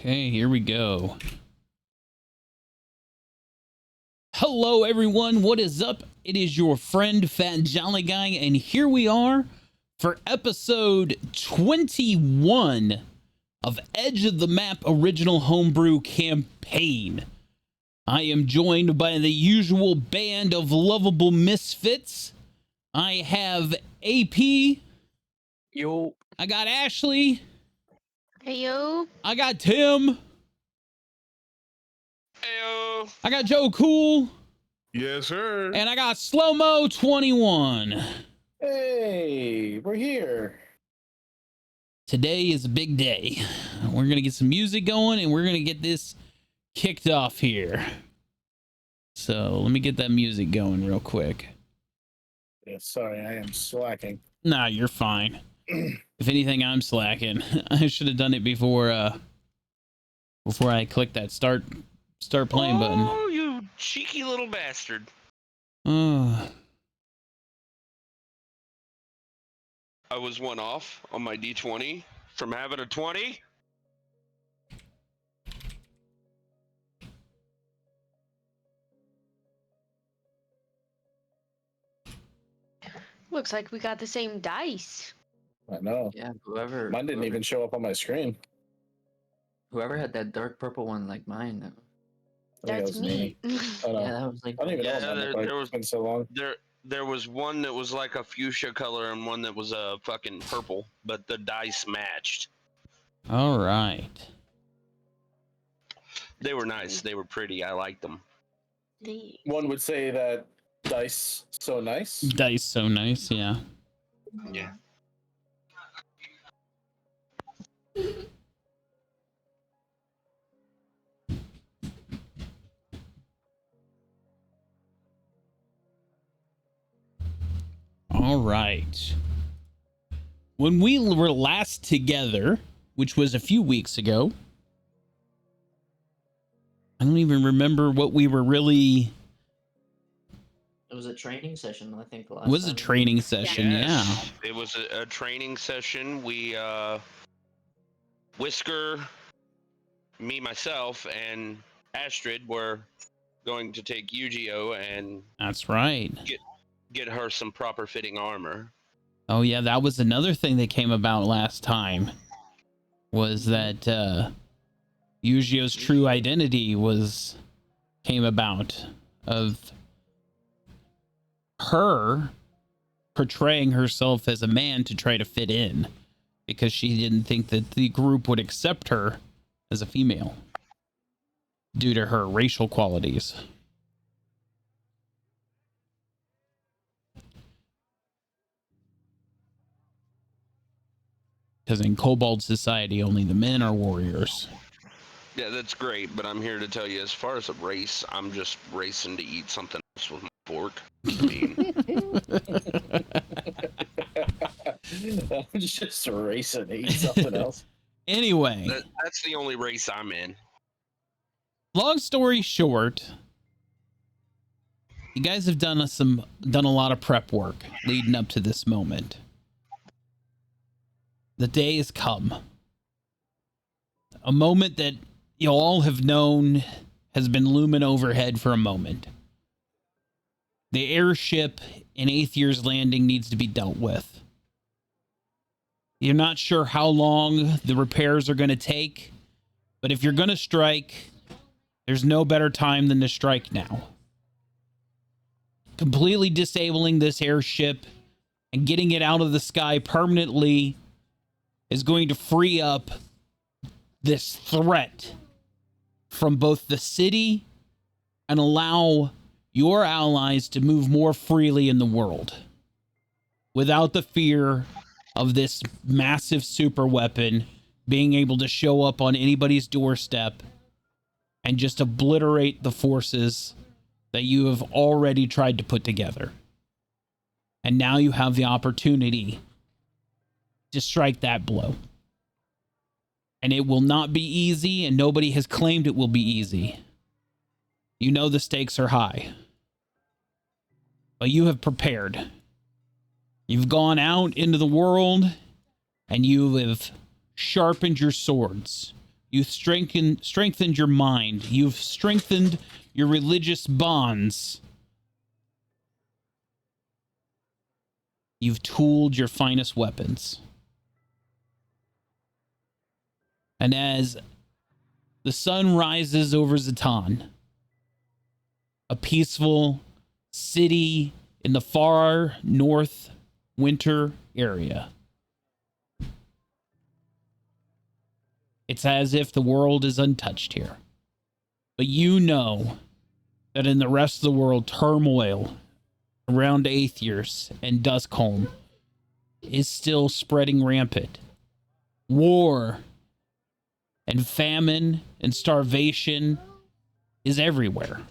Okay, here we go. Hello, everyone. What is up? It is your friend, Fat Jolly Guy, and here we are for episode 21 of Edge of the Map Original Homebrew Campaign. I am joined by the usual band of lovable misfits. I have AP. Yo. I got Ashley. Hey, yo. I got Tim. Heyo. I got Joe Cool. Yes, sir. And I got Slow-Mo 21. Hey, we're here. Today is a big day. We're going to get some music going and we're going to get this kicked off here. So let me get that music going real quick. Yeah, sorry, I am slacking. Nah, you're fine. If anything, I'm slacking. I should have done it before I clicked that start playing button. Oh, you cheeky little bastard. Oh. I was one off on my D20 from having a 20. Looks like we got the same dice. I know. Yeah, whoever. Mine didn't even show up on my screen. Whoever had that dark purple one like mine. I think that That's was me. Oh, no. Yeah, that was like. I don't even Yeah, know. there was- It's been so long. There was one that was like a fuchsia color and one that was a fucking purple, but the dice matched. All right. They were nice. They were pretty. I liked them. One would say that dice so nice. Dice so nice, yeah. Yeah. All right. When we were last together, which was a few weeks ago, I don't even remember what we were really. It was a training session, I think. It was a training session, Yes, it was a training session. We, Whisker, me, myself, and Astrid were going to take Yu-Gi-Oh! And That's right. get her some proper fitting armor. Oh yeah, that was another thing that came about last time. Was that Yu-Gi-Oh's true identity came about of her portraying herself as a man to try to fit in because she didn't think that the group would accept her as a female due to her racial qualities. Because in Kobold society, only the men are warriors. Yeah, that's great, but I'm here to tell you, as far as a race, I'm just racing to eat something else with my fork. I mean, I'm just racing to eat something else. Anyway, that's the only race I'm in. long story short, you guys have done a lot of prep work leading up to this moment. The day has come. A moment that you all have known has been looming overhead for a moment. The airship in Aether's Landing needs to be dealt with. You're not sure how long the repairs are going to take, but if you're going to strike, there's no better time than to strike now. Completely disabling this airship and getting it out of the sky permanently is going to free up this threat from both the city and allow your allies to move more freely in the world without the fear of this massive super weapon being able to show up on anybody's doorstep and just obliterate the forces that you have already tried to put together. And now you have the opportunity to strike that blow. And it will not be easy, and nobody has claimed it will be easy. You know the stakes are high. But you have prepared. You've gone out into the world, and you have sharpened your swords. You've strengthened your mind. You've strengthened your religious bonds. You've tooled your finest weapons. And as the sun rises over Zatan, a peaceful city in the far north winter area, it's as if the world is untouched here. But you know that in the rest of the world, turmoil around Aethiers and Duskholm is still spreading rampant. War and famine and starvation is everywhere.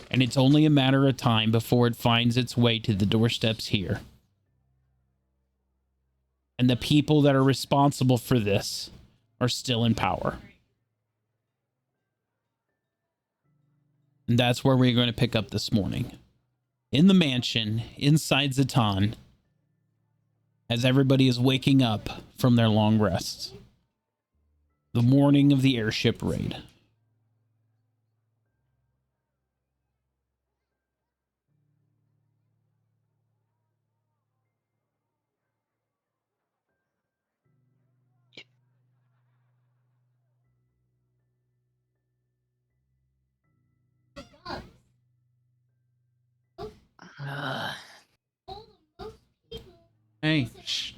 And it's only a matter of time before it finds its way to the doorsteps here. And the people that are responsible for this are still in power. And that's where we're going to pick up this morning. In the mansion, inside Zatan, as everybody is waking up from their long rests. The morning of the airship raid. Hey, shh.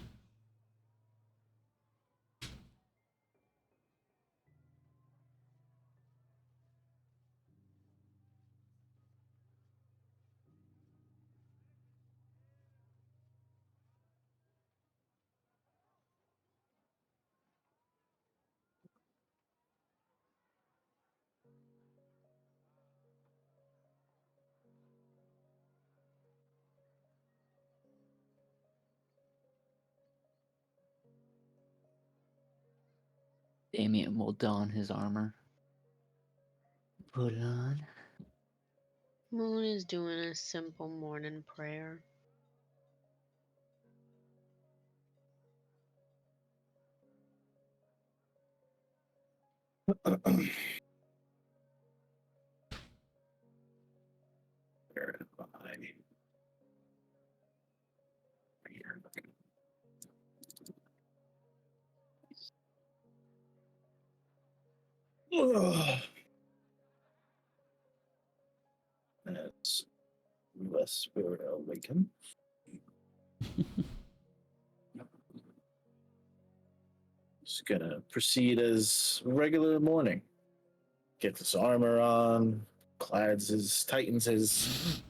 Damien will don his armor. Put it on. Moon is doing a simple morning prayer. Where am I? Here. Ugh. That's less spirit awaken. Just gonna proceed as regular morning. Get his armor on, tightens his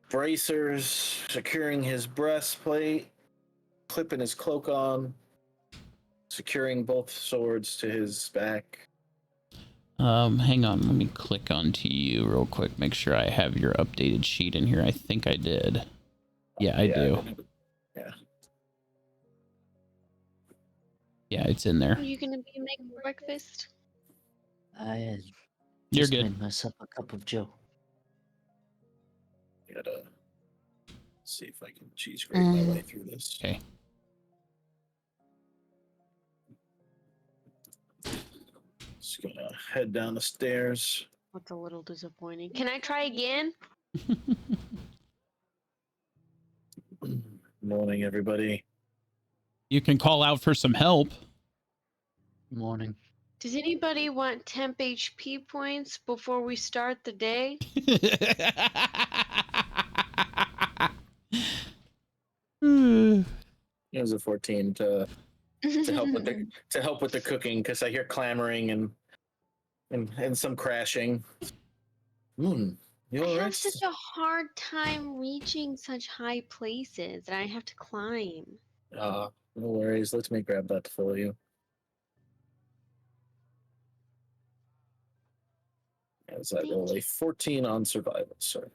bracers, securing his breastplate, clipping his cloak on, securing both swords to his back. Hang on. Let me click onto you real quick. Make sure I have your updated sheet in here. I think I did. Yeah, I do. Yeah. Yeah, it's in there. Are you gonna be making breakfast? I You're just good. made myself a cup of Joe. Gotta see if I can cheese grate my way through this. Okay. Just gonna head down the stairs. That's a little disappointing. Can I try again? Morning, everybody. You can call out for some help. Morning. Does anybody want temp HP points before we start the day? It was a 14 to help with the cooking because I hear clamoring and some crashing. You I all have right? such a hard time reaching such high places that I have to climb. No worries. Let me grab that for you. As I Thank roll a you. 14 on survival, sir.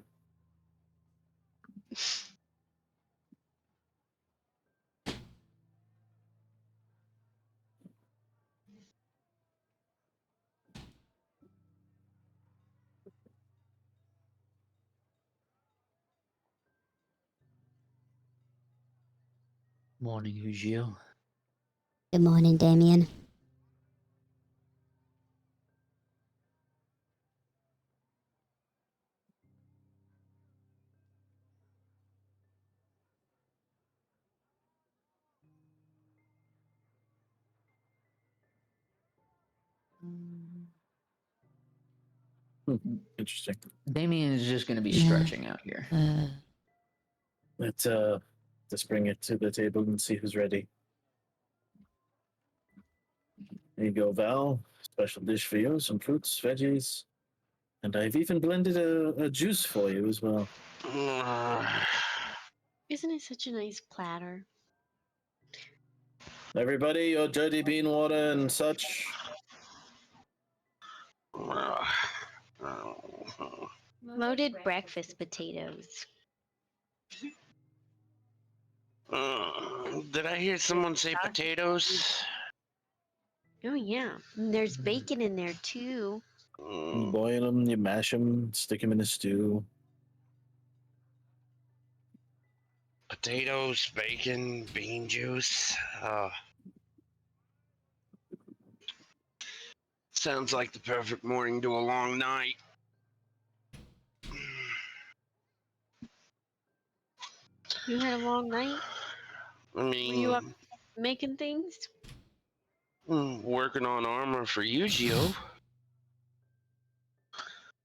Morning, Ugio. Good morning, Damien. Interesting. Damien is just going to be stretching out here. Let's bring it to the table and see who's ready. There you go, Val. Special dish for you. Some fruits, veggies. And I've even blended a juice for you as well. Isn't it such a nice platter? Everybody, your dirty bean water and such. Loaded breakfast potatoes. Did I hear someone say potatoes? Oh yeah, and there's bacon in there too. You boil them, you mash them, stick them in a stew. Potatoes, bacon, bean juice. Sounds like the perfect morning to a long night. You had a long night. I Were you up mean, making things? working on armor for Yu-Gi-Oh.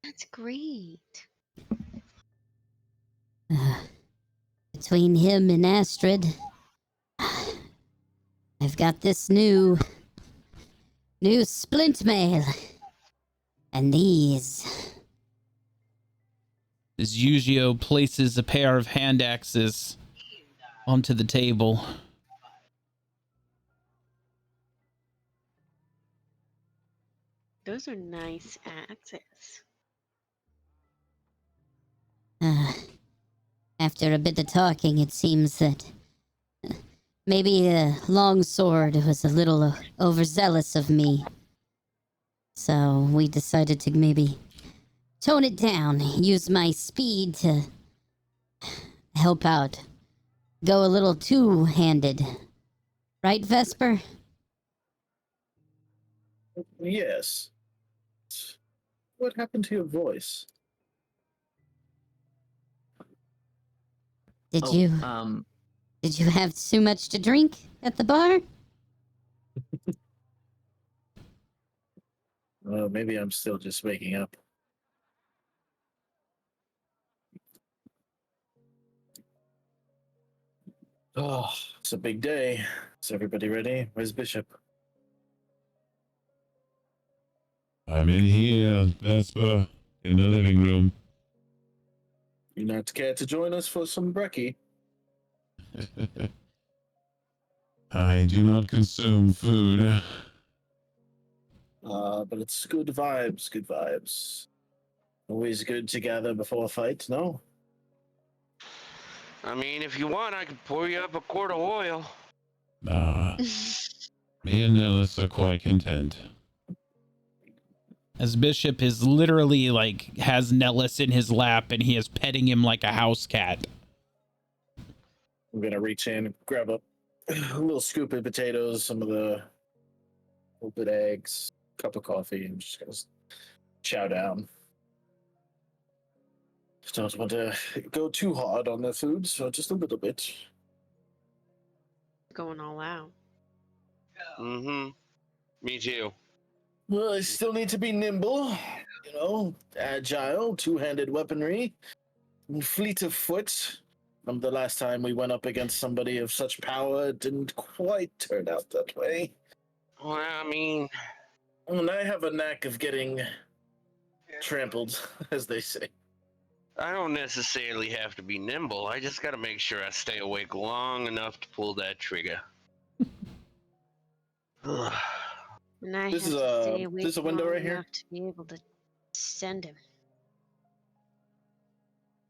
That's great. Between him and Astrid, I've got this new splint mail. And these. As Yu-Gi-Oh places a pair of hand axes onto the table. Those are nice axes. After a bit of talking, it seems that maybe a longsword was a little overzealous of me. So we decided to maybe tone it down, use my speed to help out. Go a little two-handed. Right, Vesper? Yes. What happened to your voice? Did you have too much to drink at the bar? Well, maybe I'm still just waking up. Oh, it's a big day. Is everybody ready? Where's Bishop? I'm in here, Vesper, in the living room. You not care to join us for some brekkie? I do not consume food. But it's good vibes, good vibes. Always good to gather before a fight, no? I mean, if you want, I could pour you up a quart of oil. Nah, me and Nellis are quite content. As Bishop is literally like has Nellis in his lap and he is petting him like a house cat. I'm gonna reach in, grab a little scoop of potatoes, some of the open eggs, cup of coffee, and just gonna chow down. Just don't want to go too hard on the food, so just a little bit. Going all out. Mm-hmm. Me too. Well, I still need to be nimble, agile, two-handed weaponry, and fleet of foot. The last time we went up against somebody of such power, it didn't quite turn out that way. Well, I mean, And I have a knack of getting trampled, as they say. I don't necessarily have to be nimble. I just gotta make sure I stay awake long enough to pull that trigger. And I This have is to a- stay awake this is a window long right here? enough to be able to send him.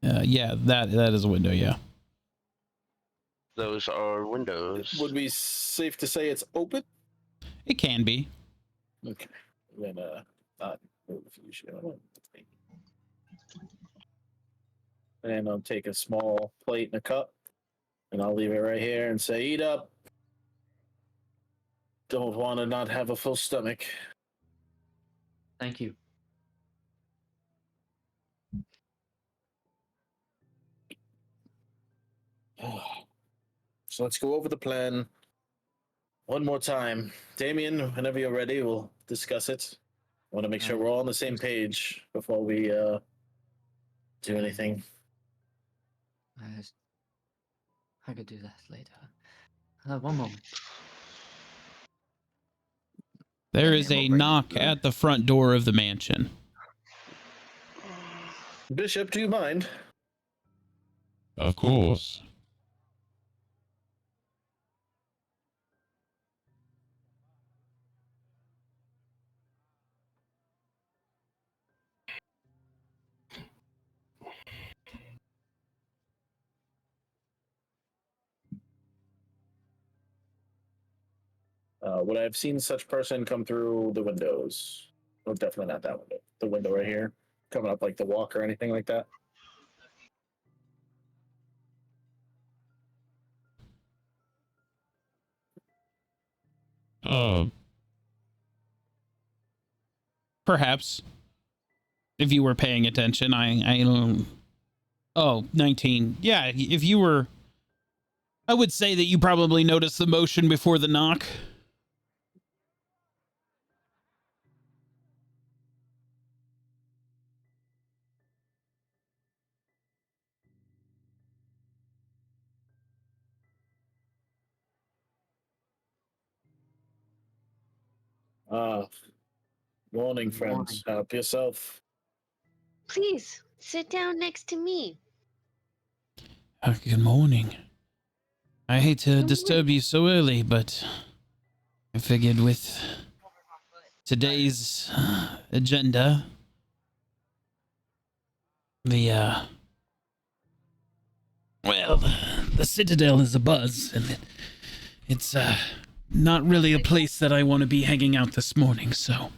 Yeah, that is a window, yeah. Those are windows. Would be safe to say it's open? It can be. Okay. Then, not move usually. And I'll take a small plate and a cup, and I'll leave it right here and say, eat up. Don't want to not have a full stomach. Thank you. So let's go over the plan one more time. Damien, whenever you're ready, we'll discuss it. Want to make sure we're all on the same page before we do anything. I could do that later. One moment. There Yeah, is we'll a bring it knock through. at the front door of the mansion. Bishop, do you mind? Of course. Would I have seen such person come through the windows? Oh, definitely not that window. The window right here, coming up like the walk or anything like that. Perhaps. If you were paying attention, I don't... Oh, 19. Yeah, if you were... I would say that you probably noticed the motion before the knock. Morning, friends. Help yourself. Please sit down next to me. Good morning. I hate to Good disturb you so early, but I figured with today's agenda, the Citadel is abuzz, and it's not really a place that I want to be hanging out this morning, so...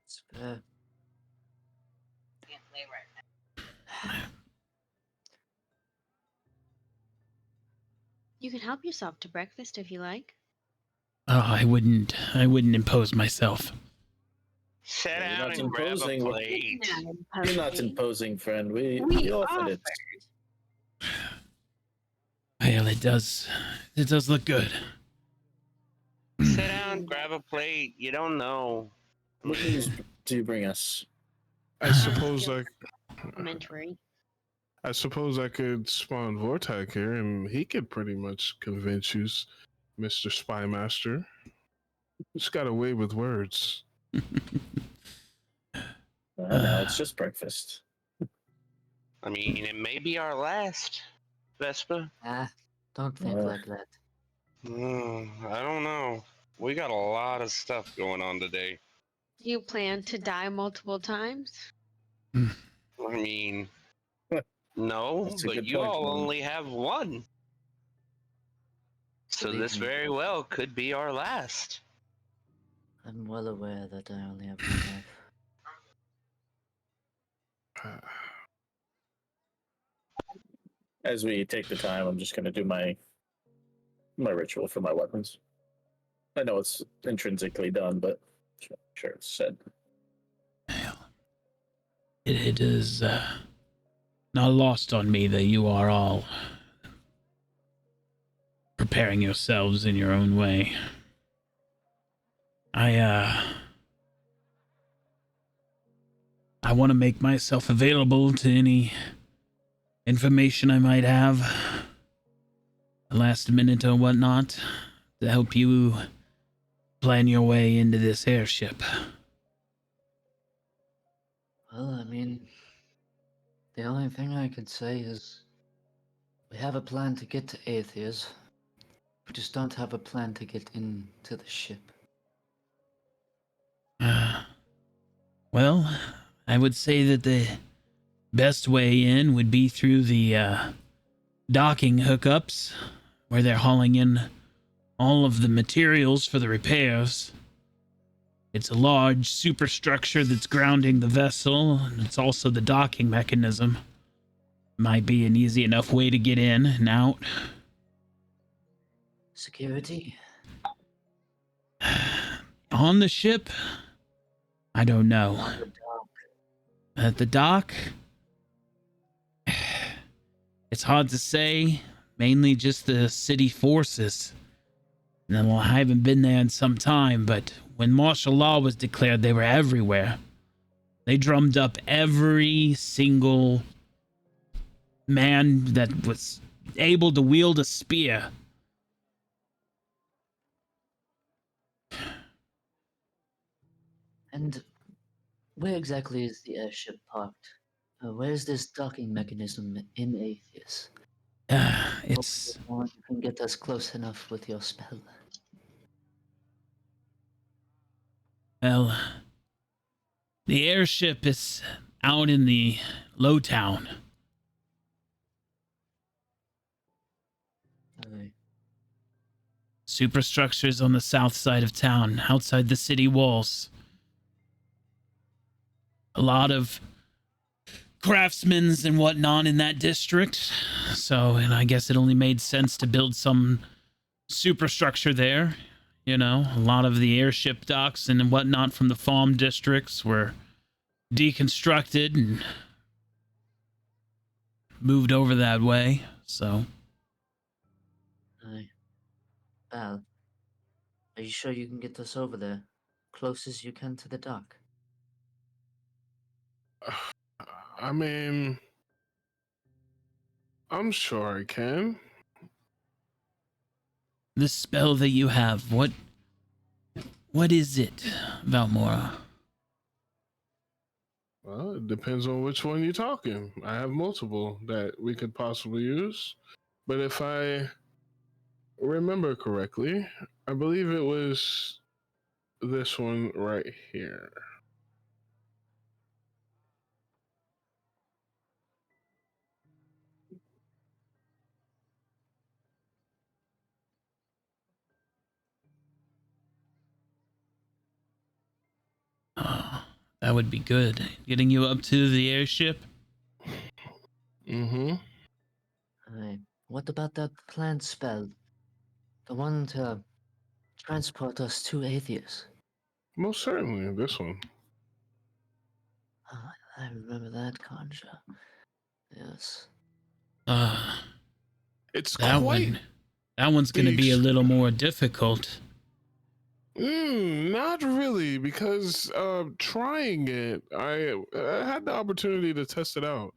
It's fair. You can help yourself to breakfast if you like. Oh, I wouldn't impose myself. Sit You're down not and grab a imposing. plate. You're not imposing, friend. We We offered it. Well, it does look good. Sit down, grab a plate. You don't know. What news do you bring us? I suppose Complimentary. I suppose I could spawn Vortak here, and he could pretty much convince you, Mr. Spymaster. Just got away with words. No, it's just breakfast. I mean, it may be our last, Vespa. Don't think like that. I don't know. We got a lot of stuff going on today. Do you plan to die multiple times? I mean, no, That's a but good you point, all man. only have one. So Believe this me. very well could be our last. I'm well aware that I only have one life. As we take the time, I'm just going to do my ritual for my weapons. I know it's intrinsically done, but sure it's said. It is not lost on me that you are all preparing yourselves in your own way. I want to make myself available to any information I might have last minute or whatnot to help you plan your way into this airship. Well, I mean, the only thing I could say is we have a plan to get to Aethiers. We just don't have a plan to get into the ship. Well, I would say that the best way in would be through the docking hookups, where they're hauling in all of the materials for the repairs. It's a large superstructure that's grounding the vessel, and it's also the docking mechanism. Might be an easy enough way to get in and out. Security? On the ship? I don't know. On the dock. At the dock? It's hard to say. Mainly just the city forces. Now, well, I haven't been there in some time, but when martial law was declared, they were everywhere. They drummed up every single man that was able to wield a spear. And where exactly is the airship parked? Where's this docking mechanism in Atheus? It's Hopefully you can get us close enough with your spell. well, the airship is out in the low town. Aye. Superstructures on the south side of town, outside the city walls. A lot of craftsmen and whatnot in that district. So, and I guess it only made sense to build some superstructure there. You know, a lot of the airship docks and whatnot from the farm districts were deconstructed and moved over that way. So, Aye. Val, are you sure you can get us over there? Close as you can to the dock. I mean, I'm sure I can. the spell that you have, what is it, Valmora? Well, it depends on which one you're talking. I have multiple that we could possibly use. But if I remember correctly, I believe it was this one right here. Oh, that would be good. Getting you up to the airship? Mm-hmm. Aye. What about that planned spell? The one to transport us to Atheus? Most certainly, this one. Ah, I remember that conjure. Yes. It's That quite one. That one's going to be a little more difficult. Not really, because trying it, I had the opportunity to test it out,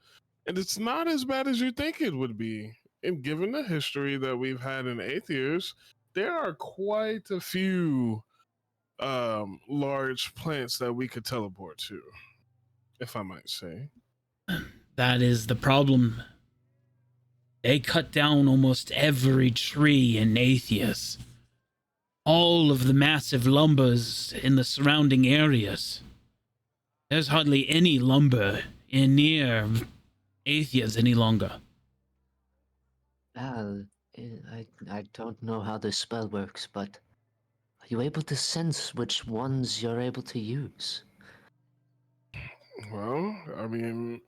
and it's not as bad as you think it would be. And given the history that we've had in Atheus, there are quite a few large plants that we could teleport to, if I might say. That is the problem. They cut down almost every tree in Atheus. All of the massive lumbers in the surrounding areas. There's hardly any lumber in near Atheus any longer. Val, I don't know how this spell works, but are you able to sense which ones you're able to use? Well, I mean,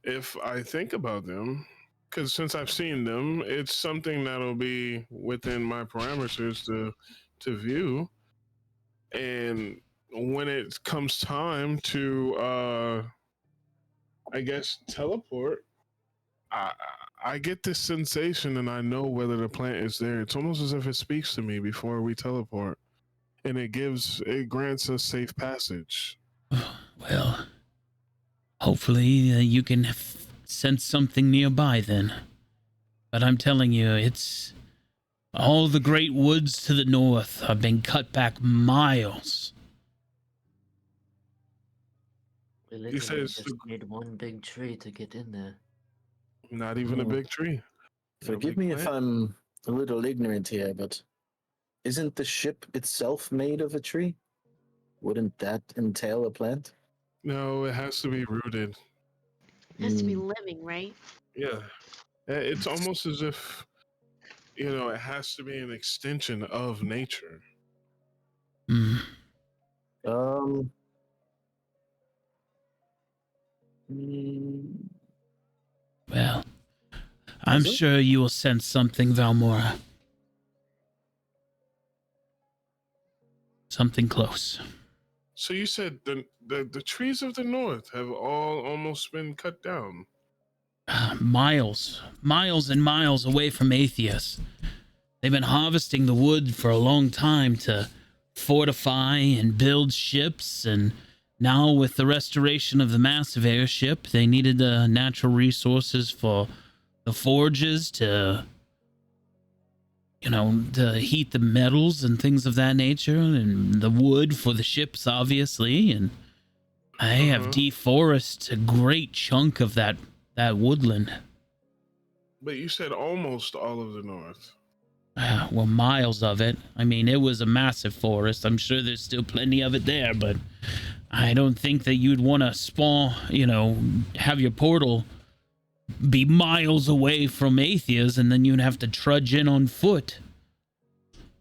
if I think about them, because since I've seen them, it's something that'll be within my parameters to view. And when it comes time to, I guess, teleport, I I get this sensation, and I know whether the plant is there. It's almost as if it speaks to me before we teleport, and it grants us safe passage. Well, hopefully you can sense something nearby then. But I'm telling you, it's all the great woods to the north have been cut back miles. We said literally it's just need one big tree to get in there. Not even a big tree. Forgive me if I'm a little ignorant here, but isn't the ship itself made of a tree? Wouldn't that entail a plant? No, it has to be rooted. It has to be Mm. living, right? Yeah. It's almost as if, it has to be an extension of nature. Hmm. Um. mm, Well, I'm Is it? sure you will sense something, Valmora. Something close. So you said the trees of the north have all almost been cut down. Miles and miles away from Atheus. they've been harvesting the wood for a long time to fortify and build ships, and now with the restoration of the massive airship, they needed the natural resources for the forges to, to heat the metals and things of that nature, and the wood for the ships, obviously. And I have deforested a great chunk of that woodland. But you said almost all of the north. Well, miles of it. I mean, it was a massive forest. I'm sure there's still plenty of it there, but I don't think that you'd want to spawn, have your portal be miles away from Atheas, and then you'd have to trudge in on foot.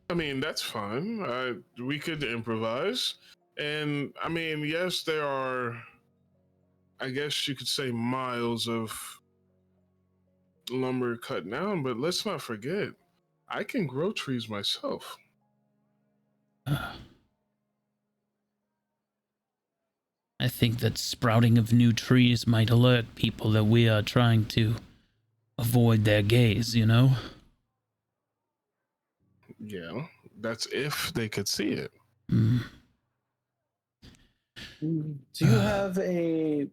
I mean, that's fine. We could improvise. And I mean, yes, there are, I guess you could say, miles of lumber cut down, but let's not forget, I can grow trees myself. I think that sprouting of new trees might alert people that we are trying to avoid their gaze, Yeah, that's if they could see it. Mm. Do you have a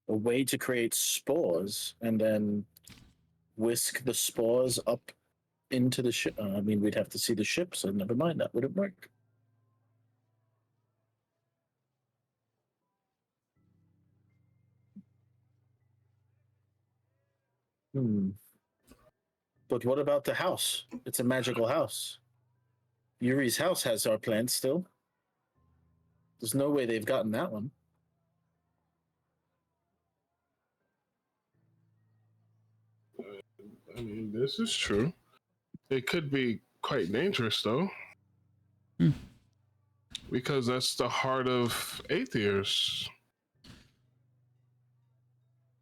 way to create spores and then whisk the spores up into the ship? I mean, we'd have to see the ship, so never mind. That wouldn't work. But what about the house? It's a magical house. Yuri's house has our plants still. There's no way they've gotten that one. I mean, this is true. It could be quite dangerous, though. Because that's the heart of Atheers.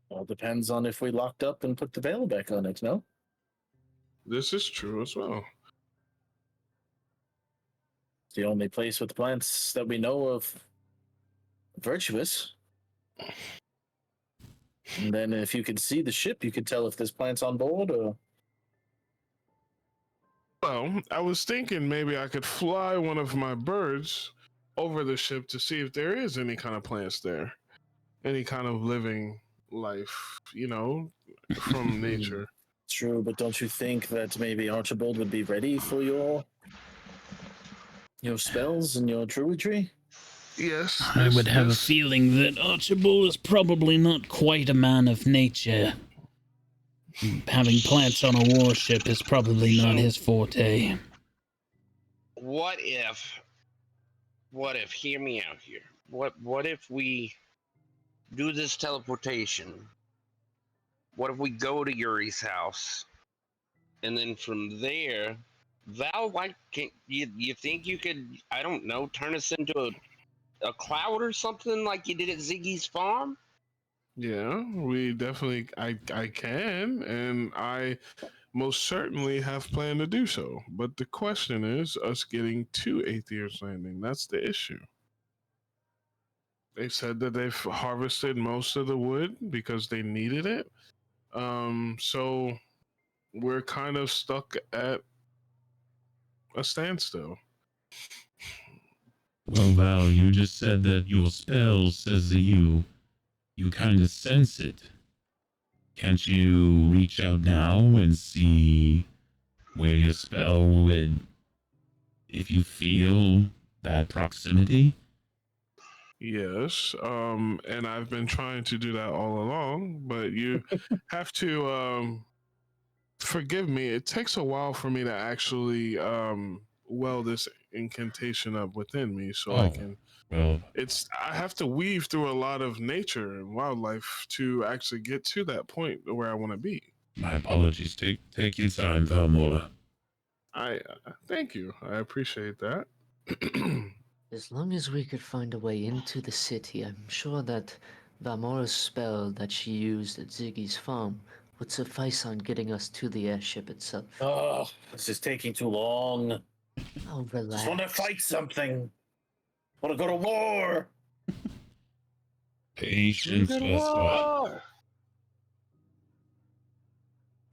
All depends on if we locked up and put the veil back on it, no? This is true as well. It's the only place with plants that we know of virtuous. And then if you could see the ship, you could tell if there's plants on board or... Well, I was thinking maybe I could fly one of my birds over the ship to see if there is any kind of plants there. Any kind of living life, from nature. True, but don't you think that maybe Archibald would be ready for your spells and your druidry? Yes. I would have a feeling that Archibald is probably not quite a man of nature. Having plants on a warship is probably not his forte. What if, hear me out here. What if we do this teleportation? What if we go to Yuri's house, and then from there, Val, you think you could, I don't know, turn us into a cloud or something like you did at Ziggy's farm? Yeah, we definitely, I can, and I most certainly have planned to do so. But the question is us getting to Atheer's Landing. That's the issue. They said that they've harvested most of the wood because they needed it. So we're kind of stuck at a standstill. Well, Val, you just said that your spell says that you kind of sense it. Can't you reach out now and see where your spell would, if you feel that proximity? Yes, and I've been trying to do that all along, but you have to forgive me. It takes a while for me to actually well this incantation up within me, so I can. Well, I have to weave through a lot of nature and wildlife to actually get to that point where I want to be. my apologies. Take your time, Valmora. I thank you. I appreciate that. As long as we could find a way into the city, I'm sure that Valmora's spell that she used at Ziggy's farm would suffice on getting us to the airship itself. Oh, this is taking too long. Oh, relax. Just want to fight something. Want to go to war. Patience, Vespa.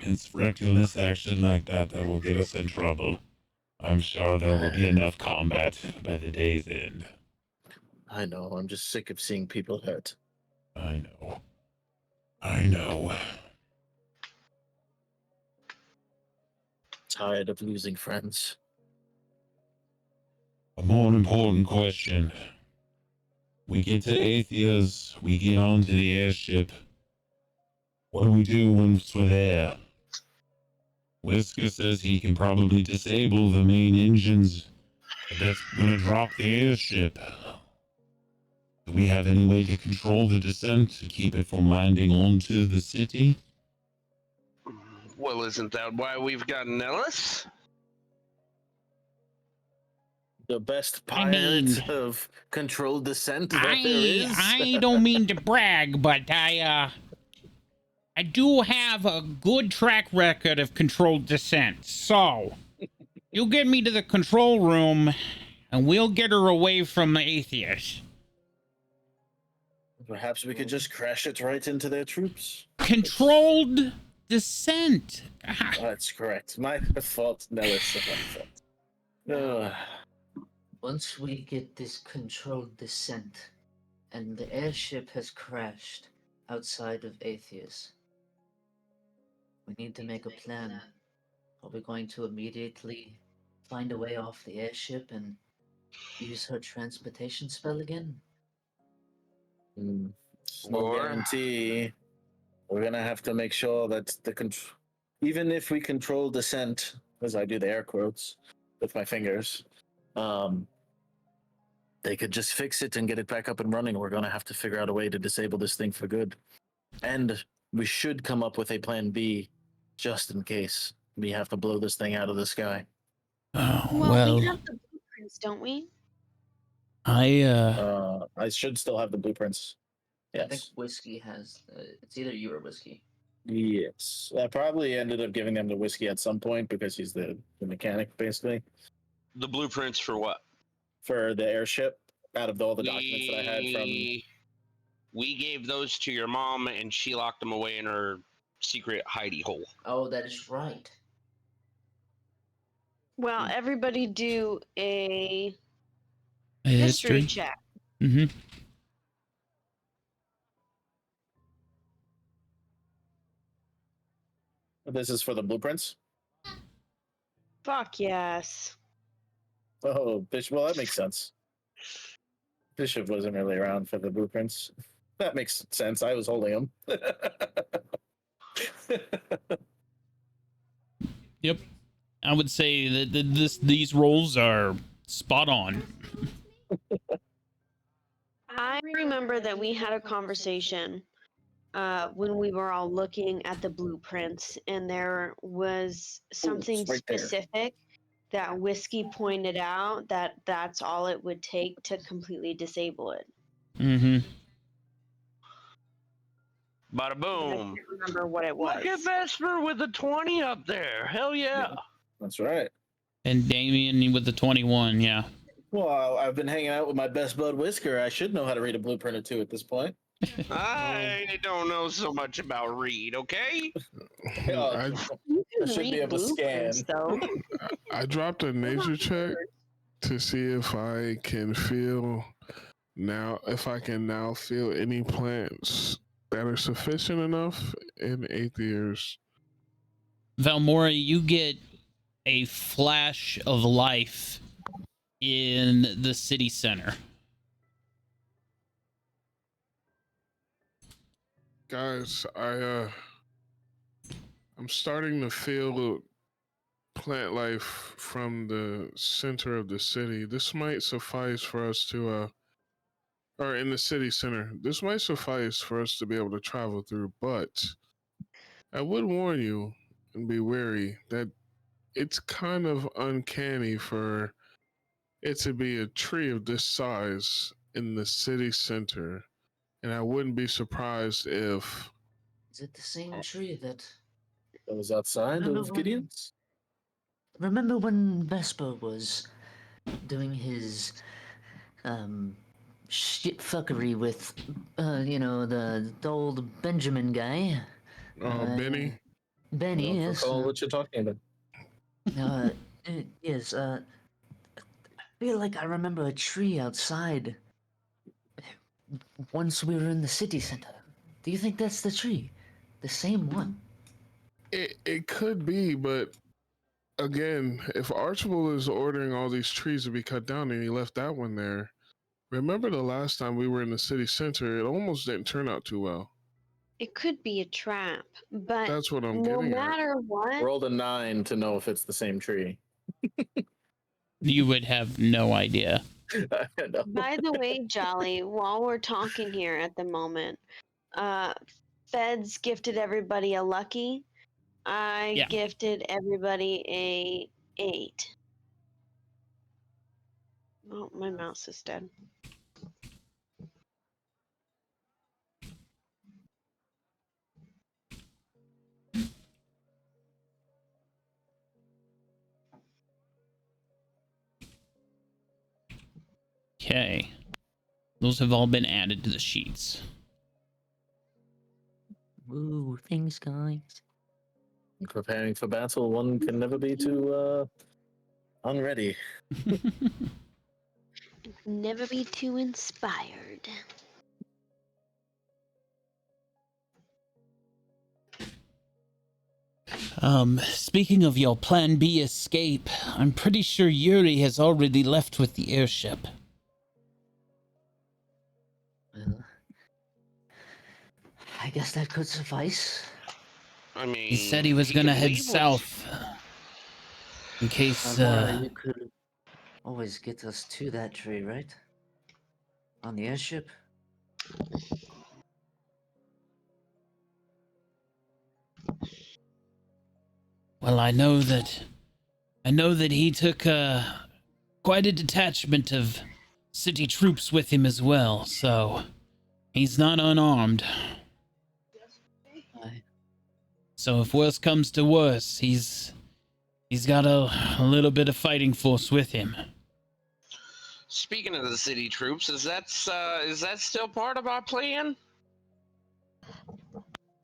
It's reckless action like that will get us in trouble. I'm sure there will be enough combat by the day's end. I know. I'm just sick of seeing people hurt. I know. I know. Tired of losing friends. A more important question. We get to Atheas, we get onto the airship. What do we do once we're there? Whisker says he can probably disable the main engines, but that's gonna drop the airship. Do we have any way to control the descent to keep it from landing onto the city? Well, isn't that why we've got Nellis? The best I pilot mean, of controlled descent that there is. I don't mean to brag, but I do have a good track record of controlled descent. So, you get me to the control room, and we'll get her away from the atheists. Perhaps we could just crash it right into their troops. Controlled descent. Ah, That's correct. My fault, Nellis. My fault. Once we get this controlled descent, and the airship has crashed outside of Atheus, we need to make a plan. Are we going to immediately find a way off the airship and use her transportation spell again? It's no Or- guarantee. We're gonna have to make sure that even if we control descent, as I do the air quotes with my fingers, they could just fix it and get it back up and running. We're gonna have to figure out a way to disable this thing for good, and we should come up with a plan B, just in case we have to blow this thing out of the sky. oh, Well, we have the blueprints, don't we? I should still have the blueprints. I think Yes. Whiskey has. It's either you or Whiskey. Yes. I probably ended up giving them the whiskey at some point because he's the mechanic, basically, The blueprints for what? for the airship out of all the documents that I had from. We gave those to your mom, and she locked them away in her secret hidey hole. Oh, that is right. Well, everybody do a history. history check. Mm-hmm. This is for the blueprints. Fuck yes. Oh, Bishop. Well, that makes sense. Bishop wasn't really around for the blueprints. That makes sense. I was holding them. Yep. I would say that these roles are spot on. I remember that we had a conversation when we were all looking at the blueprints, and there was something right there. specific that Whiskey pointed out that that's all it would take to completely disable it. Mm-hmm. Bada I boom. can't remember what it was. Look at Vesper with the 20 up there. Hell yeah. That's right. And Damien with the 21, yeah. Well, I've been hanging out with my best bud Whisker. I should know how to read a blueprint or two at this point. I don't know so much about Reed, okay? I, You I can should be read able to scan. blueprints, though. I dropped a nature check to see if I can feel if I can now feel any plants that are sufficient enough in Aether's. Valmora, you get a flash of life in the city center. Guys, I'm starting to feel plant life from the center of the city. This might suffice for us to or in the city center. This might suffice for us to be able to travel through, but I would warn you and be wary that it's kind of uncanny for it to be a tree of this size in the city center. And I wouldn't be surprised if Is it the same tree that? That was outside Remember of when- Gideon's. Remember when Vesper was doing his shit fuckery with the old Benjamin guy? Benny. Benny, don't yes. recall what you're talking about. Uh, yes, I feel like I remember a tree outside once we were in the city center. Do you think that's the tree? The same one? It could be, but again, if Archibald is ordering all these trees to be cut down and he left that one there, remember the last time we were in the city center, it almost didn't turn out too well. It could be a trap, but That's what I'm no getting at. matter what, Rolled a 9 to know if it's the same tree. You would have no idea. I know. by the way, Jolly, while we're talking here at the moment, Feds gifted everybody a lucky. I Yeah. gifted everybody a 8. Oh, my mouse is dead. Okay. Those have all been added to the sheets. Ooh, thanks, guys. Preparing for battle, one can never be too unready. Never be too inspired. Speaking of your Plan B escape, I'm pretty sure Yuri has already left with the airship. Well, I guess that could suffice. I mean, He said he was gonna can head leave with- south. In case, Almora, you could always get us to that tree, right? On the airship? well, I know that he took, quite a detachment of city troops with him as well, so he's not unarmed. Aye. So if worse comes to worse, he's got a little bit of fighting force with him. Speaking of the city troops, is that still part of our plan?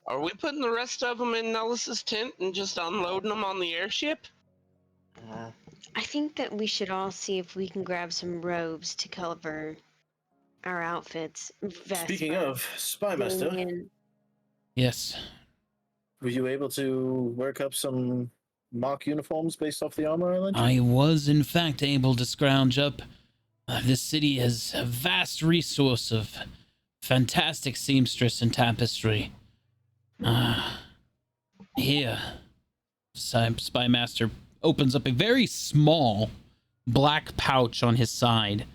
Are we putting the rest of them in Nellis's tent and just unloading them on the airship? I think that we should all see if we can grab some robes to cover our outfits. Speaking Vesper, of, Spymaster, Damien. Yes. were you able to work up some mock uniforms based off the armor I lent you? I was, in fact, able to scrounge up. This city has a vast resource of fantastic seamstress and tapestry. Here, Spymaster opens up a very small black pouch on his side,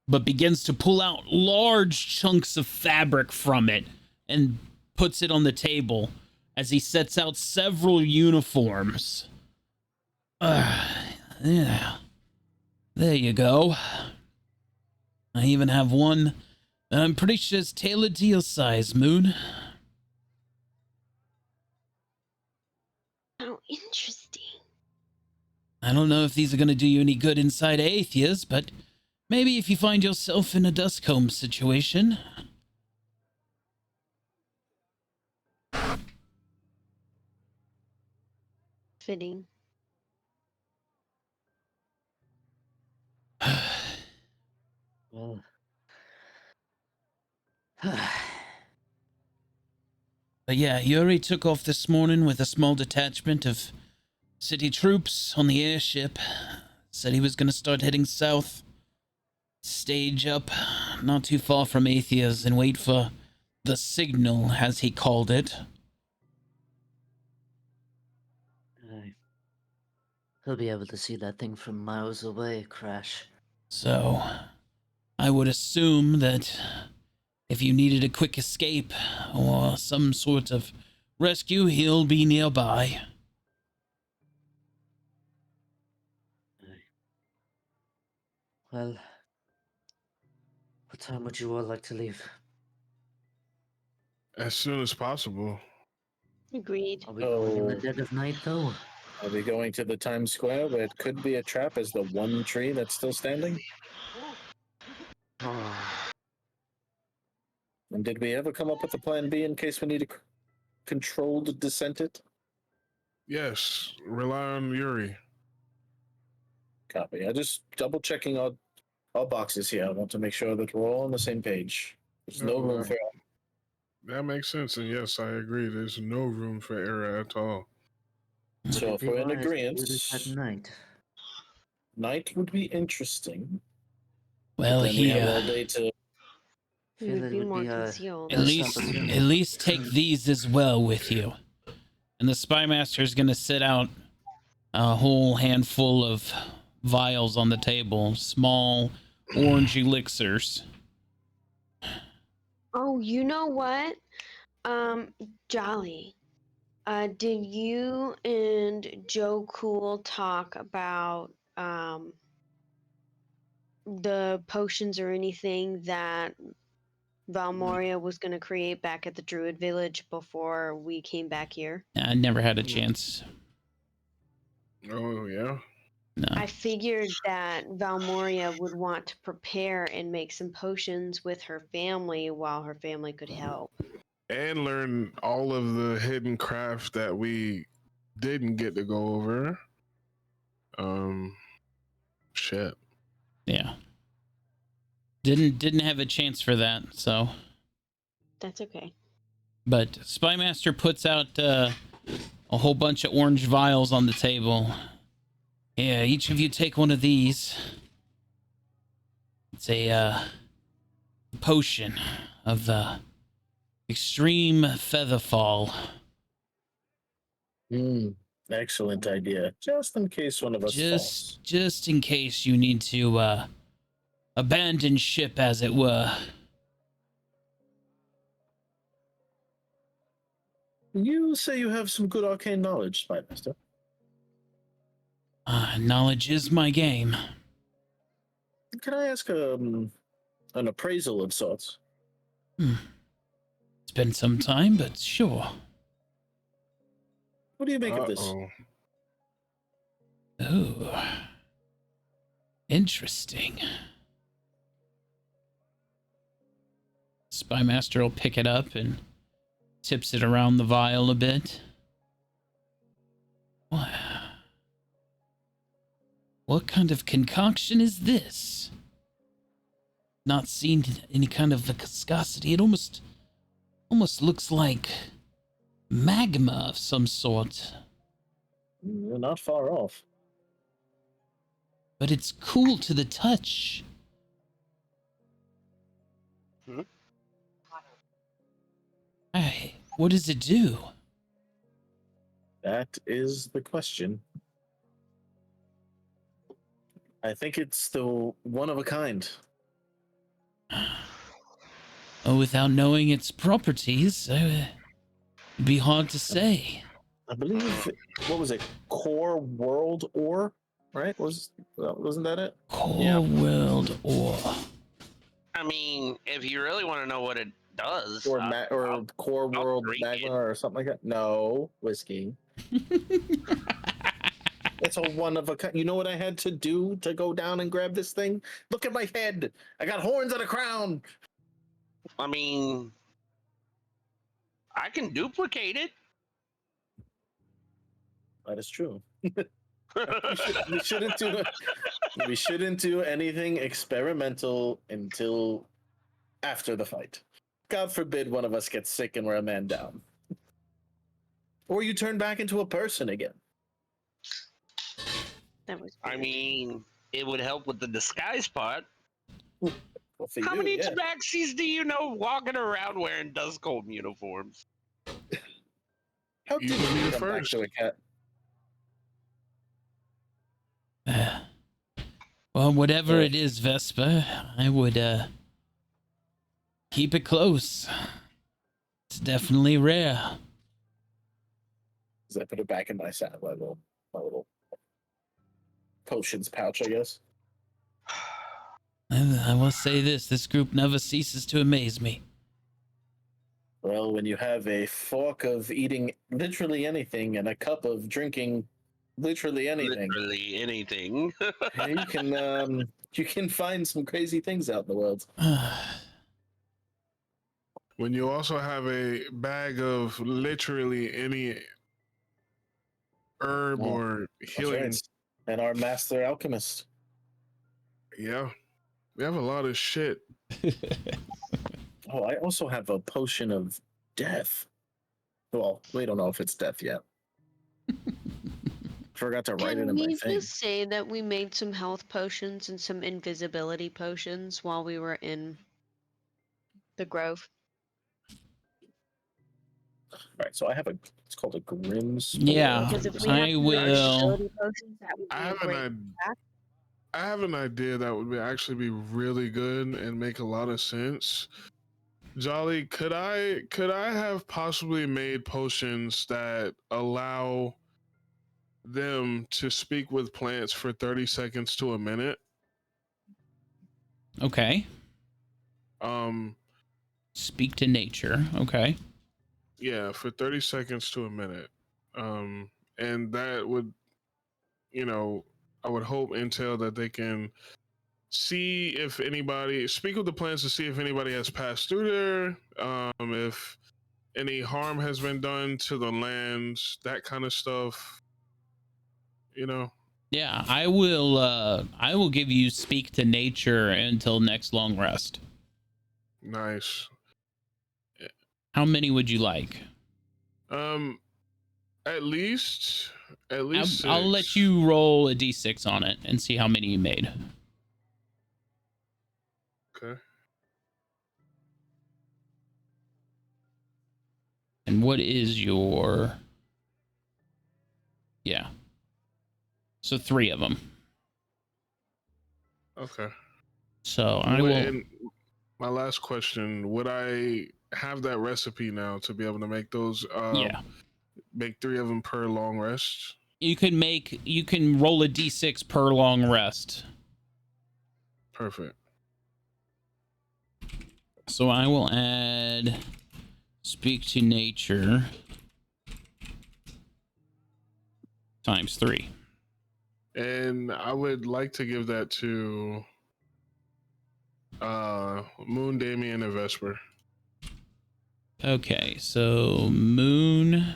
but begins to pull out large chunks of fabric from it and puts it on the table as he sets out several uniforms. Yeah. There you go. I even have one that I'm pretty sure is tailored to your size, Moon. How interesting. I don't know if these are going to do you any good inside Aethias, but maybe if you find yourself in a Duskcomb situation. Fitting. Well. But yeah, Yuri took off this morning with a small detachment of city troops on the airship. Said he was going to start heading south, stage up not too far from Aethias, and wait for the signal, as he called it. Aye. He'll be able to see that thing from miles away, Crash. So, I would assume that if you needed a quick escape or some sort of rescue, he'll be nearby. Well, what time would you all like to leave? As soon as possible. Agreed. Are we going in the Oh. dead of night, though? Are we going to the Times Square where it could be a trap as the one tree that's still standing? Oh, And did we ever come up with a plan B in case we need to controlled descent it? Yes, rely on Yuri. Copy. I just double checking all boxes here. I want to make sure that we're all on the same page. There's no No, room for That makes sense, and yes, I agree. There's no room for error at all. Would So it if be we're in wise to do agreement, this at night? night would be interesting. Well, Then we he have all day to. We Feel would it be would more be a concealed. at Yes, least opportunity. at least take these as well with you. And the spy master is going to set out a whole handful of vials on the table, small orange elixirs. Oh, you know what? Jolly. Did you and Joe Cool talk about the potions or anything that Valmoria was going to create back at the Druid Village before we came back here? I never had a chance. Oh yeah. No. I figured that Valmoria would want to prepare and make some potions with her family while her family could help. And learn all of the hidden craft that we didn't get to go over. Shit. Yeah. Didn't have a chance for that, so. That's okay. But Spymaster puts out a whole bunch of orange vials on the table. Yeah, each of you take one of these. It's a potion of extreme feather fall. Excellent idea. Just in case one of us falls. Just in case you need to abandon ship, as it were. You say you have some good arcane knowledge, Spymaster. Knowledge is my game. Can I ask an appraisal of sorts? It's been some time, but sure. What do you make of this? Uh-oh. Oh, interesting. Spymaster will pick it up and tips it around the vial a bit. Wow. What kind of concoction is this? Not seen any kind of viscosity. It almost looks like magma of some sort. You're not far off. But it's cool to the touch. Hey, what does it do? That is the question. I think it's the one of a kind. Oh, without knowing its properties, it'd be hard to say. I believe, what was it? Core World Ore, right? Wasn't that it? Core World Ore. I mean, if you really want to know what it does, Or Core World drink Magma it. or something like that? No, whiskey. It's a one of a kind. You know what I had to do to go down and grab this thing? Look at my head. I got horns and a crown. I mean, I can duplicate it. That is true. we shouldn't do anything experimental until after the fight. God forbid one of us gets sick and we're a man down. Or you turn back into a person again. That was. I mean, it would help with the disguise part. Well, for How you, many yeah. tabaxis do you know walking around wearing Dustcold uniforms? How You did would be you the come back first. to a cat? Well, whatever it is, Vespa, I would keep it close. It's definitely rare. Because I put it back in my my little potions pouch, I guess. I will say this group never ceases to amaze me. Well, when you have a fork of eating literally anything and a cup of drinking literally anything, Literally anything. you can find some crazy things out in the world. When you also have a bag of literally herb Yeah, or That's healing. right. And our master alchemist. Yeah, we have a lot of shit. Oh, I also have a potion of death. Well, we don't know if it's death yet. Forgot to write it Can in my we thing. just say that we made some health potions and some invisibility potions while we were in the grove? All right, so I have it's called a Grim Spore. Yeah, Because if we I have some will. invisibility potions, that would I be a have great an back. I have an idea that would actually be really good and make a lot of sense. Jolly, could I have possibly made potions that allow them to speak with plants for 30 seconds to a minute? Okay. Um Speak to nature. Okay. yeah, for 30 seconds to a minute. And that would, you know, I would hope entail that they can see if anybody speak with the plants to see if anybody has passed through there, if any harm has been done to the lands, that kind of stuff, you know. Yeah, I will. I will give you speak to nature until next long rest. Nice. How many would you like? um at least I'll let six. you roll a d6 on it and see how many you made. Okay. And what is your? Yeah. So 3 of them. Okay. So I will. And my last question, would I have that recipe now to be able to make those Yeah. make 3 of them per long rest? You can roll a d6 per long rest. Perfect. So I will add speak to nature times 3. And I would like to give that to Moon, Damien, and Vesper. Okay, so Moon.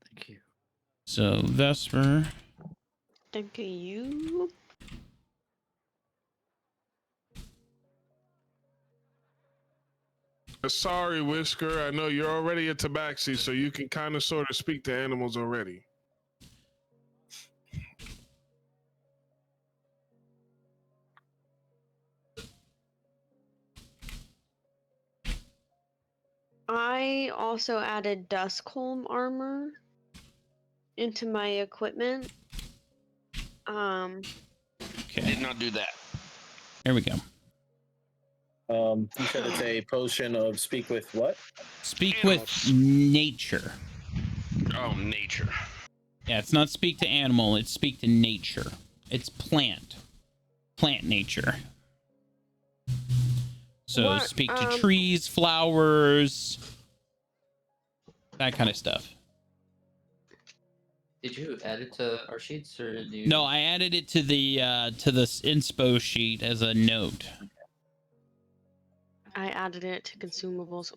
Thank you. So Vesper. Thank you. Sorry, Whisker. I know you're already a tabaxi, so you can kind of sort of speak to animals already. I also added Duskholm armor into my equipment. Okay, Did not do that. here we go. You said it's a potion of speak with what? Speak Animals. with nature. Oh, nature. Yeah, it's not speak to animal, it's speak to nature. It's plant nature. So What, speak to trees, flowers, that kind of stuff. Did you add it to our sheets, or do you? No, I added it to the inspo sheet as a note. I added it to consumables.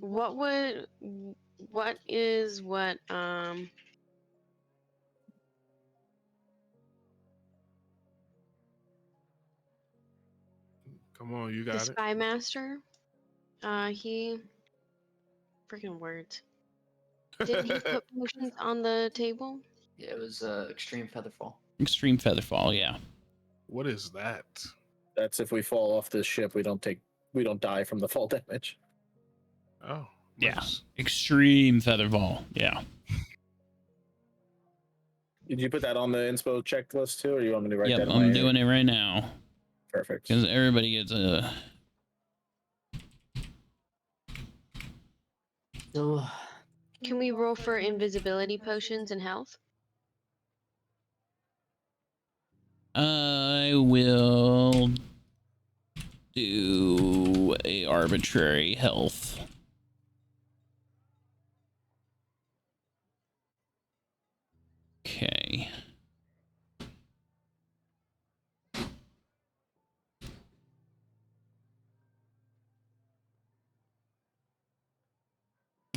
Come on, you The got it. Sky Master? He freaking words. Didn't he put potions on the table? Yeah, it was extreme featherfall. Extreme featherfall, yeah. What is that? That's if we fall off this ship, we don't die from the fall damage. Oh, Yeah. nice. Extreme featherfall, yeah. Did you put that on the inspo checklist too, or you want me to write Yep, that in I'm doing it right now. Perfect. Because everybody gets a... So, Can we roll for invisibility potions and health? I will do a arbitrary health. Okay.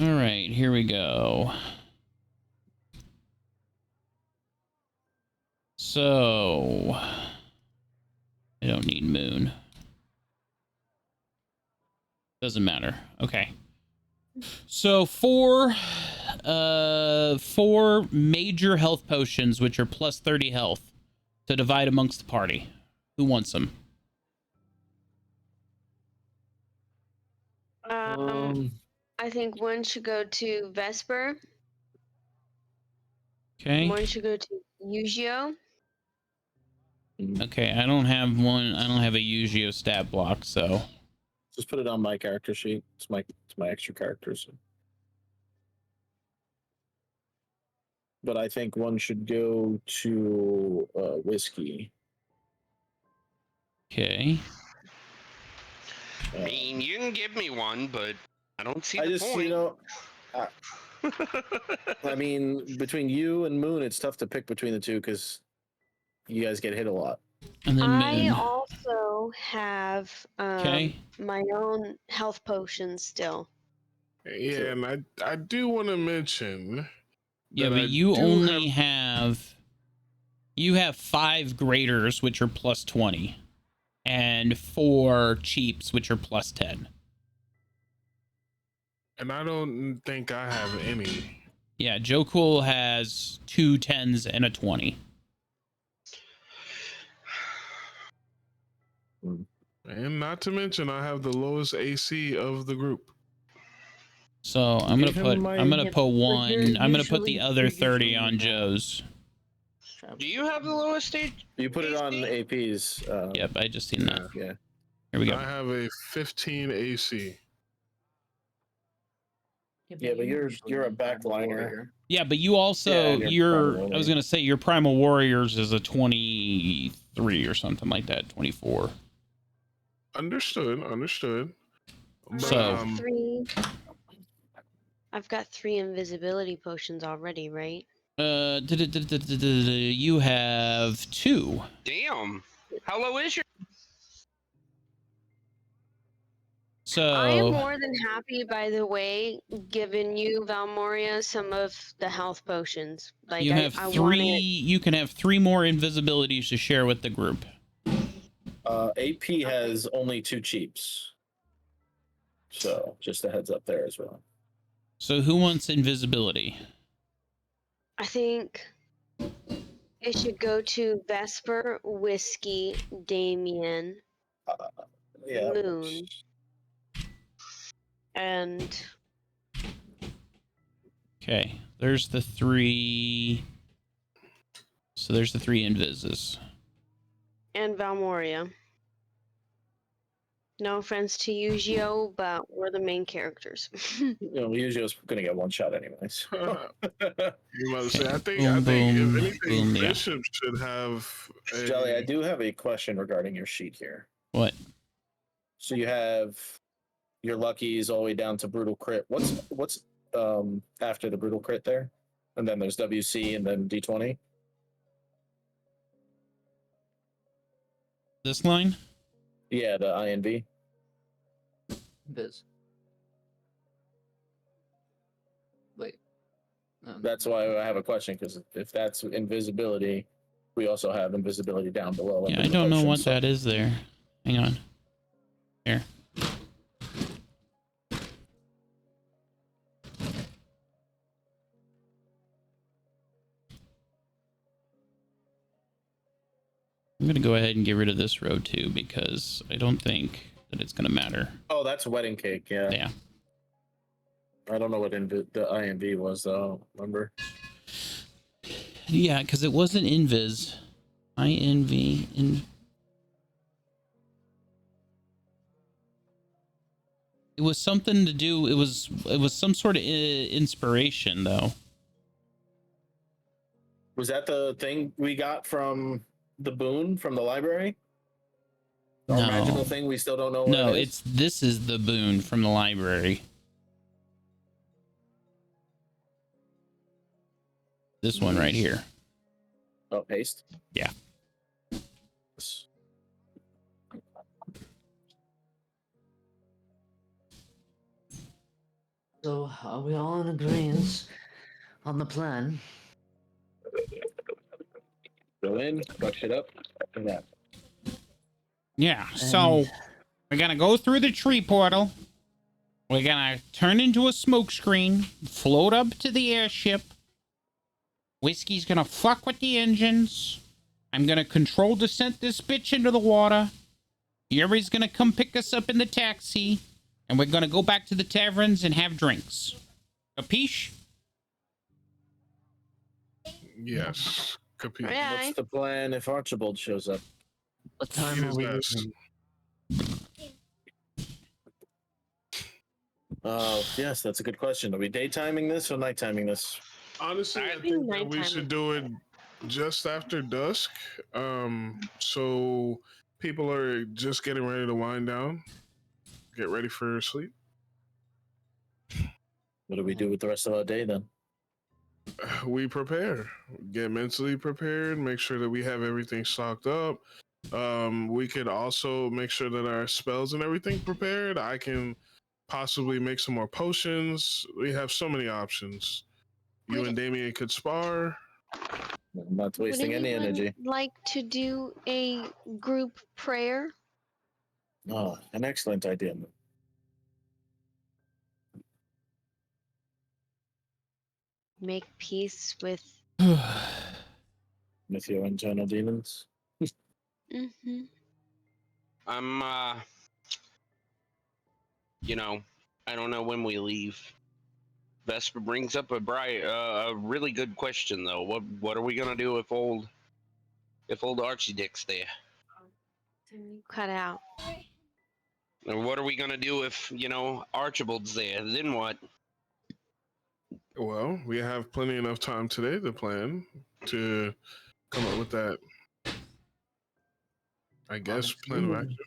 All right, here we go. So I don't need Moon. Doesn't matter. Okay. So four major health potions, which are plus 30 health, to divide amongst the party. Who wants them? I think one should go to Vesper. Okay. One should go to Eugeo. Okay, I don't have one. I don't have a Yu-Gi-Oh stat block, so Just put it on my character sheet. It's my extra characters. But I think one should go to Whiskey. okay. I mean, you can give me one, but I don't see I the just, point. you know, I mean, between you and Moon, it's tough to pick between the two because you guys get hit a lot. And then I Moon. also have Okay. my own health potions still. Yeah, and I do want to mention. Yeah, that but I you do only have 5 graders, which are plus 20, and 4 cheaps, which are plus 10. And I don't think I have any. Yeah, Joe Cool has 2 10s and a 20. And not to mention, I have the lowest AC of the group. So I'm Give gonna him put my- I'm gonna Yeah, put but one. you're I'm gonna put the usually- other you're 30 usually on have- Joe's. Do you have the lowest stage? You put it on AC? APs. Yep, I just seen that. Yeah. Here we I go. have a 15 AC. Yeah, but you're a backliner. Yeah, but you also Yeah, you're I was gonna say your Primal Warriors is a 23 or something like that, 24. Understood. But, So- I've got 3 invisibility potions already, right? You have 2. Damn. How low is your? I am So more than happy, by the way, giving you, Valmoria, some of the health potions. Like you have I 3. want it. You can have 3 more invisibilities to share with the group. AP has only 2 cheaps. So just a heads up there as well. So who wants invisibility? I think it should go to Vesper, Whiskey, Damien, Yeah. Moon. And Okay, there's the 3. So there's the 3 invises. Valmoria. No offense to Eugeo, but we're the main characters. You know, Yuzio's gonna get one shot anyways. you about to say, I think Boom, if boom, anything, boom, yeah. Bishop should have. A, Jolly, I do have a question regarding your sheet here. What? So you have your luckies all the way down to brutal crit. What's after the brutal crit there? And then there's WC and then D20. This line? Yeah, the INV. Biz. Wait. That's why I have a question, because if that's invisibility, we also have invisibility down below. Yeah, under I the don't know potion, what so- that is there. Hang on. Here. I'm going to go ahead and get rid of this row too, because I don't think that it's going to matter. Oh, that's wedding cake. Yeah. Yeah. I don't know what the INV was though. Remember? Yeah, because it wasn't invis. INV. It was something to do. It was some sort of inspiration though. Was that the thing we got from the boon from the library? Our No. magical thing we still don't know what No, it is? this is the boon from the library. This one right here. Oh, paste. Yeah. So, are we all in agreement on the plan? Go in, fuck shit up, and that. Yeah, so we're gonna go through the tree portal. We're gonna turn into a smoke screen, float up to the airship. Whiskey's gonna fuck with the engines. I'm gonna control descent this bitch into the water. Yuri's gonna come pick us up in the taxi, and we're gonna go back to the taverns and have drinks. Capiche? Yes. Capiche. Yeah. What's the plan if Archibald shows up? What time Eat are his we ass. leaving? Oh, yes, that's a good question. Are we daytiming this or nightiming this? Honestly, I I think that we nighttime should is do it just after dusk. So people are just getting ready to wind down, get ready for sleep. What do we do with the rest of our day then? We prepare, get mentally prepared, make sure that we have everything stocked up. We could also make sure that our spells and everything prepared. I can possibly make some more potions. We have so many options. You and Damien could spar. I'm not Would wasting any anyone energy. like to do a group prayer? Oh, an excellent idea. Make peace with. With your internal demons. Mm-hmm. I'm you know, I don't know when we leave. Vesper brings up a really good question though. What are we gonna do if old Archie Dick's there? Cut out. And what are we gonna do if, Archibald's there? Then what? Well, we have plenty enough time today to plan to come up with that. I guess plan of action.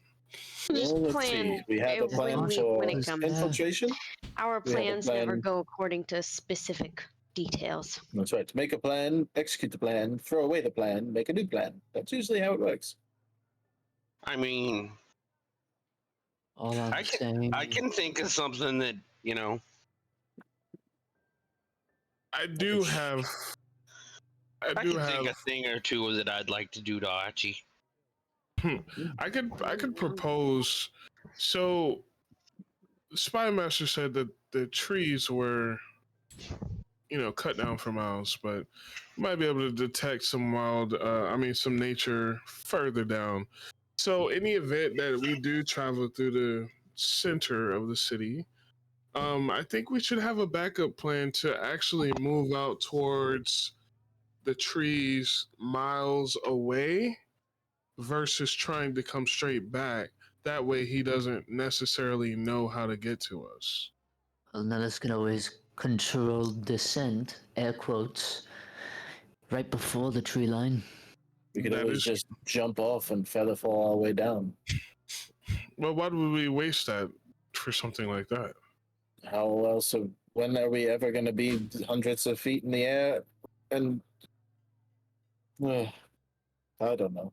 Just Well, let's plan see. We have a it plan when for it comes. infiltration. Our we have a plans never plan- go according to specific details. That's right. Make a plan, execute the plan, throw away the plan, make a new plan. That's usually how it works. I mean, All I'm I saying. I can think of something that, I do have. I can think a thing or two that I'd like to do to Archie. I could propose. So, Spymaster said that the trees were, cut down for miles, but you might be able to detect some some nature further down. So, in the event that we do travel through the center of the city, I think we should have a backup plan to actually move out towards the trees miles away versus trying to come straight back. That way he doesn't necessarily know how to get to us. Well, Nellis can always control descent, air quotes, right before the tree line. We could That always is- just jump off and feather fall our way down. Well, why would we waste that for something like that? How else? When are we ever going to be hundreds of feet in the air? And I don't know.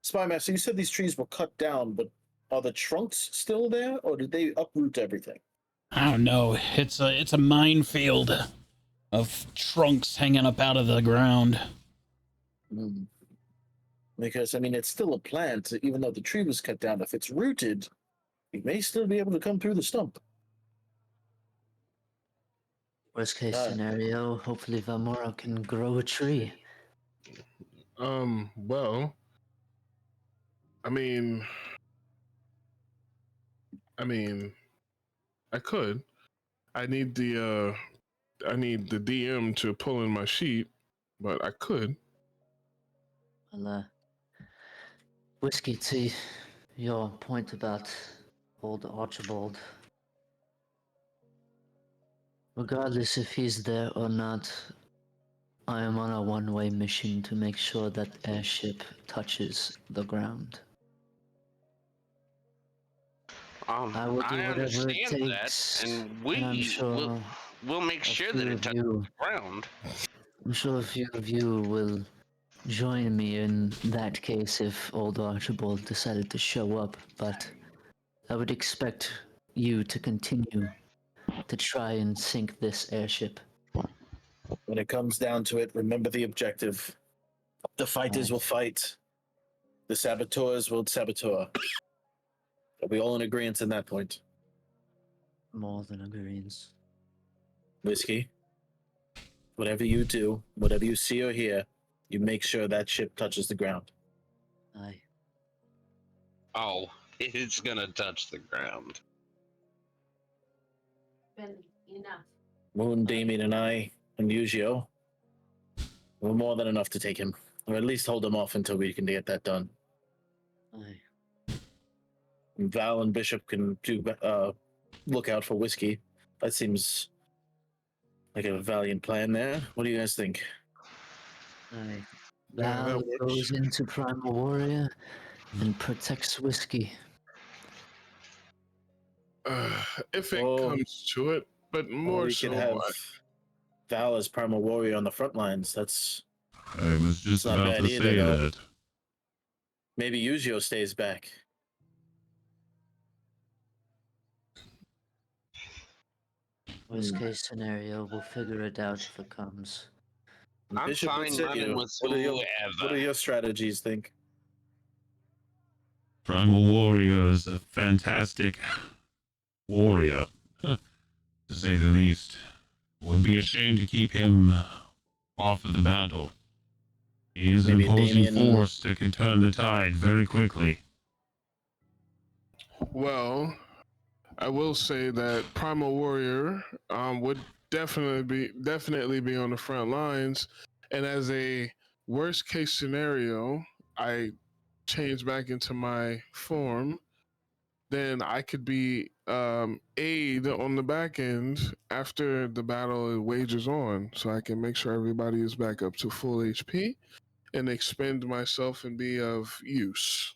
Spymaster, you said these trees were cut down, but are the trunks still there, or did they uproot everything? I don't know. It's a minefield of trunks hanging up out of the ground. Because I mean, it's still a plant, even though the tree was cut down. If it's rooted, it may still be able to come through the stump. Worst case scenario, hopefully Valmora can grow a tree. Well, I mean, I could. I need the DM to pull in my sheet, but I could. Well, Whiskey, to your point about old Archibald. Regardless if he's there or not, I am on a one-way mission to make sure that airship touches the ground. I will do whatever it understand takes, that, and I'm sure we'll make sure that it touches the ground. I'm sure a few of you will join me in that case if old Archibald decided to show up, but I would expect you to continue to try and sink this airship. When it comes down to it, remember the objective. The fighters will fight. The saboteurs will saboteur. Are we all in agreement in that point? More than agreeance. Whiskey, whatever you do, whatever you see or hear, you make sure that ship touches the ground. Aye. Oh, it's gonna touch the ground. Enough. Moon, Damien, and I, and Yujio, we're more than enough to take him, or at least hold him off until we can get that done. Aye. And Val and Bishop can do look out for Whiskey. That seems like a valiant plan there. What do you guys think? Aye. Yeah, that Val works. goes into Primal Warrior and protects Whiskey. If it Oh. comes to it, but Or more we so, could have Val as Primal Warrior on the front lines. That's I was just It's not about bad to either, say though. that. maybe Yujio stays back. Worst case scenario, we'll figure it out if it comes. I'm Bishop, what fine say running you? with What do whoever. your strategies think? Primal Warrior is a fantastic warrior, to say the least. Would be a shame to keep him off of the battle. He is an Maybe opposing Damien- force that can turn the tide very quickly. well, I will say that Primal Warrior would definitely be on the front lines, and as a worst case scenario, I change back into my form. Then I could be aid on the back end after the battle wages on, so I can make sure everybody is back up to full HP and expend myself and be of use.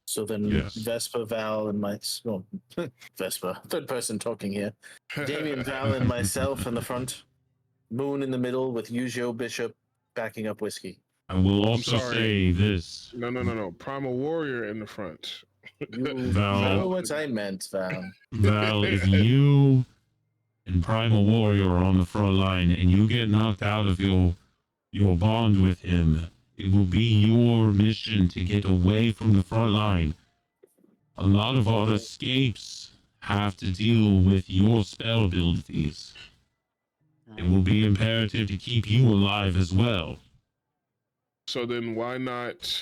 So then Yes. Vespa, Val, and Vespa, third person talking here. Damien, Val, and myself in the front. Moon in the middle with Yujio, Bishop backing up Whiskey. I will also sorry. say this. No. Primal Warrior in the front. You Val- know what I meant, Val. Val, if you and Primal Warrior are on the front line and you get knocked out of your bond with him, it will be your mission to get away from the front line. A lot of our escapes have to deal with your spell abilities. It will be imperative to keep you alive as well. So then why not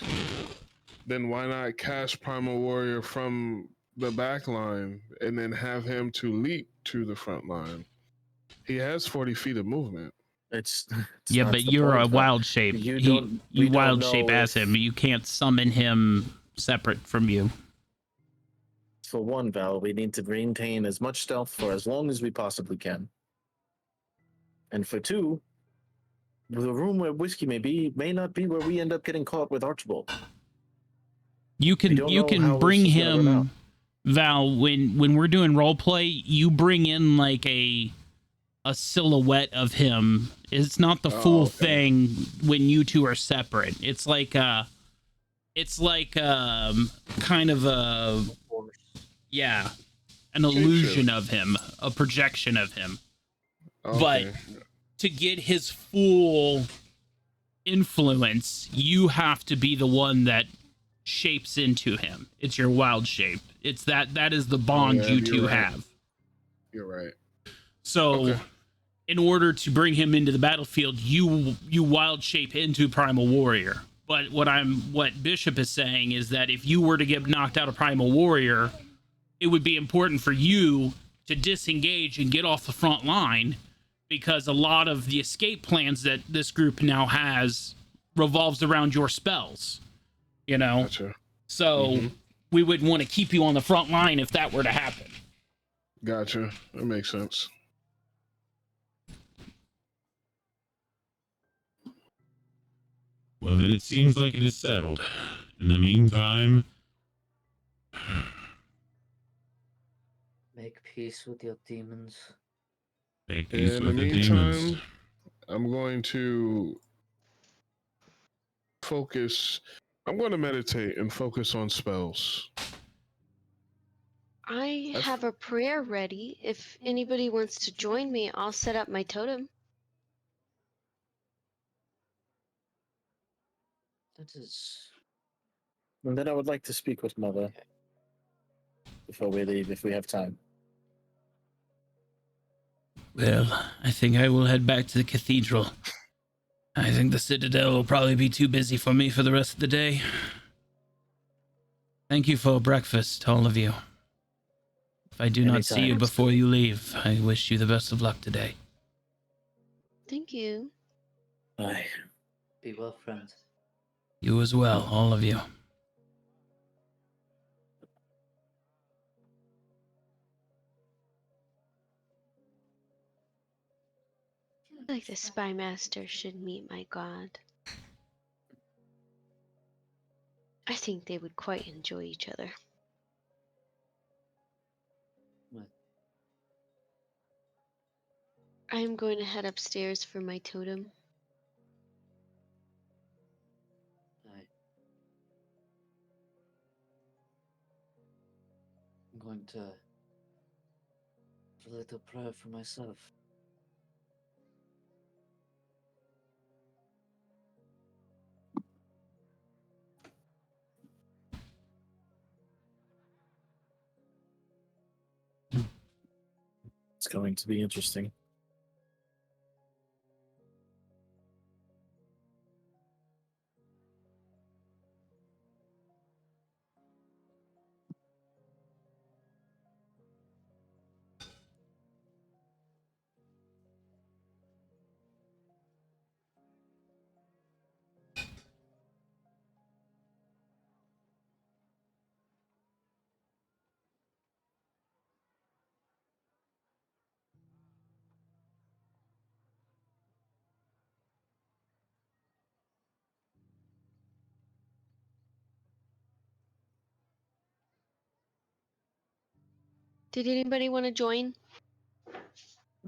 cast Primal Warrior from the back line and then have him to leap to the front line? He has 40 feet of movement. It's Yeah, not but the you're a point, Val. wild shape. You You don't- we don't wild shape know as if- him. You can't summon him separate from you. For one, Val, we need to maintain as much stealth for as long as we possibly can. And for two, the room where Whiskey may not be where we end up getting caught with Archibald. You We don't know how can this bring is gonna run out. him, Val, when we're doing role play, you bring in like a silhouette of him. It's not the Oh, full okay. thing when you two are separate. It's like kind of a yeah, an illusion of him, a projection of him. But Okay. to get his full influence, you have to be the one that shapes into him. It's your wild shape. It's that is the bond yeah, you you're two right. have. You're right. So Okay. in order to bring him into the battlefield, you wild shape into Primal Warrior. But what Bishop is saying is that if you were to get knocked out of Primal Warrior, it would be important for you to disengage and get off the front line, because a lot of the escape plans that this group now has revolves around your spells, you know? Gotcha. So Mhm. we would want to keep you on the front line if that were to happen. Gotcha. That makes sense. Well, then it seems like it is settled. In the meantime, Make peace with your demons. make peace In the with the demons. meantime, I'm going to focus. I'm going to meditate and focus on spells. I That's- have a prayer ready. If anybody wants to join me, I'll set up my totem. That is And then I would like to speak with Mother okay. before we leave, if we have time. Well, I think I will head back to the cathedral. I think the Citadel will probably be too busy for me for the rest of the day. Thank you for breakfast, all of you. If I do not see you Anytime. before you leave, I wish you the best of luck today. Thank you. Aye. Be well, friends. You as well, all of you. I feel like the spy master should meet my god. I think they would quite enjoy each other. What? I am going to head upstairs for my totem. I... I'm going to have a little prayer for myself. It's going to be interesting. Did anybody want to join?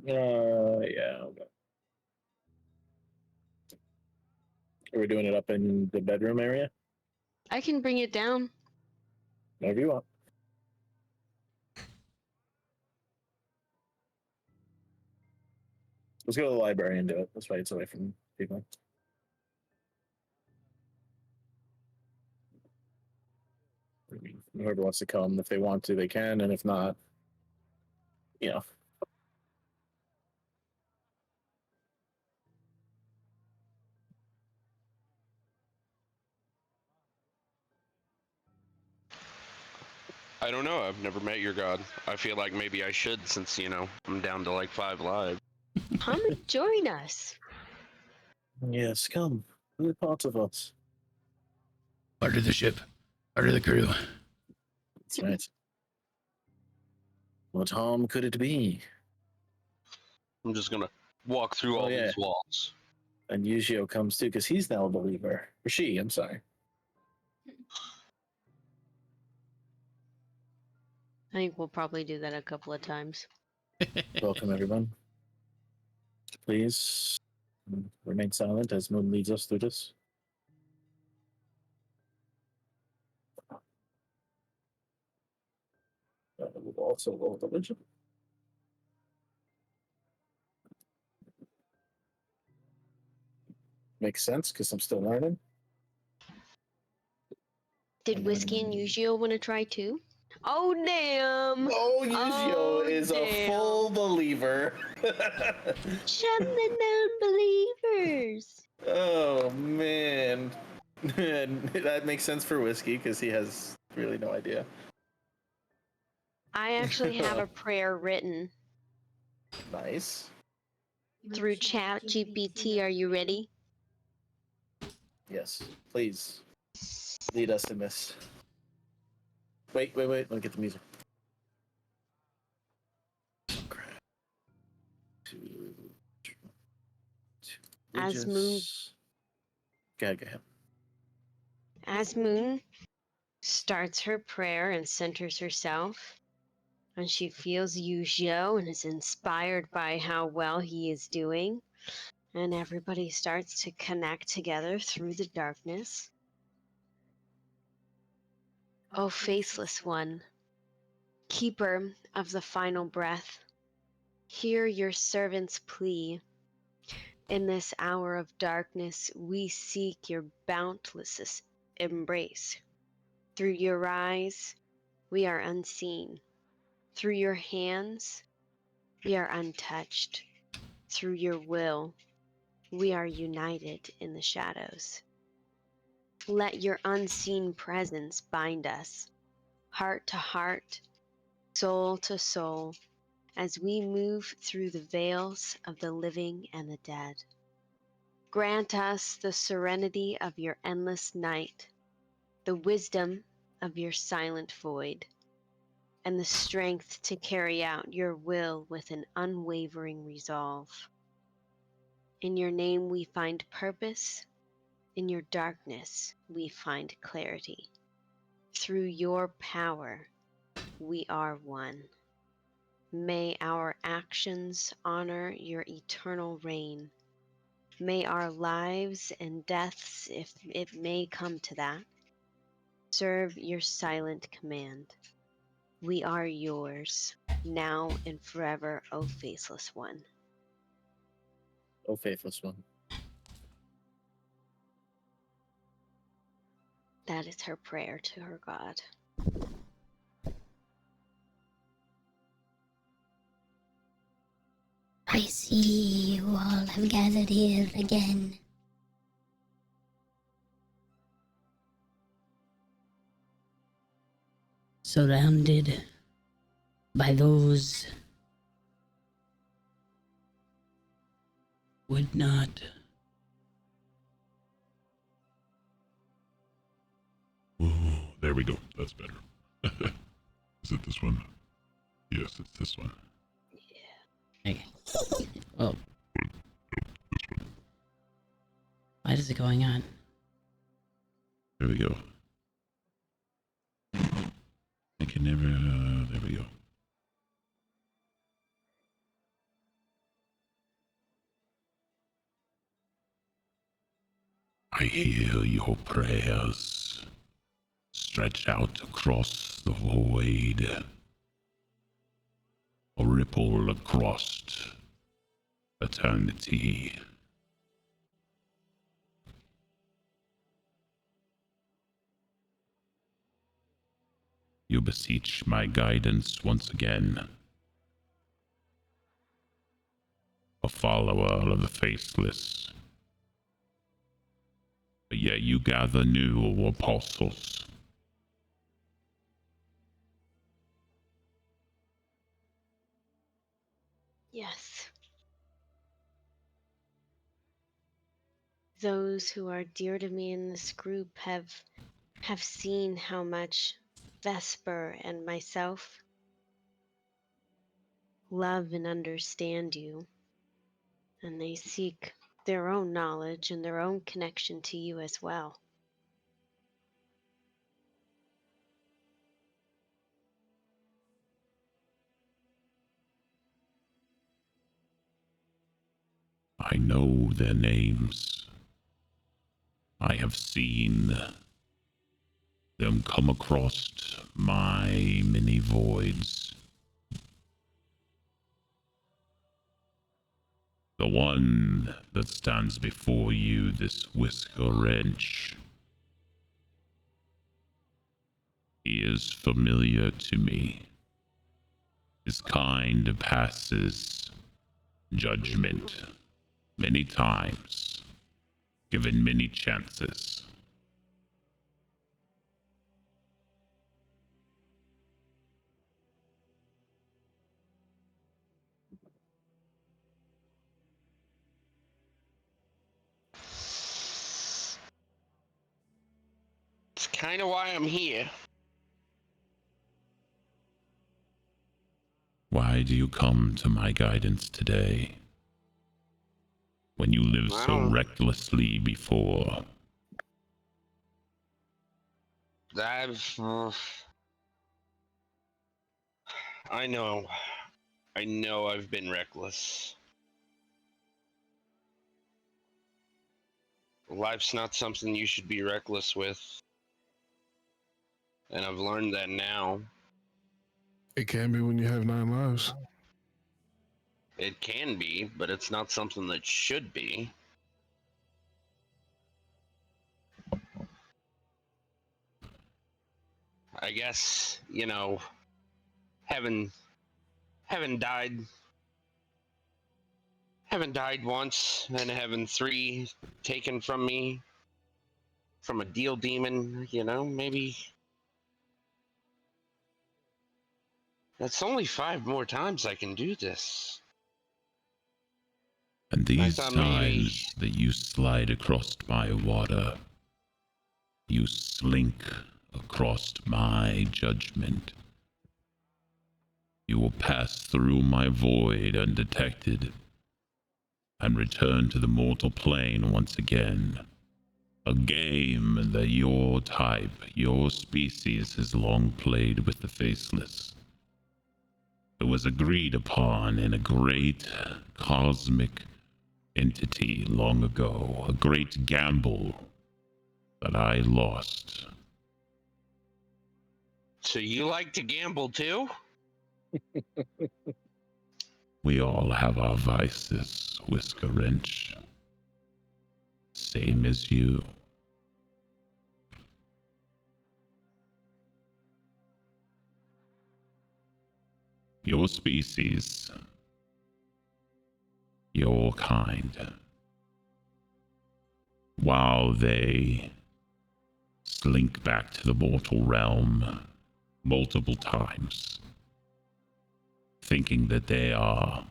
Yeah. Okay. Are we doing it up in the bedroom area? I can bring it down. Whatever you want. Let's go to the library and do it. That's why it's away from people. I mean, whoever wants to come, if they want to, they can, and if not, you know. I don't know. I've never met your god. I feel like maybe I should, since I'm down to like 5 lives. Come and join us. Yes, come. Be a part of us. Part of the ship. Part of the crew. That's right. What harm could it be? I'm just gonna walk through Oh, all yeah. these walls. And Yujio comes too, because he's now a believer. Or she, I'm sorry. I think we'll probably do that a couple of times. Welcome, everyone. Please remain silent as Moon leads us through this. We'll also roll religion. Makes sense because I'm still learning. Did Whiskey and Yujio want to try too? Oh, damn! Oh, Yujio Oh, is a damn. full believer. Shut the non-believers! Oh man, that makes sense for Whiskey because he has really no idea. I actually have a prayer written Nice. through Chat GPT. Are you ready? Yes, please lead us in this. Wait. Let me get the music. Crap. As Moon- Go ahead. As Moon starts her prayer and centers herself, and she feels Yujio and is inspired by how well he is doing, and everybody starts to connect together through the darkness. O faceless one, keeper of the final breath, hear your servant's plea. In this hour of darkness, we seek your boundless embrace. Through your eyes, we are unseen. Through your hands, we are untouched. Through your will, we are united in the shadows. Let your unseen presence bind us, heart to heart, soul to soul, as we move through the veils of the living and the dead. Grant us the serenity of your endless night, the wisdom of your silent void, and the strength to carry out your will with an unwavering resolve. In your name we find purpose, in your darkness we find clarity. Through your power, we are one. May our actions honor your eternal reign. May our lives and deaths, if it may come to that, serve your silent command. We are yours, now and forever, O faceless one. Oh, faithless one. That is her prayer to her God. I see you all have gathered here again. Surrounded by those would not Oh, there we go. That's better. Is it this one? Yes, it's this one. Okay. Oh. Why is it going on? There we go. I can never. There we go. I hear your prayers stretch out across the void, a ripple across eternity. You beseech my guidance once again. A follower of the faceless. But yet you gather new apostles. Yes. Those who are dear to me in this group have seen how much Vesper and myself love and understand you, and they seek their own knowledge and their own connection to you as well. I know their names. I have seen them come across my many voids. The one that stands before you, this Whisker Wrench, he is familiar to me. His kind passes judgment many times, given many chances. It's kind of why I'm here. Why do you come to my guidance today? When you lived I so don't- recklessly before. I know. I know I've been reckless. Life's not something you should be reckless with. And I've learned that now. It can be when you have 9 lives. It can be, but it's not something that should be. I guess, you know, having died once and having 3 taken from me from a deal demon, you know, maybe that's only 5 more times I can do this. And these thought maybe- times that you slide across my water, you slink across my judgment. You will pass through my void undetected and return to the mortal plane once again. A game that your type, your species has long played with the faceless. It was agreed upon in a great cosmic entity long ago, a great gamble that I lost. So you like to gamble too? We all have our vices, Whisker Wrench. Same as you. Your species, your kind, while they slink back to the mortal realm multiple times, thinking that they are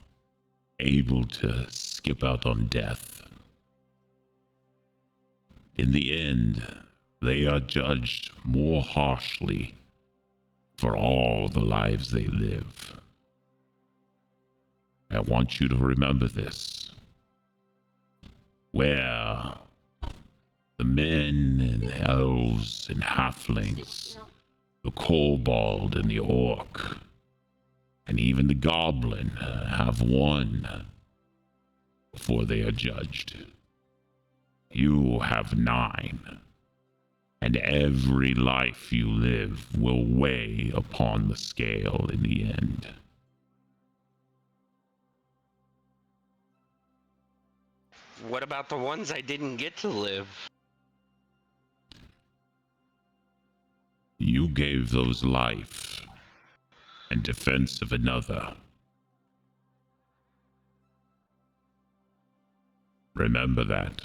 able to skip out on death. In the end, they are judged more harshly for all the lives they live. I want you to remember this. Where the men and the elves and halflings, the kobold and the orc, and even the goblin have won before they are judged. You have 9, and every life you live will weigh upon the scale in the end. What about the ones I didn't get to live? You gave those life in defense of another. Remember that.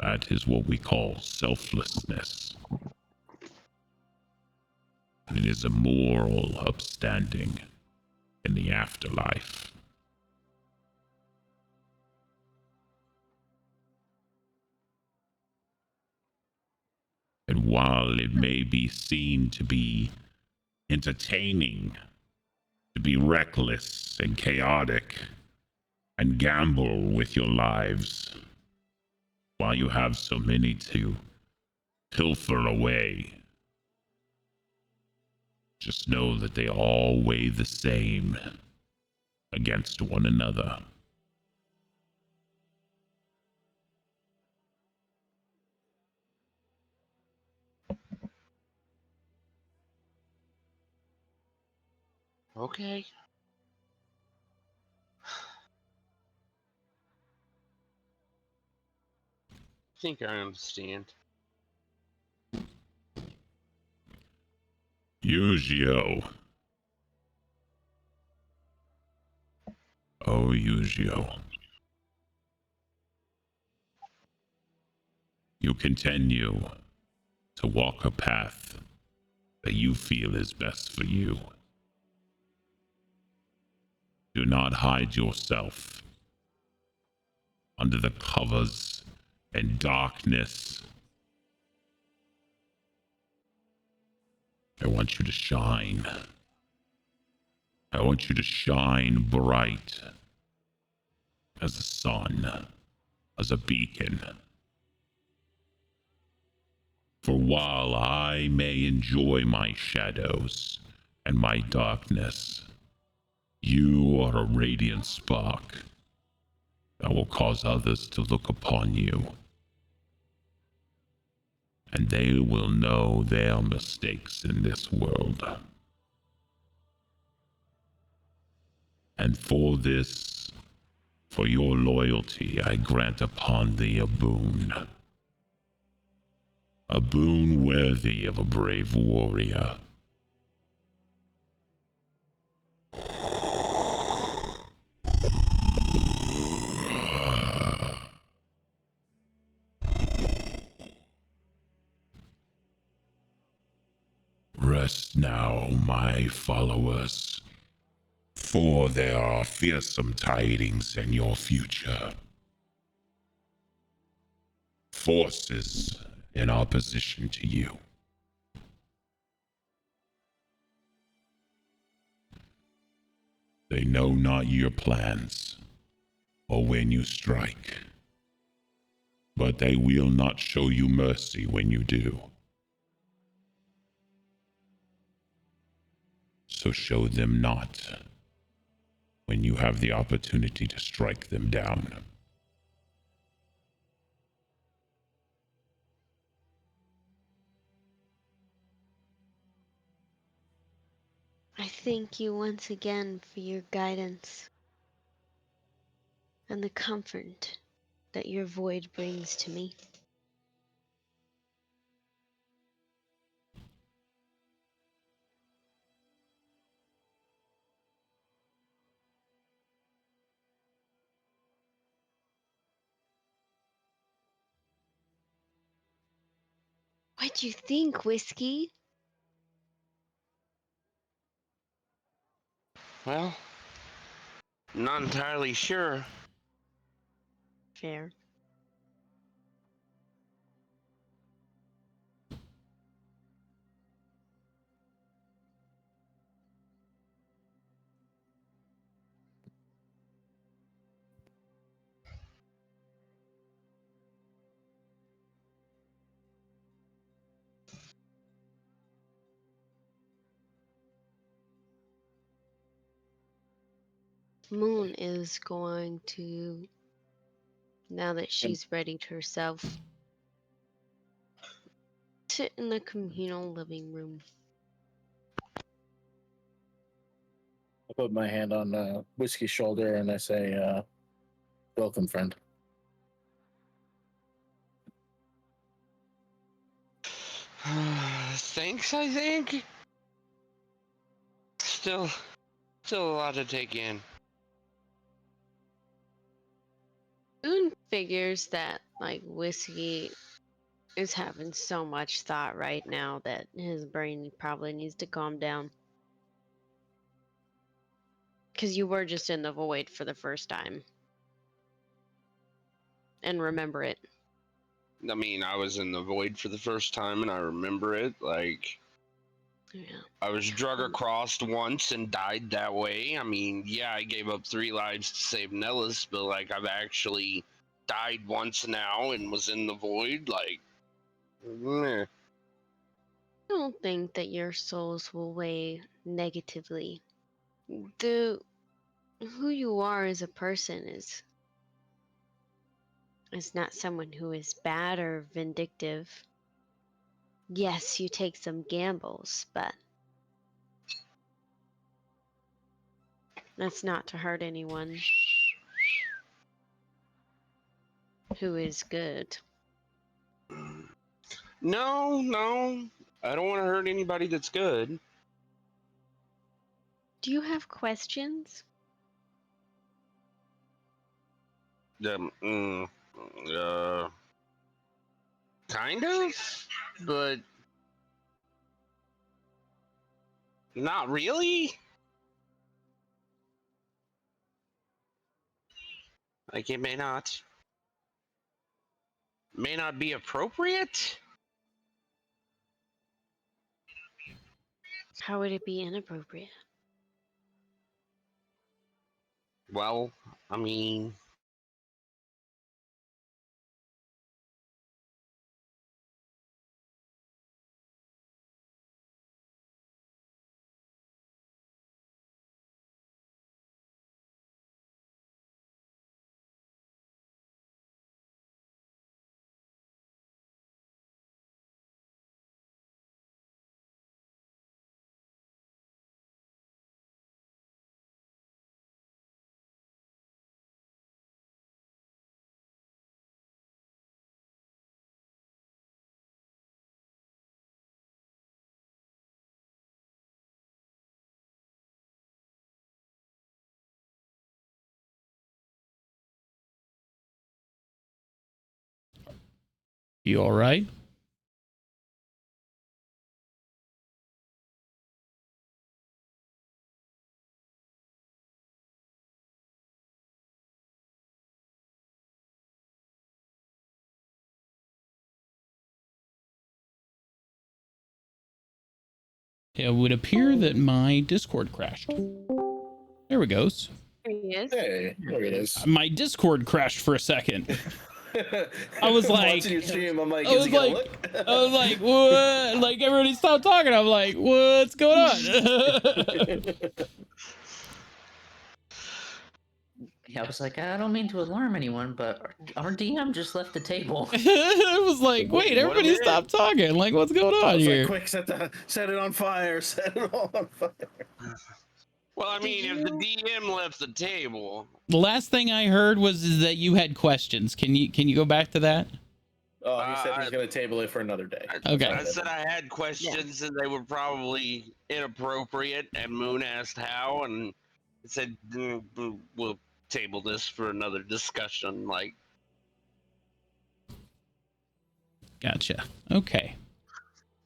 That is what we call selflessness. It is a moral upstanding in the afterlife. And while it may be seen to be entertaining, to be reckless and chaotic, and gamble with your lives, while you have so many to pilfer away, just know that they all weigh the same against one another. Okay. I think I understand. Yuzio. Oh, Yuzio. You continue to walk a path that you feel is best for you. Do not hide yourself under the covers and darkness. I want you to shine. I want you to shine bright as the sun, as a beacon. For while I may enjoy my shadows and my darkness, you are a radiant spark that will cause others to look upon you. And they will know their mistakes in this world. And for this, for your loyalty, I grant upon thee a boon. A boon worthy of a brave warrior. Rest now, my followers, for there are fearsome tidings in your future. Forces in opposition to you. They know not your plans, or when you strike, but they will not show you mercy when you do. So show them not when you have the opportunity to strike them down. I thank you once again for your guidance and the comfort that your void brings to me. What do you think, Whiskey? Well, I'm not entirely sure. Fair. Moon is going to, now that she's readied herself, sit in the communal living room. I put my hand on Whiskey's shoulder and I say, welcome, friend. Thanks, I think. Still a lot to take in. Moon figures that, like, Whiskey is having so much thought right now that his brain probably needs to calm down. Because you were just in the void for the first time. And remember it. I mean, I was in the void for the first time and I remember it. Like, Yeah. I was drug across once and died that way. I mean, yeah, I gave up 3 lives to save Nellis, but like, I've actually died once now and was in the void. Like, meh. I don't think that your souls will weigh negatively. Who you are as a person is not someone who is bad or vindictive. Yes, you take some gambles, but that's not to hurt anyone who is good. No, I don't want to hurt anybody that's good. Do you have questions? Um, uh, kind of, but not really. Like, it may not be appropriate. How would it be inappropriate? Well, I mean, You all right? It would appear that my Discord crashed. There we goes. There he is. Hey, there it is. My Discord crashed for a second. I was like- watching your stream. I'm like, I is was he gonna like- look? I was like, what? Like, everybody stopped talking. I'm like, what's going on? Yeah, I was like, I don't mean to alarm anyone, but our DM just left the table. I was like, wait, everybody minute. stopped talking. Like, what's going I on was here? like, quick, set it on fire. Set it all on fire. Well, I Did mean, if the you- DM left the table, The last thing I heard was is that you had questions. Can you go back to that? Oh, he said I- he's gonna table it for another day. Okay. I said I had questions and they were probably inappropriate, and Moon asked how, and I said we'll table this for another discussion. Like, Gotcha. Okay.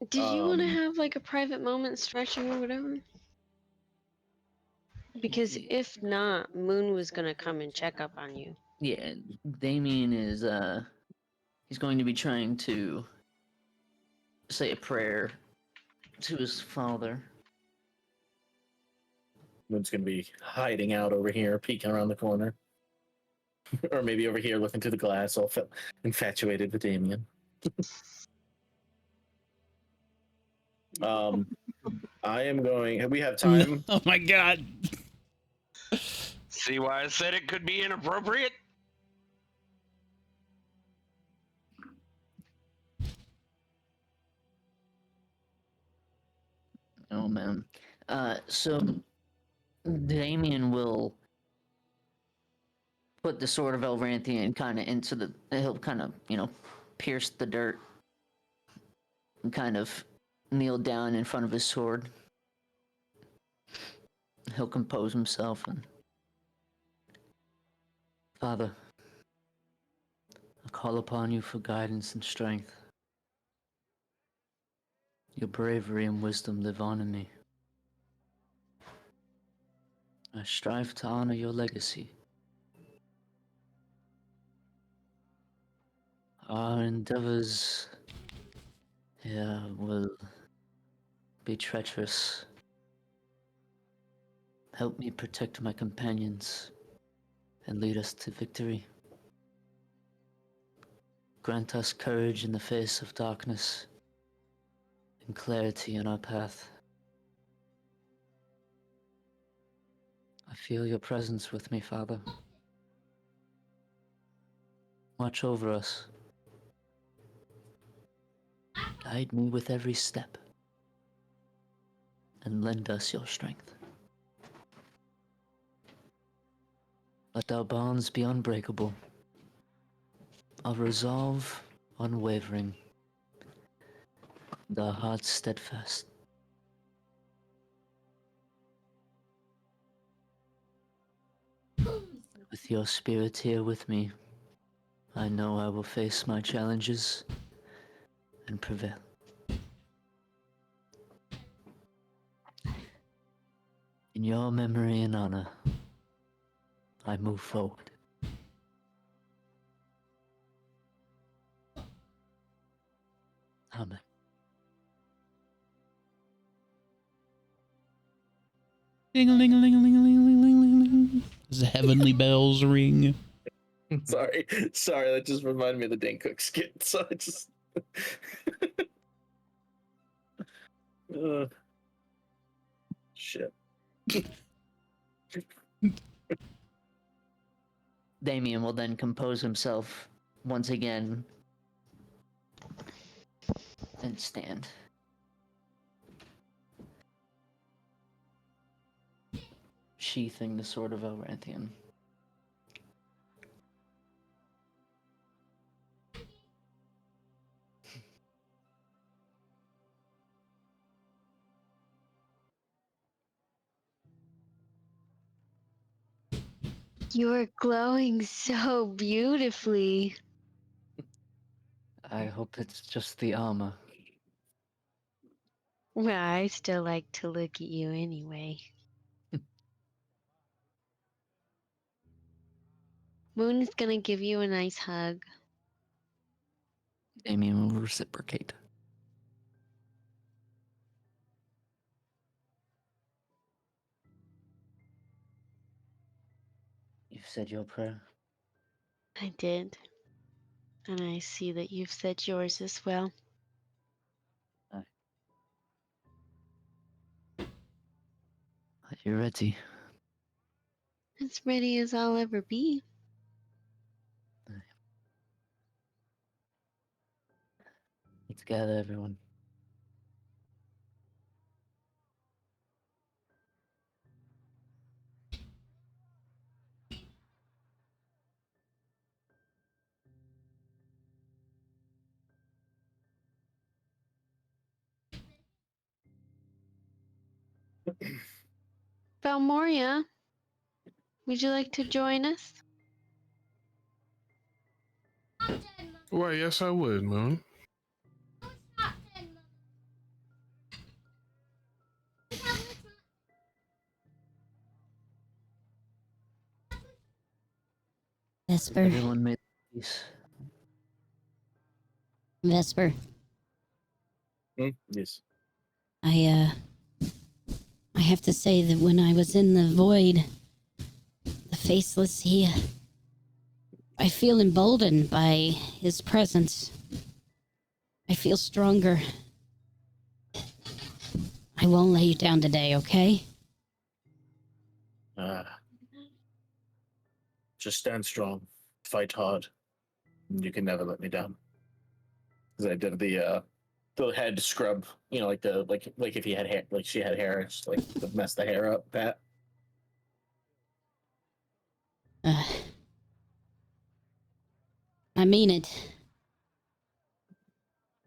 Did you want to Um, have like a private moment stretching or whatever? Because if not, Moon was gonna come and check up on you. Yeah, Damien is he's going to be trying to say a prayer to his father. Moon's gonna be hiding out over here, peeking around the corner, or maybe over here looking through the glass, all infatuated with Damien. I am going. We have time. Oh my god. see why I said it could be inappropriate? Oh man. So Damien will put the sword of Elranthian kind of into the. He'll kind of, pierce the dirt and kind of kneel down in front of his sword. He'll compose himself and. Father, I call upon you for guidance and strength. Your bravery and wisdom live on in me. I strive to honor your legacy. Our endeavors here will be treacherous. Help me protect my companions and lead us to victory. Grant us courage in the face of darkness and clarity in our path. I feel your presence with me, Father. Watch over us. Guide me with every step and lend us your strength. Let our bonds be unbreakable, our resolve unwavering, and our hearts steadfast. With your spirit here with me, I know I will face my challenges and prevail. In your memory and honor, I move forward. Amen. Ding-a-ling-a-ling-a-ling-a-ling-a-ling-a-ling. As the heavenly bells ring. Sorry, that just reminded me of the Dane Cook skit. So I just. Shit. Damien will then compose himself once again and stand. Sheathing the sword of Elranthian. You are glowing so beautifully. I hope it's just the armor. Well, I still like to look at you anyway. Moon's gonna give you a nice hug. Damien will reciprocate. You've said your prayer. I did. And I see that you've said yours as well. Are you ready? As ready as I'll ever be. Let's gather, everyone. Valmoria, would you like to join us? Why, yes, I would, Moon. Vesper. Everyone made peace. Vesper. Yes. I have to say that when I was in the void, the faceless, I feel emboldened by his presence. I feel stronger. I won't let you down today, okay? Just stand strong, fight hard. You can never let me down. Because I did the head scrub, you know, like if he had hair, like she had hair, just like to mess the hair up. That. I mean it.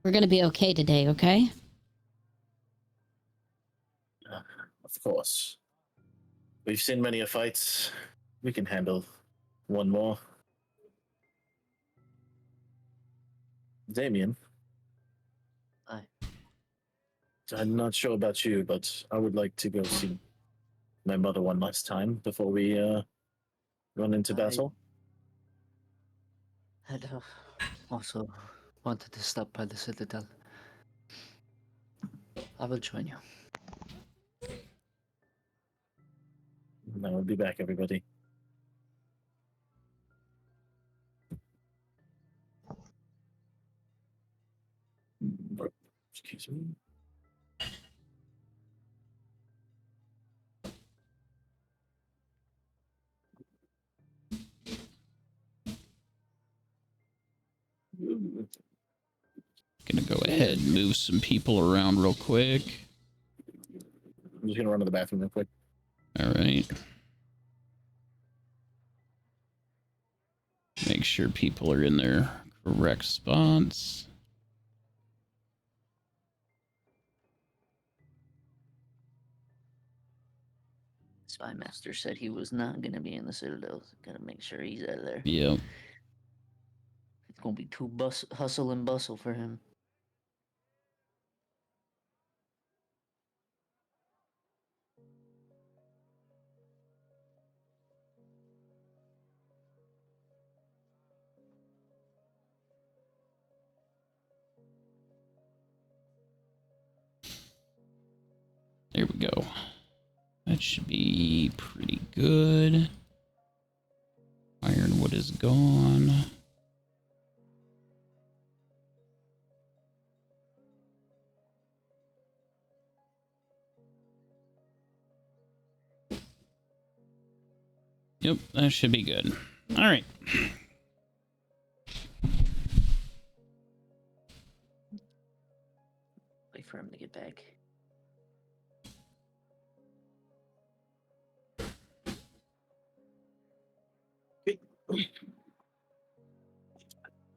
We're gonna be okay today, okay? Of course. We've seen many a fights. We can handle one more. Damien. Aye. I'm not sure about you, but I would like to go see my mother one last time before we run into battle. I'd also wanted to stop by the Citadel. I will join you. And I will be back, everybody. Excuse me. Gonna go ahead and move some people around real quick. I'm just gonna run to the bathroom real quick. All right. Make sure people are in their correct spots. Spy Master said he was not going to be in the Citadel. Gotta make sure he's out of there. Yep. It's going to be too hustle and bustle for him. There we go. That should be pretty good. Ironwood is gone. Yep, that should be good. All right. Wait for him to get back.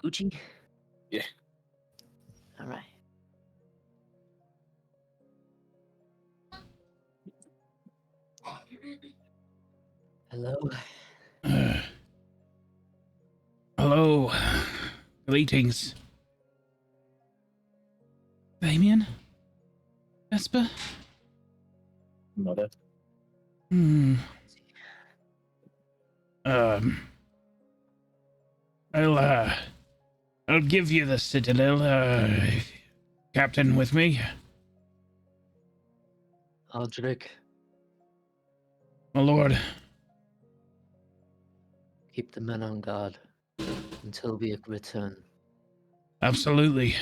Gucci? Yeah. All right. Hello? Hello. Greetings. Damien? Vesper? Mother. Hmm. I'll give you the Citadel, Captain, with me. Aldrich, My lord. keep the men on guard until we return. Absolutely.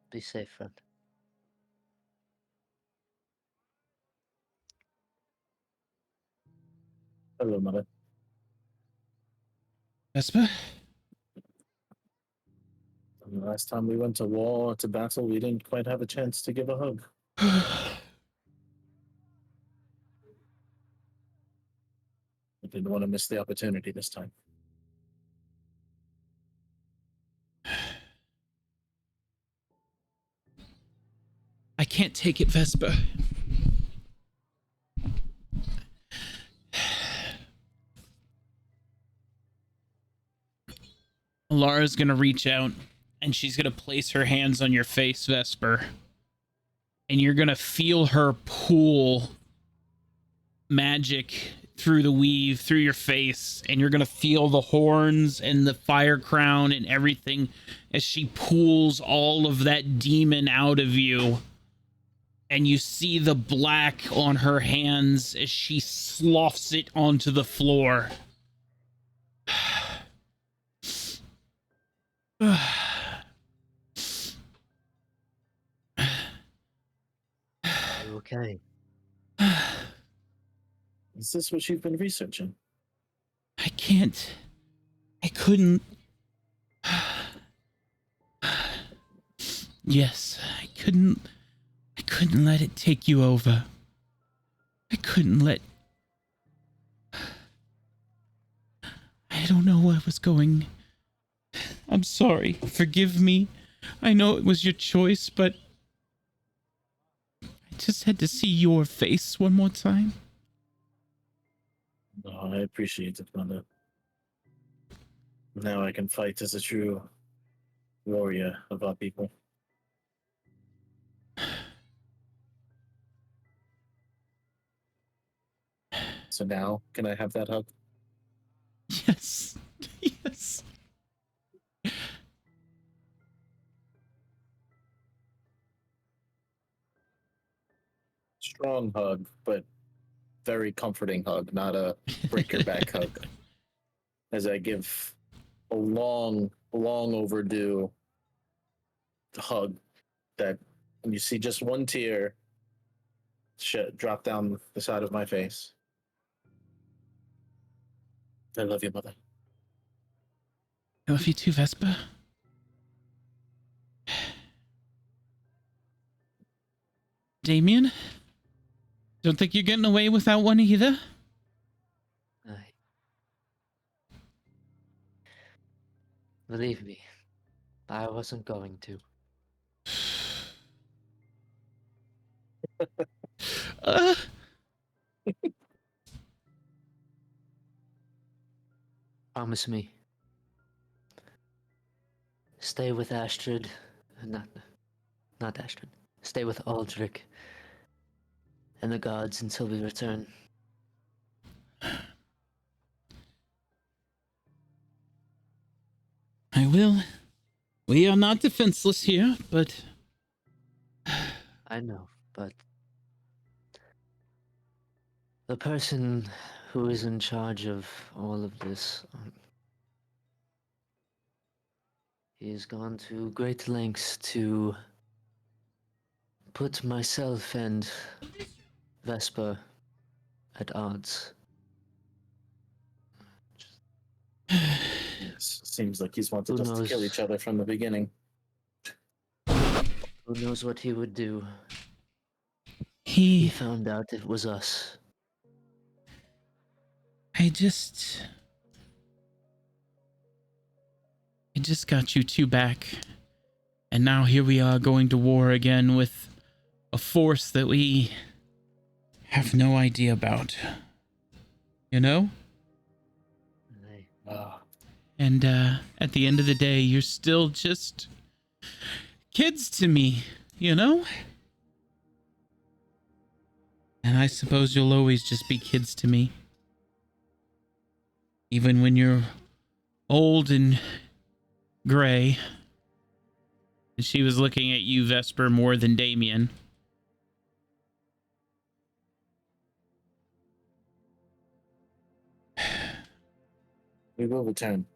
Be safe, friend. Hello, Mother. Vesper? And the last time we went to war, to battle, we didn't quite have a chance to give a hug. I didn't want to miss the opportunity this time. I can't take it, Vesper. Lara's gonna reach out and she's gonna place her hands on your face, Vesper. And you're gonna feel her pull magic through the weave, through your face, and you're gonna feel the horns and the fire crown and everything as she pulls all of that demon out of you. And you see the black on her hands as she sloughs it onto the floor. Are you okay? Is this what you've been researching? I can't. I couldn't. Yes, I couldn't let it take you over. I couldn't let. I don't know where I was going. I'm sorry. Forgive me. I know it was your choice, but I just had to see your face one more time. Oh, I appreciate it, Mother. Now I can fight as a true warrior of our people. So now, can I have that hug? Yes. Yes. Strong hug, but very comforting hug, not a break your back hug. As I give a long overdue hug that when you see just one tear drop down the side of my face. I love you, Mother. I love you too, Vesper. Damien? Don't think you're getting away without one either? Believe me, I wasn't going to. Promise me. Stay with Astrid. Not Astrid. Stay with Aldrich and the gods until we return. I will. We are not defenseless here, but... I know, but the person who is in charge of all of this, he's gone to great lengths to put myself and Vesper at odds. Yes, seems like he's wanted us to kill each other from the beginning. Who knows what he would do? He found out it was us. I just got you two back. And now here we are going to war again with a force that we have no idea about. You know? And at the end of the day, you're still just kids to me, you know? And I suppose you'll always just be kids to me. Even when you're old and gray. And she was looking at you, Vesper, more than Damien. We will return.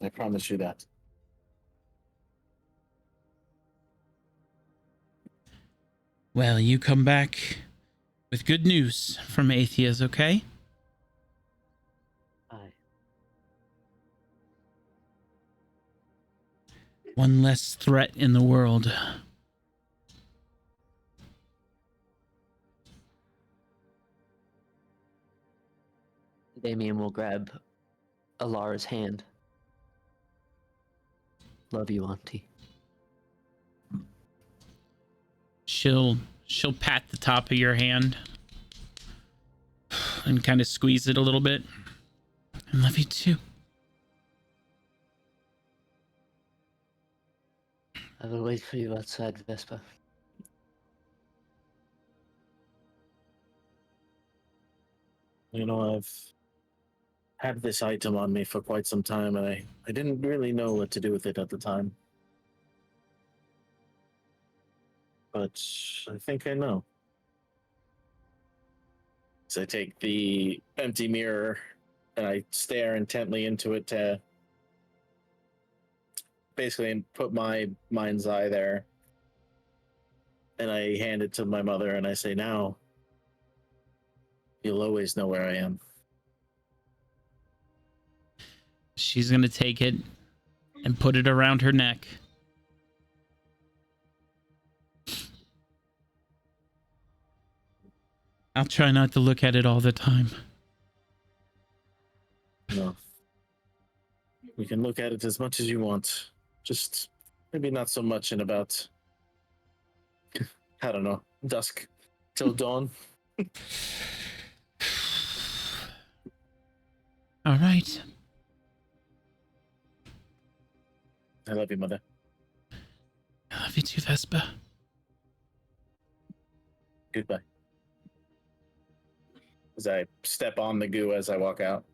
I promise you that. Well, you come back with good news from Atheas, okay? Aye. One less threat in the world. Damien will grab Alara's hand. Love you, Auntie. She'll pat the top of your hand and kind of squeeze it a little bit. I love you too. I will wait for you outside, Vespa. You know, I've had this item on me for quite some time, and I didn't really know what to do with it at the time. But I think I know. So I take the empty mirror and I stare intently into it to basically put my mind's eye there. And I hand it to my mother and I say, now, you'll always know where I am. She's going to take it and put it around her neck. I'll try not to look at it all the time. No. We can look at it as much as you want. Just maybe not so much in about, I don't know, dusk till dawn. All right. I love you, Mother. I love you too, Vespa. Goodbye. As I step on the goo as I walk out.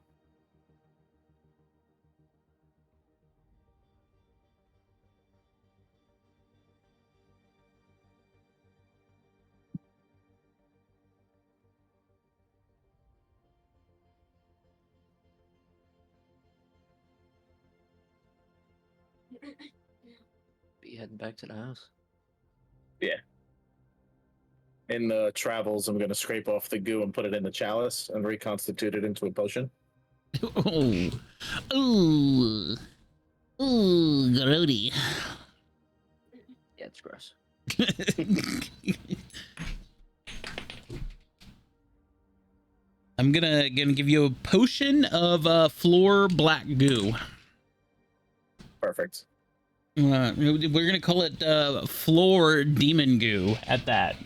Be heading back to the house. Yeah. In the travels, I'm going to scrape off the goo and put it in the chalice and reconstitute it into a potion. Oh. Ooh. Ooh, grody. Yeah, it's gross. I'm gonna give you a potion of floor black goo. Perfect. We're gonna call it floor demon goo at that.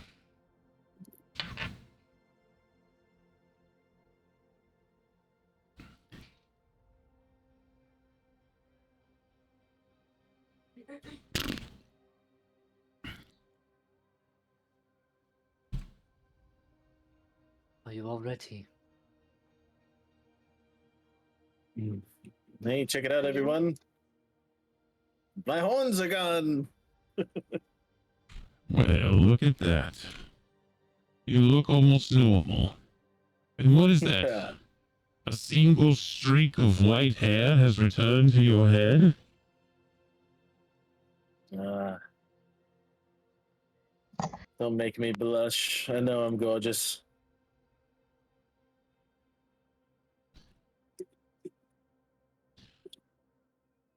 Are you all ready? Hey, check it out, everyone. My horns are gone. Well, look at that. You look almost normal. And what is that? A single streak of white hair has returned to your head? Don't make me blush. I know I'm gorgeous.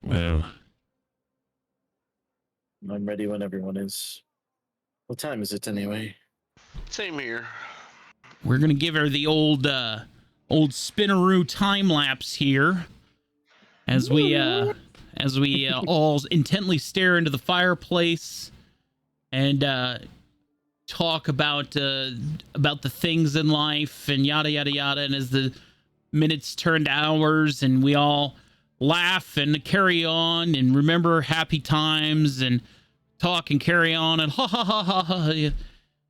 Well, I'm ready when everyone is. What time is it anyway? Same here. We're gonna give her the old spinneroo time lapse here, as we all intently stare into the fireplace and talk about the things in life and yada yada yada. And as the minutes turn to hours, and we all laugh and carry on and remember happy times and talk and carry on and ha ha ha ha ha.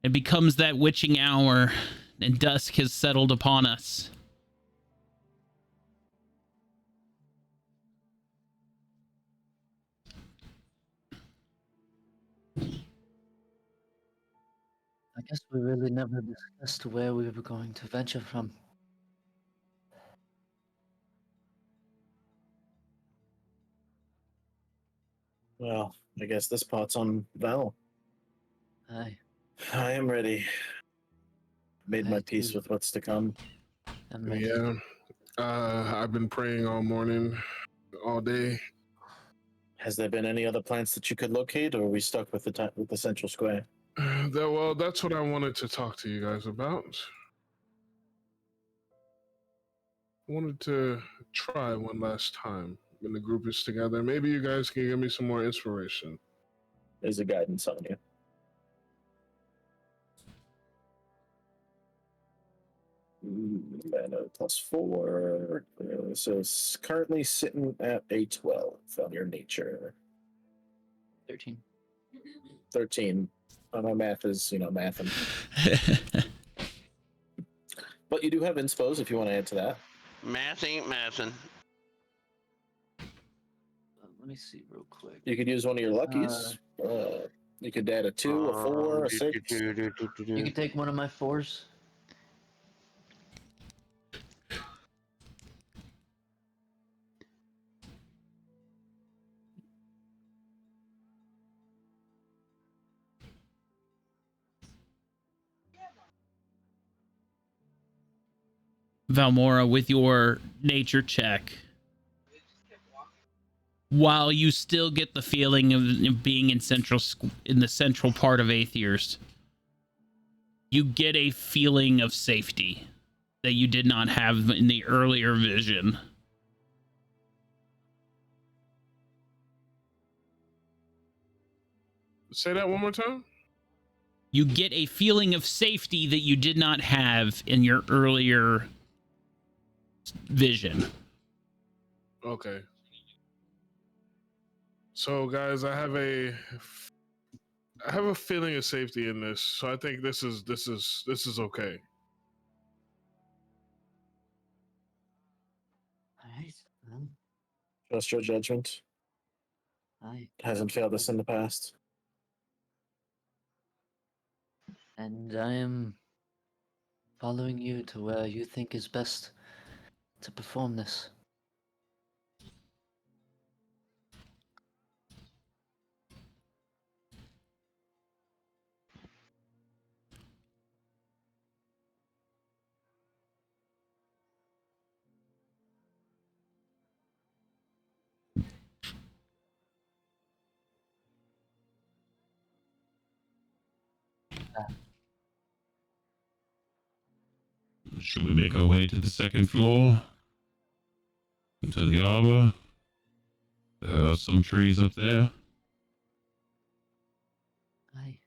It becomes that witching hour, and dusk has settled upon us. I guess we really never discussed where we were going to venture from. Well, I guess this part's on Val. Aye. I am ready. Made my I peace too with what's to come. am ready. Yeah. I've been praying all morning, all day. Has there been any other plants that you could locate, or are we stuck with the central square? Well, that's what I wanted to talk to you guys about. I wanted to try one last time when the group is together. Maybe you guys can give me some more inspiration. There's a guidance on you. Mana +4. So it's currently sitting at a 12 on your nature. 13. 13. My math is, mathing. But you do have inspos if you want to add to that. Math ain't mathin'. Let me see real quick. You could use one of your luckies. You could add a 2, a 4, a 6. You can take one of my 4s. Valmora, with your nature check, while you still get the feeling of being in the central part of Aether's, you get a feeling of safety that you did not have in the earlier vision. Say that one more time. You get a feeling of safety that you did not have in your earlier vision. Okay. So, guys, I have a feeling of safety in this. So I think this is okay. Alright. Trust your judgment. Aye. Hasn't failed us in the past. And I am following you to where you think is best to perform this. Should we make our way to the second floor? Into the arbor? There are some trees up there. Aye.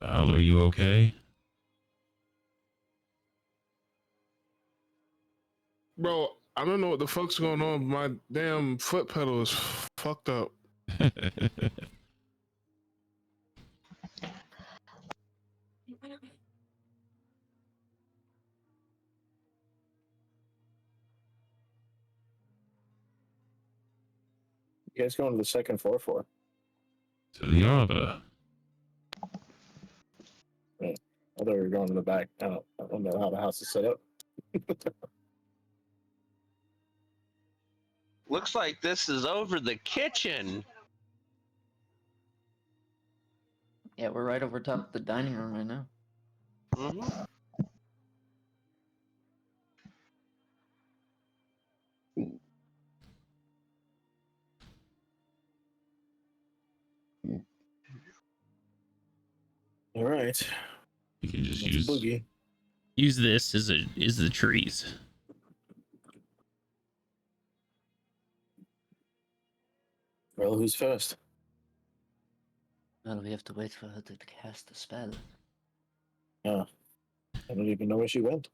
Val, are you okay? Bro, I don't know what the fuck's going on. My damn foot pedal is fucked up. You guys going to the second floor for? To the arbor. I thought we were going to the back. I don't know how the house is set up. Looks like this is over the kitchen. Yeah, we're right over top of the dining room right now. Mhm. All right. You can just Let's use boogie. Use this as the trees. Well, who's first? Well, we have to wait for her to cast the spell. I don't even know where she went.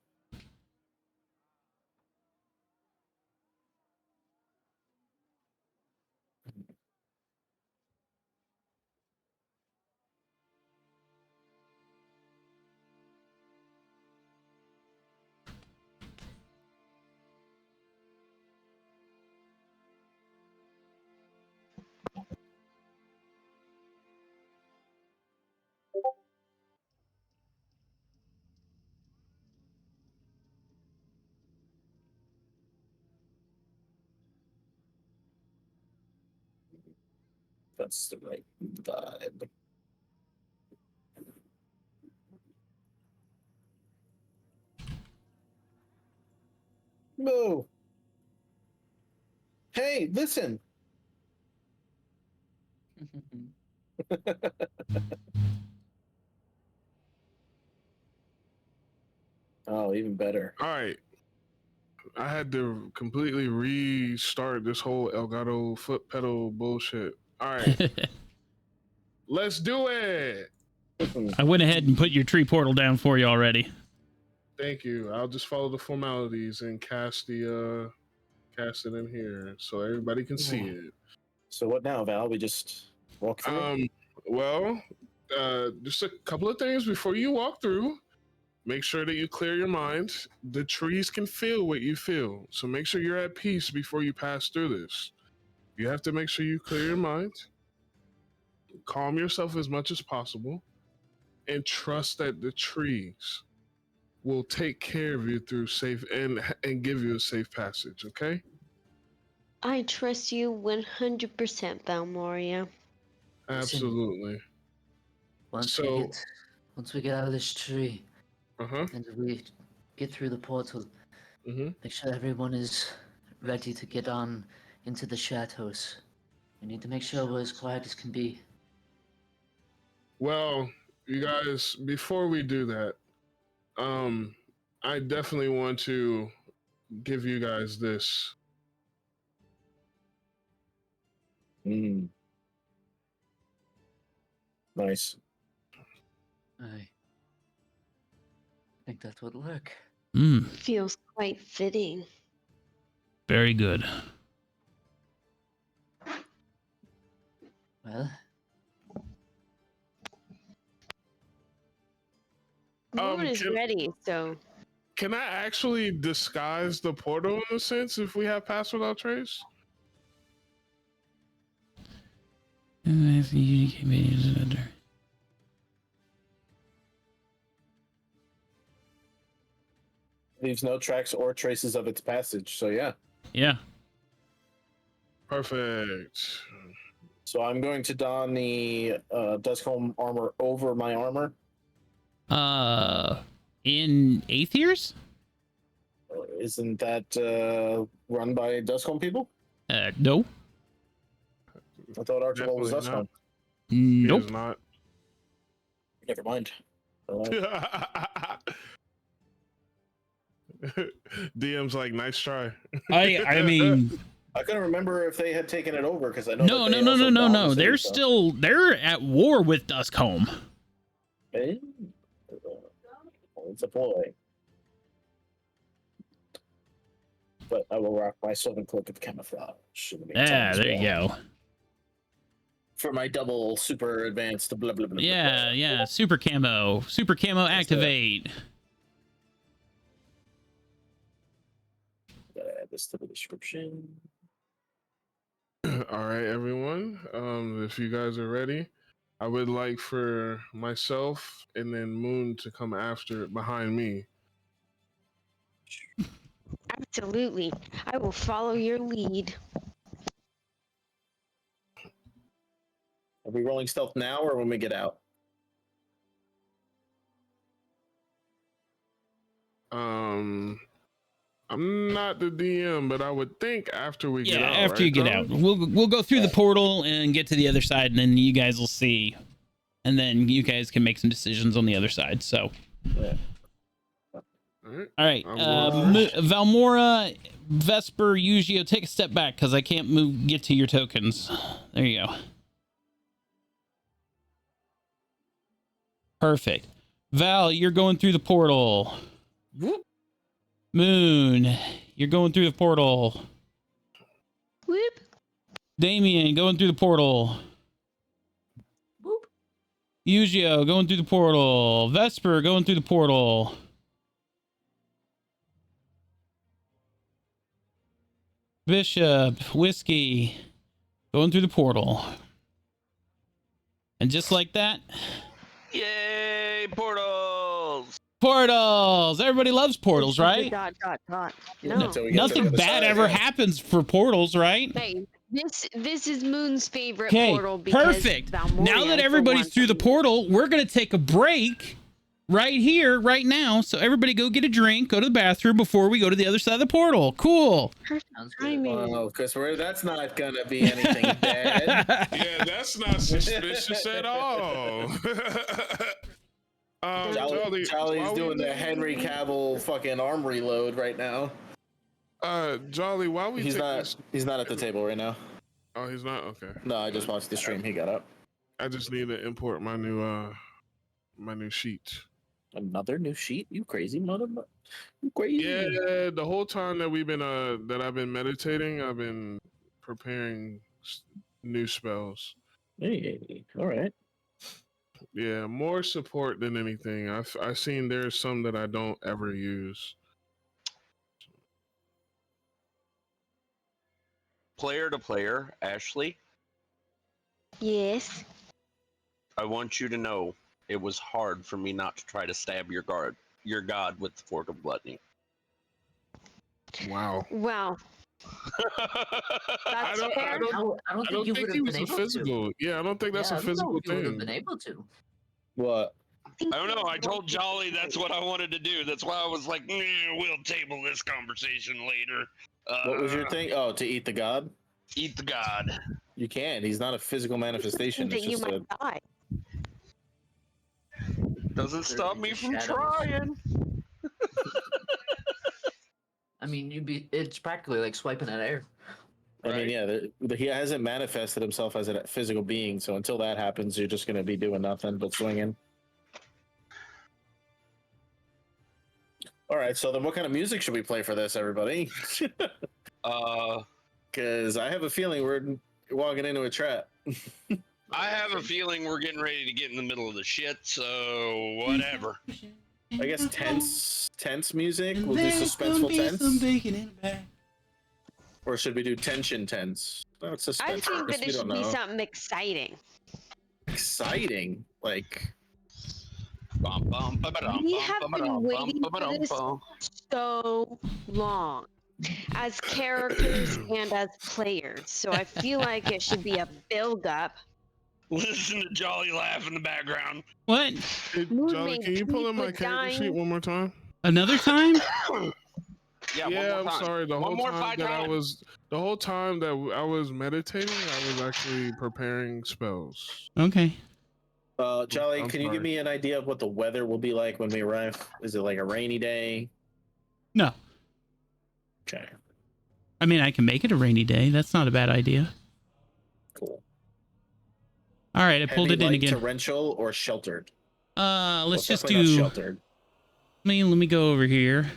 That's the right vibe. No. Hey, listen. Oh, even better. All right. I had to completely restart this whole Elgato foot pedal bullshit. All right. Let's do it. I went ahead and put your tree portal down for you already. Thank you. I'll just follow the formalities and cast it in here so everybody can see it. So what now, Val? We just walk through? Well, just a couple of things before you walk through. Make sure that you clear your mind. The trees can feel what you feel, so make sure you're at peace before you pass through this. You have to make sure you clear your mind, calm yourself as much as possible, and trust that the trees will take care of you through safe and give you a safe passage. Okay? I trust you 100%, Valmoria. Absolutely. Once we get out of this tree and we get through the portal, make sure everyone is ready to get on into the shadows. We need to make sure we're as quiet as can be. Well, you guys, before we do that, I definitely want to give you guys this. Nice. I think that would work. Feels quite fitting. Very good. Well, Moon is ready, so. Can I actually disguise the portal in a sense if we have pass without trace? Leaves no tracks or traces of its passage, so yeah. Yeah. Perfect. So I'm going to don the Duskholm armor over my armor. In Aether's? Isn't that run by Duskholm people? No. I thought Archibald was Definitely Duskholm. Nope. He is not. Never mind. DM's like, nice try. I mean, I couldn't remember if they had taken it over because I know. no. They're they're at war with Duskholm. It's a ploy. But I will rock my Sylvan Cloak of Camouflage. There you go. For my double super advanced blah blah blah. Yeah. Super camo activate. Gotta add this to the description. All right, everyone. If you guys are ready, I would like for myself and then Moon to come after behind me. Absolutely. I will follow your lead. Are we rolling stealth now or when we get out? I'm not the DM, but I would think after we get out. After you get out, we'll go through the portal and get to the other side, and then you guys will see, and then you guys can make some decisions on the other side. So, All right. All right, I'm going first. Valmora, Vesper, Eugeo, take a step back because I can't get to your tokens. There you go. Perfect. Val, you're going through the portal. Whoop. Moon, you're going through the portal. Whoop. Damien, going through the portal. Whoop. Eugeo, going through the portal. Vesper, going through the portal. Bishop, Whiskey, going through the portal. And just like that, Yay, portals! portals! Everybody loves portals, right? Dot, dot, dot. Yeah, No. Until we get to the Nothing other bad side, ever yeah. happens for portals, right? Hey, this is Moon's favorite Okay, portal because perfect. Valmoria, Now that for everybody's one, through the portal, we're going to take a break right here, right now. So everybody go get a drink, go to the bathroom before we go to the other side of the portal. Cool. Sounds good. timing. Well, because that's not gonna be anything bad. Yeah, that's not suspicious at all. Charlie's while we doing the Henry Cavill fucking arm reload right now. Jolly, while we He's take not. this... He's not at the table right now. Oh, he's not? Okay. No, I just watched the stream. He got up. I just need to import my new sheet. Another new sheet? You crazy mother? You crazy? Yeah, the whole time that we've been that I've been meditating, I've been preparing new spells. Hey, all right. Yeah, more support than anything. I've seen there's some that I don't ever use. Player to player, Ashley, Yes. I want you to know it was hard for me not to try to stab your god with the fork of gluttony. Wow. Well, that's fair. I don't I think don't you think would he have was been a able physical. to. Yeah, I don't think that's Yeah, a I don't know physical if you would have thing. been able to. What? I don't know. I told Jolly that's what I wanted to do. That's why I was like, we'll table this conversation later. What was your thing? Oh, to eat the god? Eat the god. You can. He's not a physical manifestation. That It's you just might a. die. Doesn't stop me the from shadows. trying. I mean, it's practically like swiping at air. I mean, Right. yeah, he hasn't manifested himself as a physical being. So until that happens, you're just going to be doing nothing but swinging. All right. So then, what kind of music should we play for this, everybody? Because I have a feeling we're walking into a trap. I have a feeling we're getting ready to get in the middle of the shit, so whatever. I guess tense music. We'll do suspenseful tense. Or should we do tension tense? No, it's I suspense. think that we it don't should be know. something exciting. Exciting. Like, We have been waiting for this so long as characters and as players. So I feel like it should be a build up. Listen to Jolly laugh in the background. What? Hey, Moon Jolly, made can you pull in my people character sheet dying. one more time? Another time? Yeah, Yeah, one more I'm time. sorry. The One whole more time five that times. the whole time that I was meditating, I was actually preparing spells. Okay. Jolly, I'm can you give sorry. me an idea of what the weather will be like when we arrive? Is it like a rainy day? No. Okay, I mean, I can make it a rainy day. That's not a bad idea. cool. All right, I pulled Heavy it in light, again. torrential, or sheltered? Let's Well, just definitely not do. sheltered. Let me go over here.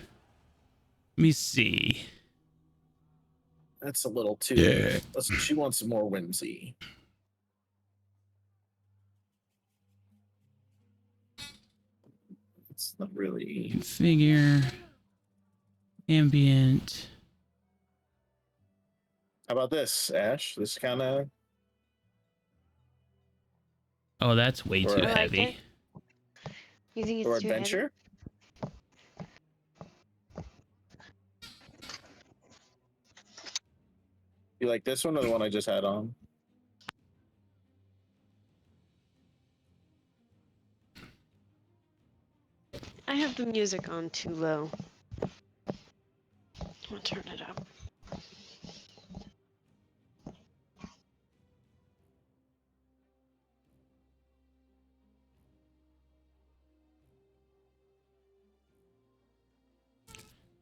Let me see. That's a little too. Yeah. She wants some more whimsy. It's not really. Configure. Ambient. How about this, Ash? This kind of. Oh, that's way Or- too I like heavy. it. You think it's Or too heavy? adventure? You like this one or the one I just had on? I have the music on too low. I'll turn it up.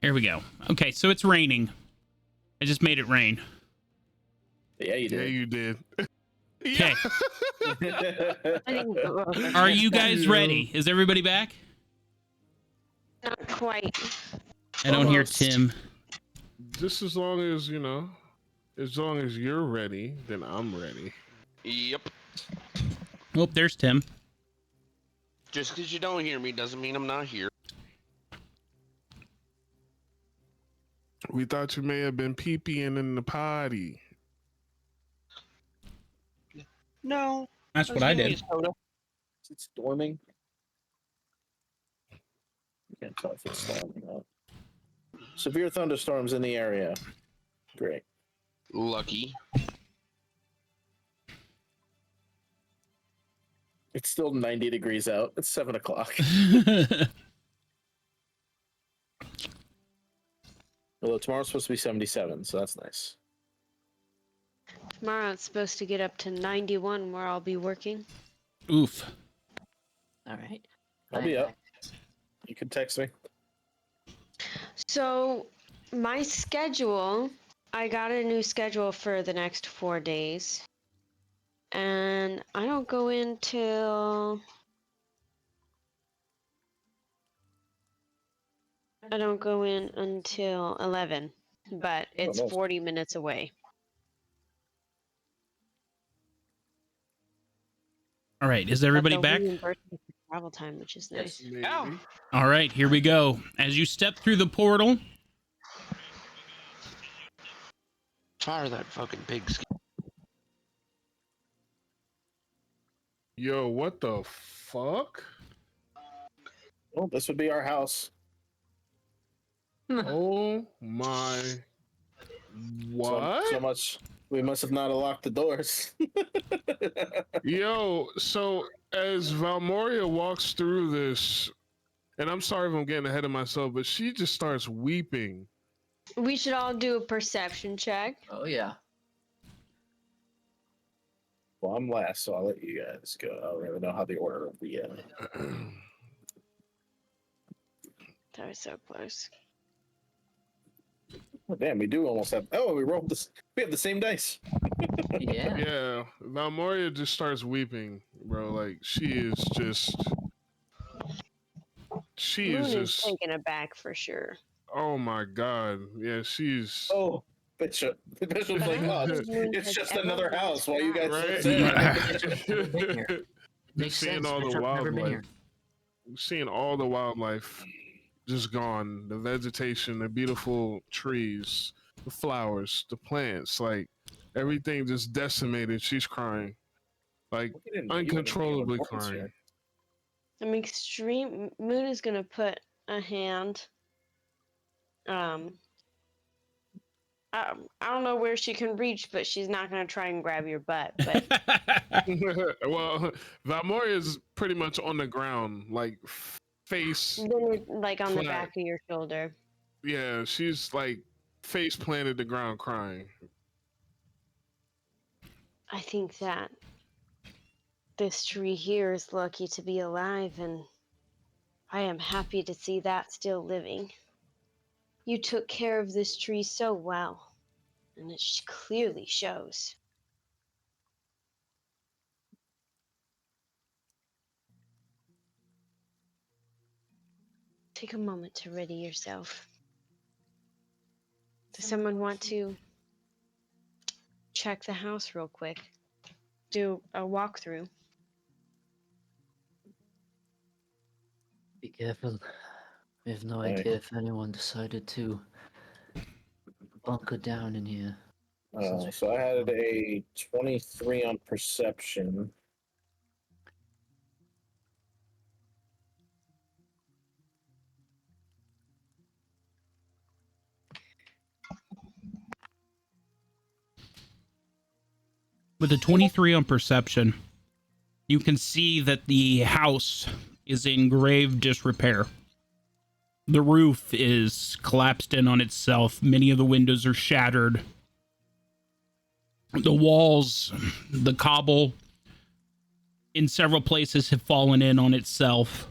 Here we go. Okay, so it's raining. I just made it rain. Yeah, you Yeah, did. you did. Okay. I didn't go over Are just you that. guys ready? Is everybody back? Not quite. I don't hear Almost. Tim. Just as long as, you know, as long as you're ready, then I'm ready. Yep. Oh, there's Tim. Just because you don't hear me doesn't mean I'm not here. We thought you may have been pee-peeing in the potty. No. That's what I Give me did. a soda. Is it storming? You can't tell if it's storming or not. Severe thunderstorms in the area. Great. Lucky. It's still 90 degrees out. It's 7 o'clock. Although tomorrow's supposed to be 77, so that's nice. Tomorrow it's supposed to get up to 91 where I'll be working. Oof. All right. I'll be up. You can text me. So, my schedule, I got a new schedule for the next 4 days. And I don't go in till. I don't go in until 11, but it's nice. 40 minutes away. All right, is But everybody they'll back? reimburse me for travel time, which is nice. Maybe. Ow. All right, here we go. As you step through the portal, Fire that fucking pig skin. Yo, what the fuck? Well, this would be our house. Oh my. What? So much. We must have not locked the doors. Yo, so as Valmoria walks through this, and I'm sorry if I'm getting ahead of myself, but she just starts weeping. We should all do a perception check. Oh yeah. Well, I'm last, so I'll let you guys go. I don't really know how the order will be. That was so close. Oh, damn, we do almost have. Oh, we rolled this. We have the same dice. Yeah. Yeah, Valmoria just starts weeping, bro. Like she is just. She Moon is is just. taken aback for sure. Oh my god. Yeah, she's. Oh, Bishop. The Bishop's like, oh, it's just another house. Why you guys so Right? sad? Makes Seeing sense. all the Bishop never been wildlife. here. Seeing all the wildlife just gone. The vegetation, the beautiful trees, the flowers, the plants, like everything just decimated. She's crying. Like uncontrollably crying. I'm extreme. Moon is gonna put a hand. I don't know where she can reach, but she's not gonna try and grab your butt. But Well, Valmoria is pretty much on the ground, like face. then, like on the flat. back of your shoulder. Yeah, she's like face planted the ground crying. I think that this tree here is lucky to be alive, and I am happy to see that still living. You took care of this tree so well, and it clearly shows. Take a moment to ready yourself. Does someone want to check the house real quick? Do a walkthrough? Be careful. We have no Right. idea if anyone decided to bunker down in here. So I had a 23 on perception. with a 23 on perception, you can see that the house is in grave disrepair. The roof is collapsed in on itself. Many of the windows are shattered. The walls, the cobble, in several places have fallen in on itself.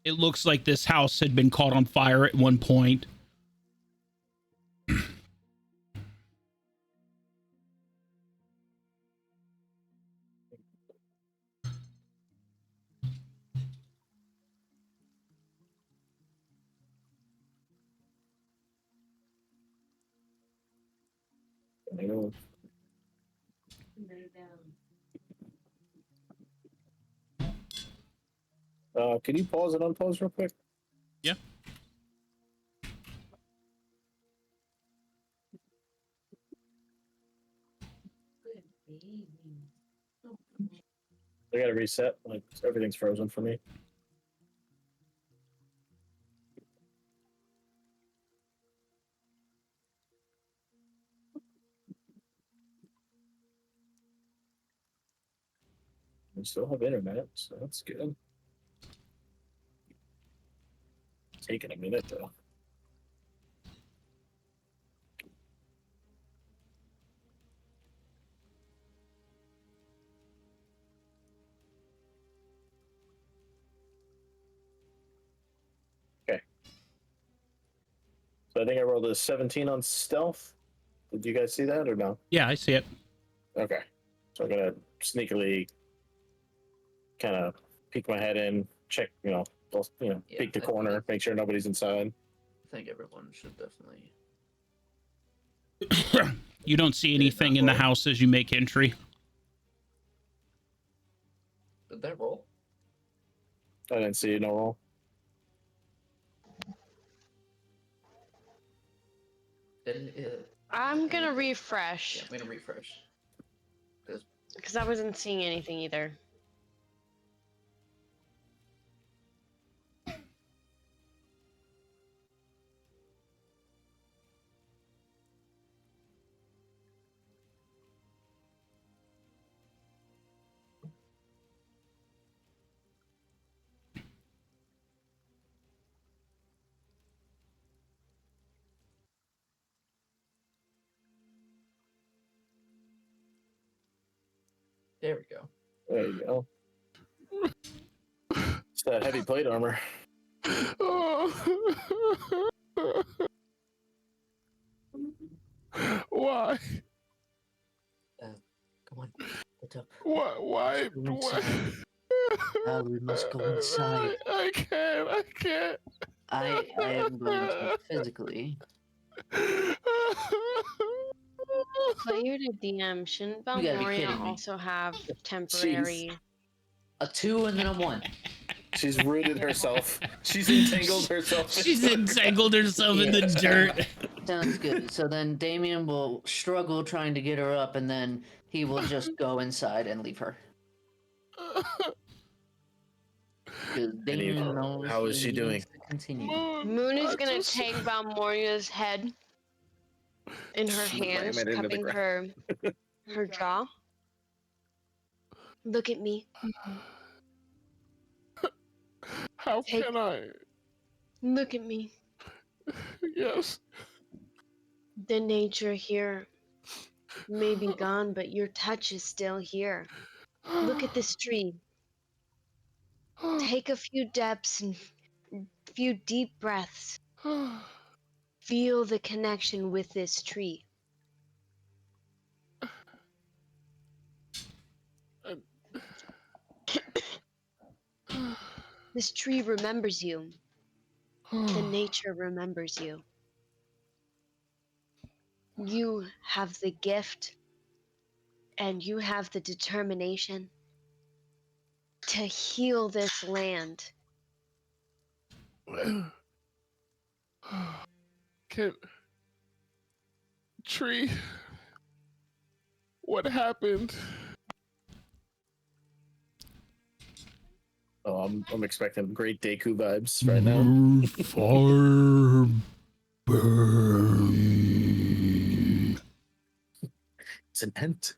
It looks like this house had been caught on fire at one point. Can you pause and unpause real quick? Yeah. I gotta reset. Like everything's frozen for me. We still have internet, so that's good. Taking a minute though. Okay. So I think I rolled a 17 on stealth. Did you guys see that or no? Yeah, I see it. Okay. So I'm gonna sneakily kind of peek my head in, check, Yeah, peek the corner, make sure nobody's inside. I think everyone should definitely. You don't see anything in the house as you make entry. Did that roll? I didn't see no roll. Then I'm gonna refresh Yeah, I'm gonna refresh. because I wasn't seeing anything either. There we go. There you go. It's that heavy plate armor. Why? Come on, get up. Why? Go inside. We must go inside. I can't. I am going to physically. Player to DM, shouldn't You gotta be Valmoria kidding me. also have temporary? A 2 and then a 1. She's rooted herself. She's entangled herself. She's entangled herself in the dirt. Sounds good. So then Damien will struggle trying to get her up, and then he will just go inside and leave her. 'Cause Damien knows how is he she doing? needs to continue. Moon is gonna take Valmoria's head in her hands, Slam it into the cupping her jaw. Look at me. How Take- can I? Look at me. Yes. The nature here may be gone, but your touch is still here. Look at this tree. Take a few depths and few deep breaths. Feel the connection with this tree. This tree remembers you. The nature remembers you. You have the gift and you have the determination to heal this land. Can Tree? What happened? Oh, I'm expecting great Deku vibes right now. Fire burn. It's an ent.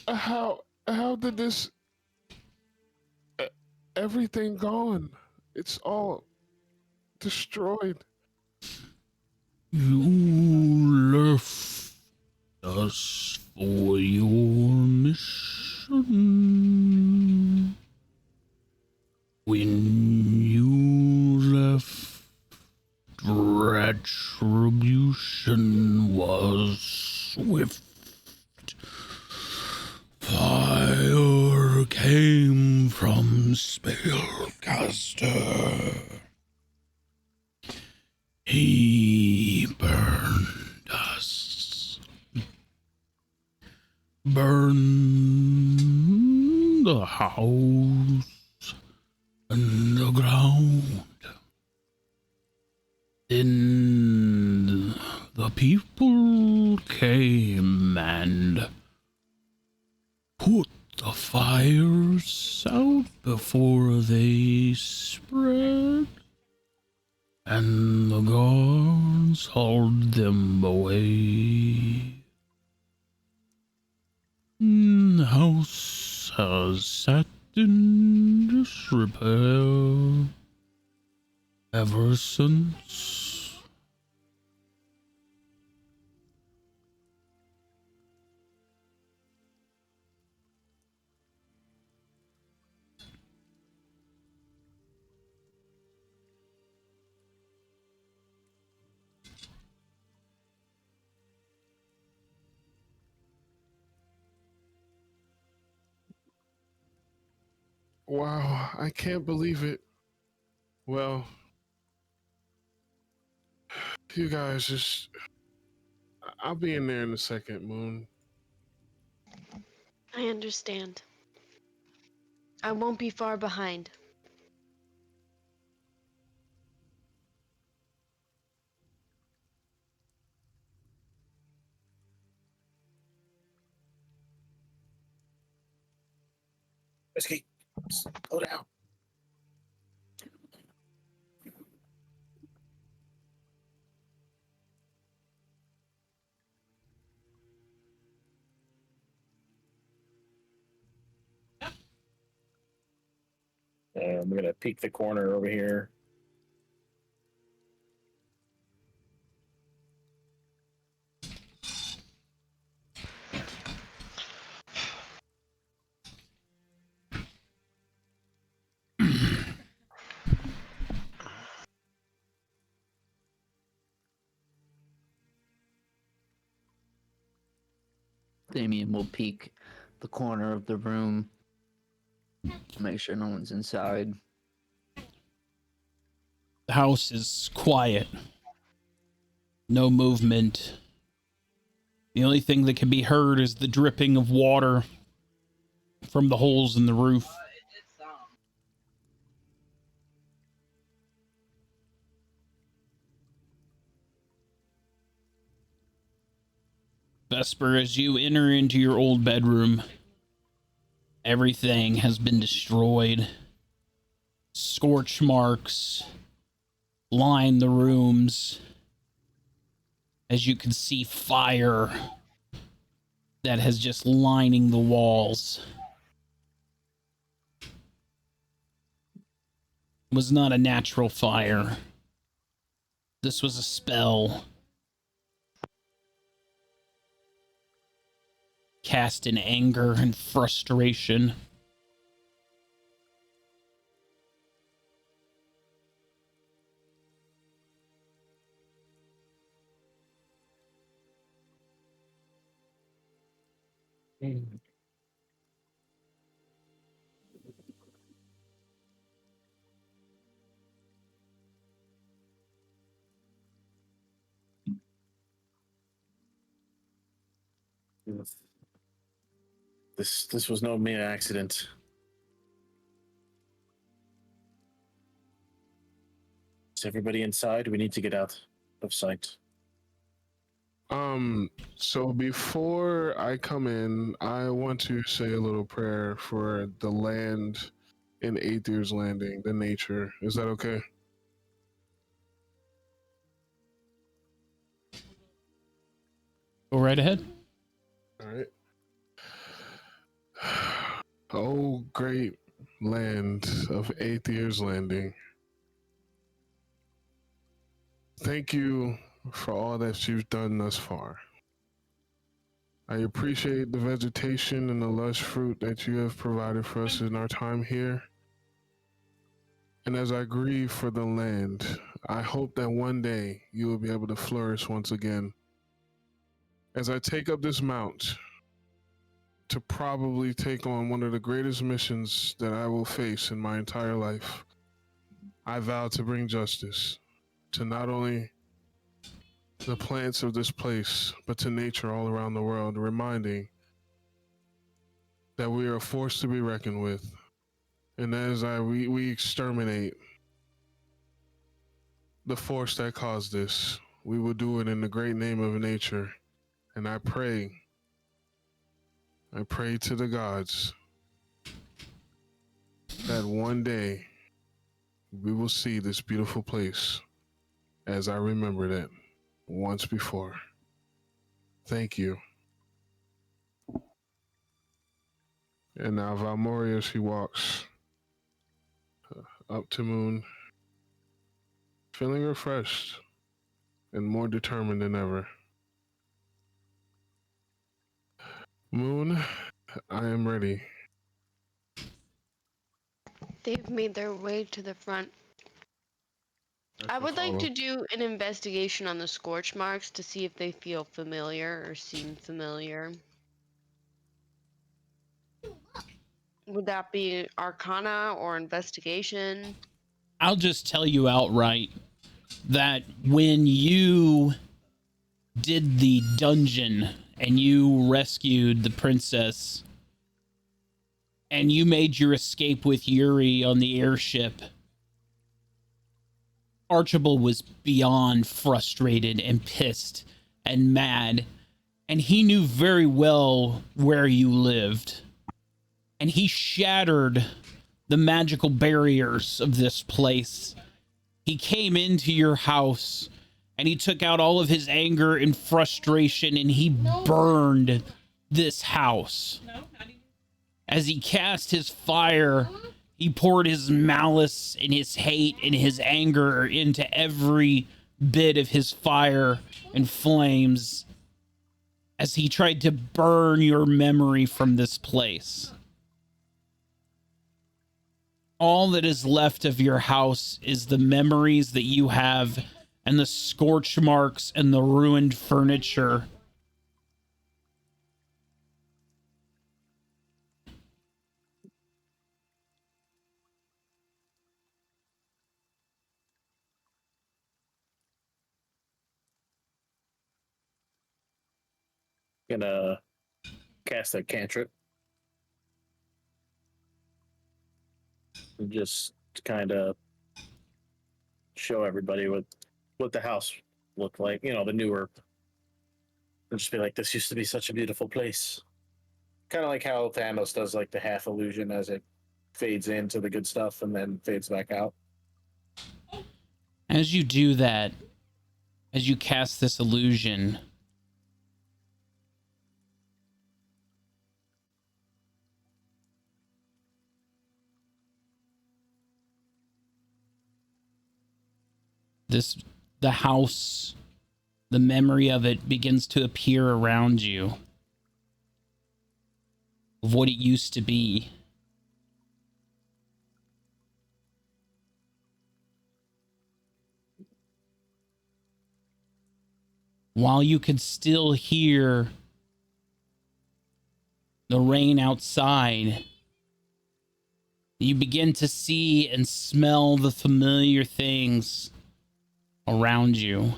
How did this? Everything gone. It's all destroyed. You left us for your mission. When you left, retribution was swift. Fire came from Spellcaster. He burned us. Burned the house and the ground. Then the people came and put the fires out before they spread, and the guards hauled them away. The house has sat in disrepair ever since. Wow, I can't believe it. Well, you guys just. I'll be in there in a second, Moon. I understand. I won't be far behind. Whiskey, slow down. I'm gonna peek the corner over here. Damien will peek the corner of the room, make sure no one's inside. The house is quiet. No movement. The only thing that can be heard is the dripping of water from the holes in the roof. Vesper, as you enter into your old bedroom, everything has been destroyed. Scorch marks line the rooms. As you can see, fire that has just lining the walls. It was not a natural fire. This was a spell cast in anger and frustration. This was no mere accident. Is everybody inside? We need to get out of sight. So before I come in, I want to say a little prayer for the land in Aether's Landing, the nature. Is that okay? Go right ahead. All right. Oh, great land of Aether's Landing. Thank you for all that you've done thus far. I appreciate the vegetation and the lush fruit that you have provided for us in our time here. And as I grieve for the land, I hope that one day you will be able to flourish once again. As I take up this mount to probably take on one of the greatest missions that I will face in my entire life, I vow to bring justice to not only the plants of this place, but to nature all around the world, reminding that we are a force to be reckoned with. And as we exterminate the force that caused this, we will do it in the great name of nature. And I pray to the gods that one day we will see this beautiful place as I remembered it once before. Thank you. And now Valmoria, she walks up to Moon, feeling refreshed and more determined than ever. Moon, I am ready. They've made their way to the front. I would like follow. to do an investigation on the scorch marks to see if they feel familiar or seem familiar. Would that be Arcana or investigation? I'll just tell you outright that when you did the dungeon and you rescued the princess and you made your escape with Yuri on the airship, Archibald was beyond frustrated and pissed and mad, and he knew very well where you lived. And he shattered the magical barriers of this place. He came into your house and he took out all of his anger and frustration and he burned this house. As he cast his fire, he poured his malice and his hate and his anger into every bit of his fire and flames as he tried to burn your memory from this place. All that is left of your house is the memories that you have and the scorch marks and the ruined furniture. Gonna cast a cantrip. And just kind of show everybody what the house looked like. You know, the newer. And just be like, this used to be such a beautiful place. Kind of like how Thanos does like the half illusion as it fades into the good stuff and then fades back out. As you do that, as you cast this illusion, the house, the memory of it begins to appear around you of what it used to be. While you could still hear the rain outside, you begin to see and smell the familiar things around you.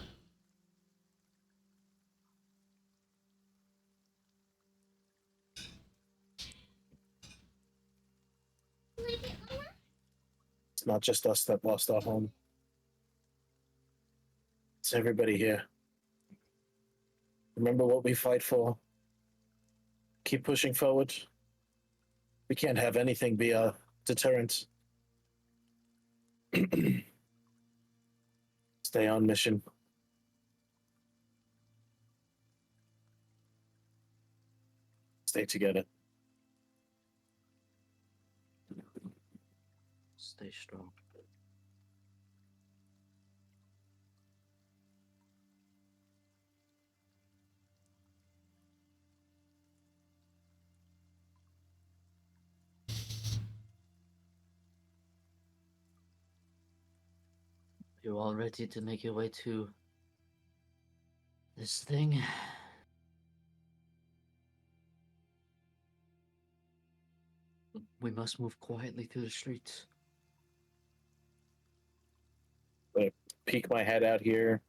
It's not just us that lost our home. It's everybody here. Remember what we fight for. Keep pushing forward. We can't have anything be a deterrent. Stay on mission. Stay together. Stay strong. You're all ready to make your way to this thing? We must move quietly through the streets. Peek my head out here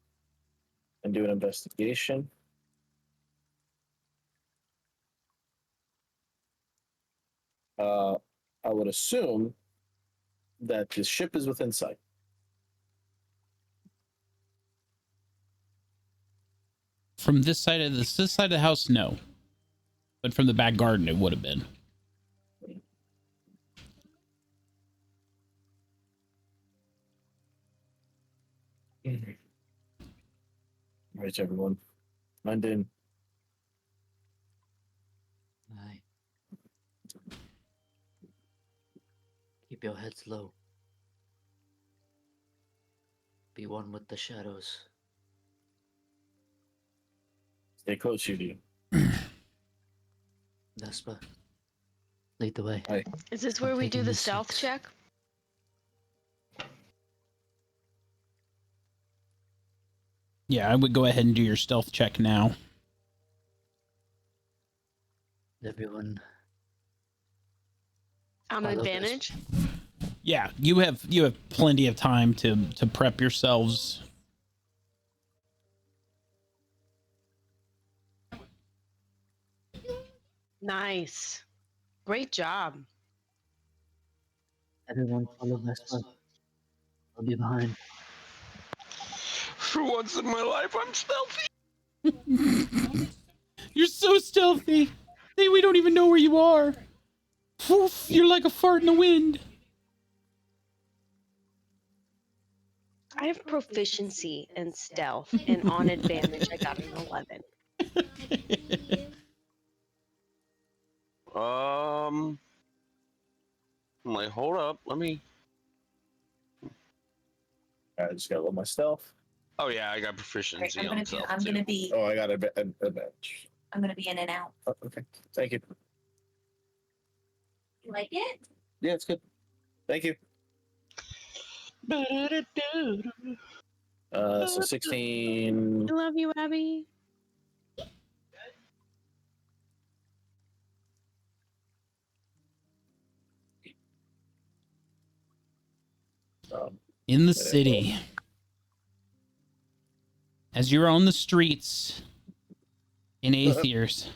and do an investigation. I would assume that the ship is within sight. From this side of this side of the house, no. But from the back garden, it would have been. Right, everyone. London. Aye. Keep your heads low. Be one with the shadows. Stay close, Judy. Vespa, lead the way. Aye. Is this I'm where we do taking the these stealth seats. check? Yeah, I would go ahead and do your stealth check now. Everyone, I'm an I love this. advantage. Yeah, you have plenty of time to prep yourselves. Nice. Great job. everyone follow Vespa. I'll be behind. For once in my life, I'm stealthy. You're so stealthy. Hey, we don't even know where you are. Poof, you're like a fart in the wind. I have proficiency in stealth, and on advantage, I got an 11. I'm like, hold up, let me. I just got a little my stealth. Oh yeah, I got Alright, proficiency I'm on gonna stealth I'm too. gonna be Oh, I got a badge. I'm gonna be in and out. Oh, okay. Thank you. You like it? Yeah, it's good. Thank you. So 16. I love you, Abby. In the city, as you're on the streets in Aethiers,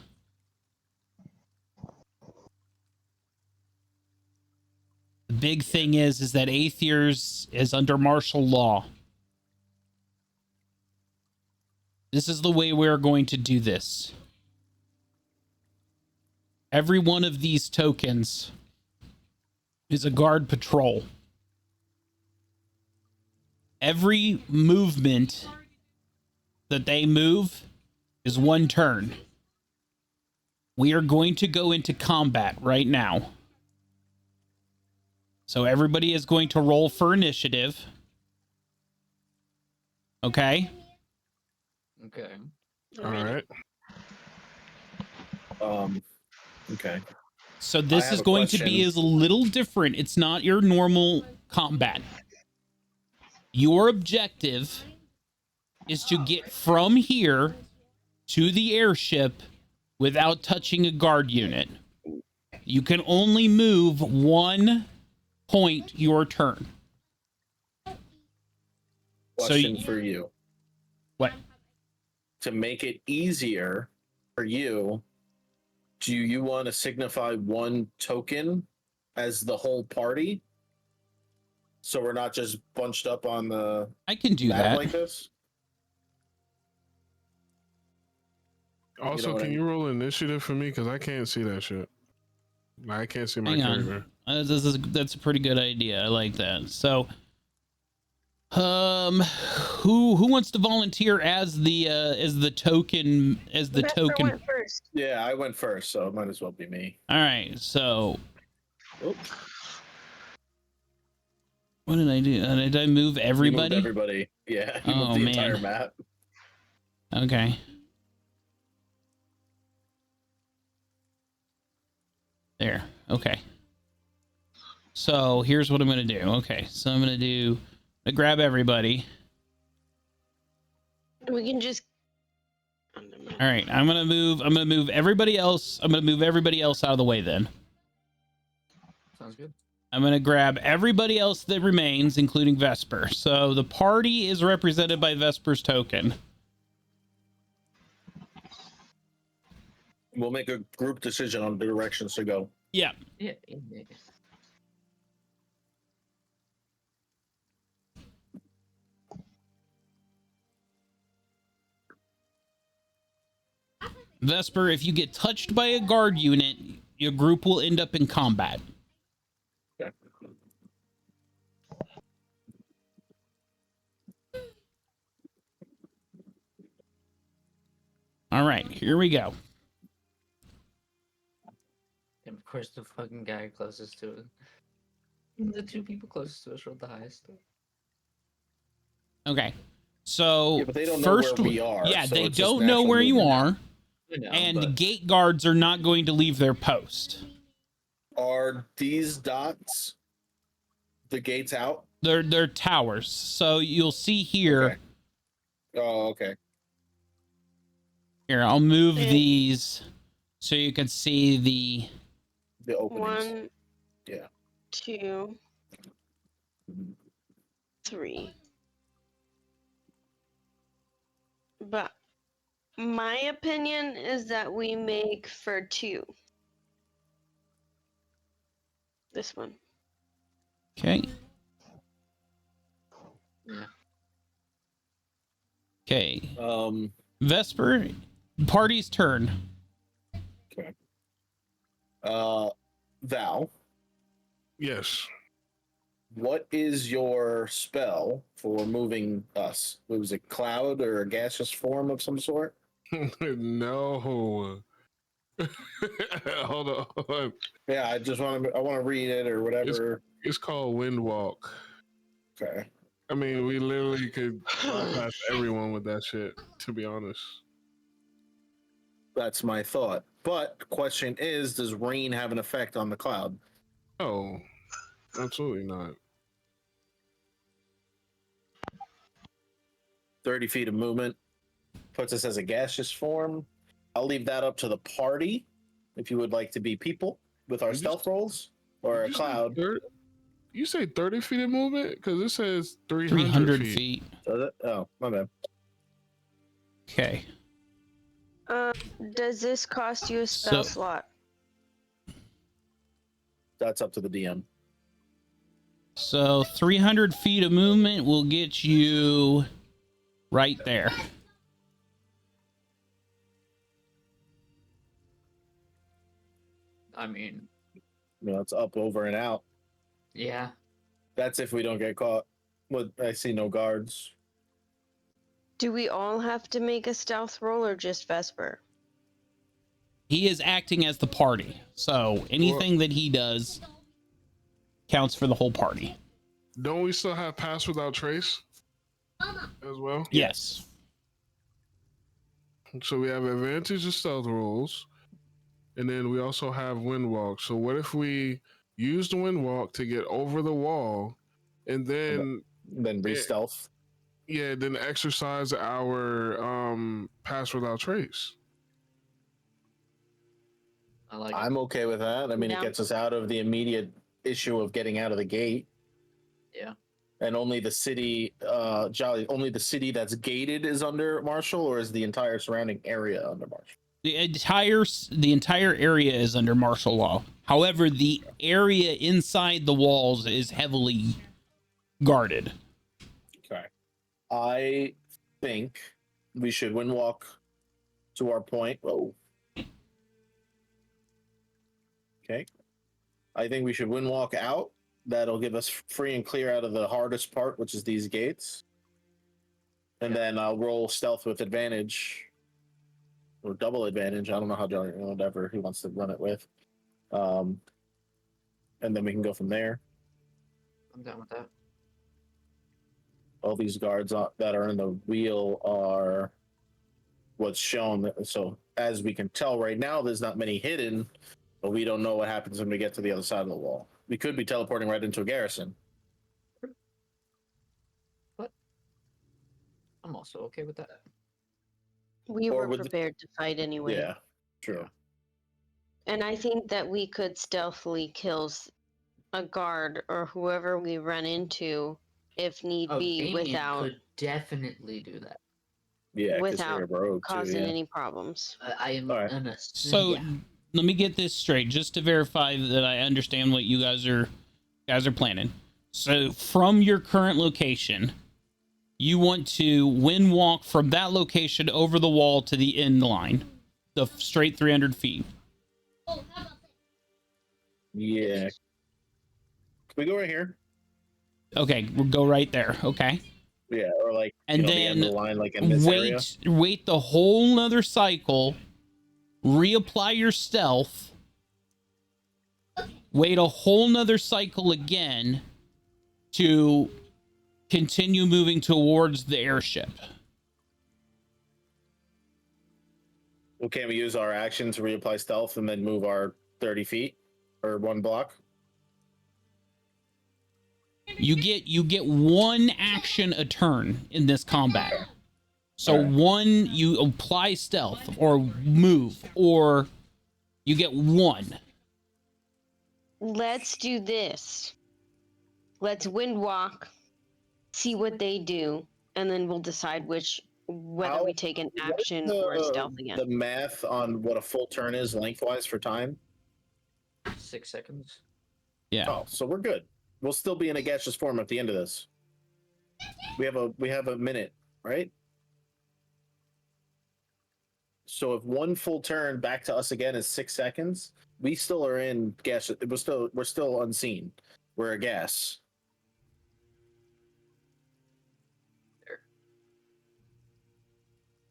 the big thing is that Aethiers is under martial law. This is the way we're going to do this. Every one of these tokens is a guard patrol. Every movement that they move is one turn. We are going to go into combat right now. So everybody is going to roll for initiative. Okay? Okay. All right. Okay. So this have is a going to be question. a little different. It's not your normal combat. Your objective is to get from here to the airship without touching a guard unit. You can only move 1 point your turn. Question for you. What? To make it easier for you, do you want to signify one token as the whole party? So we're not just bunched up on the I can do map that. like this? Also, what I can you roll initiative for me? Because I can't see that shit. I can't see my Hang on. character. That's a pretty good idea. I like that. So, who wants to volunteer as the token Vesper went first. Yeah, I went first, so it might as well be me. All right. So, Oops. what did I do? Did I move You moved everybody? everybody. Yeah, you Oh, moved the man. entire map. Okay. There. Okay. So here's what I'm going to do. Okay. So I'm going to do To grab everybody. We can just. Oh, never mind. All right, I'm gonna move everybody else. I'm gonna move everybody else out of the way then. Sounds good. I'm gonna grab everybody else that remains, including Vesper. So the party is represented by Vesper's token. We'll make a group decision on the directions to go. Yeah. Yeah. Vesper, if you get touched by a guard unit, your group will end up in combat. Okay. All right, here we go. And of course, the fucking guy closest to it. The two people closest to us rolled the highest. Okay. So Yeah, but they don't know first, where we are, yeah, so they it's just don't know natural where you movement. are, I know, and but gate guards are not going to leave their post. Are these dots the gates out? They're towers. So you'll see here. Okay. Oh, okay. Here, I'll move Yeah. these so you can see the. The openings. 1, Yeah. 2, 3. But my opinion is that we make for 2. This one. Okay. yeah. Okay. Vesper, party's turn. Val, Yes. what is your spell for moving us? Was it cloud or a gaseous form of some sort? No. Hold on. Yeah, I want to read it or whatever. It's called Wind Walk. Okay. I mean, we literally could bypass everyone with that shit, to be honest. That's my thought. But the question is, does rain have an effect on the cloud? Oh, absolutely not. 30 feet of movement puts us as a gaseous form. I'll leave that up to the party if you would like to be people with our You stealth rolls or a Did you say cloud. You say 30 feet of movement? Because it says 300, 300 feet. feet. Does it? Oh, my bad. Okay. Does this cost you a spell So- slot? That's up to the DM. So 300 feet of movement will get you right there. I mean, You know, it's up, over, and out. yeah. That's if we don't get caught. But I see no guards. Do we all have to make a stealth roll or just Vesper? He is acting as the party. So anything that he does counts for the whole party. Don't we still have Pass Without Trace as well? Yes. So we have advantage of stealth rolls, and then we also have Wind Walk. So what if we use the Wind Walk to get over the wall, and then Then re-stealth. then exercise our Pass Without Trace? I like it. I'm okay with that. I mean, Yeah. it gets us out of the immediate issue of getting out of the gate. Yeah. And only the city, only the city that's gated is under Marshall, or is the entire surrounding area under Marshall? The entire area is under martial law. However, the area inside the walls is heavily guarded. Okay. I think we should wind walk to our point. Whoa. Okay. I think we should wind walk out. That'll give us free and clear out of the hardest part, which is these gates. And then I'll roll stealth with advantage. Or double advantage. I don't know how Johnny, whatever he wants to run it with. And then we can go from there. I'm down with that. All these guards that are in the wheel are what's shown. So as we can tell right now, there's not many hidden, but we don't know what happens when we get to the other side of the wall. We could be teleporting right into a garrison. I'm also okay with that. We Or were would- prepared to fight anyway. Yeah, true. And I think that we could stealthily kill a guard or whoever we run into if need Oh, be Damien without could definitely do that. Yeah, because without you're a rogue too. causing Yeah. any problems. I am Alright. an So yeah. let me get this straight, just to verify that I understand what you guys are planning. So from your current location, you want to wind walk from that location over the wall to the end line, the straight 300 feet. Yeah. Can we go right here? Okay, we'll go right there. Okay. Yeah, or like And the end of then the line, like in this area. wait the whole nother cycle, reapply your stealth, wait a whole nother cycle again to continue moving towards the airship. Well, can't we use our action to reapply stealth and then move our 30 feet or 1 block? You get one action a turn in this combat. So Alright. one, you apply stealth or move, or you get one. Let's do this. Let's wind walk, see what they do, and then we'll decide whether How- we take an What's action or a stealth again. The math on what a full turn is lengthwise for time. 6 seconds. Yeah. Oh, so we're good. We'll still be in a gaseous form at the end of this. We have a minute, right? So if one full turn back to us again is 6 seconds, we still are in gas. We're still unseen. We're a gas.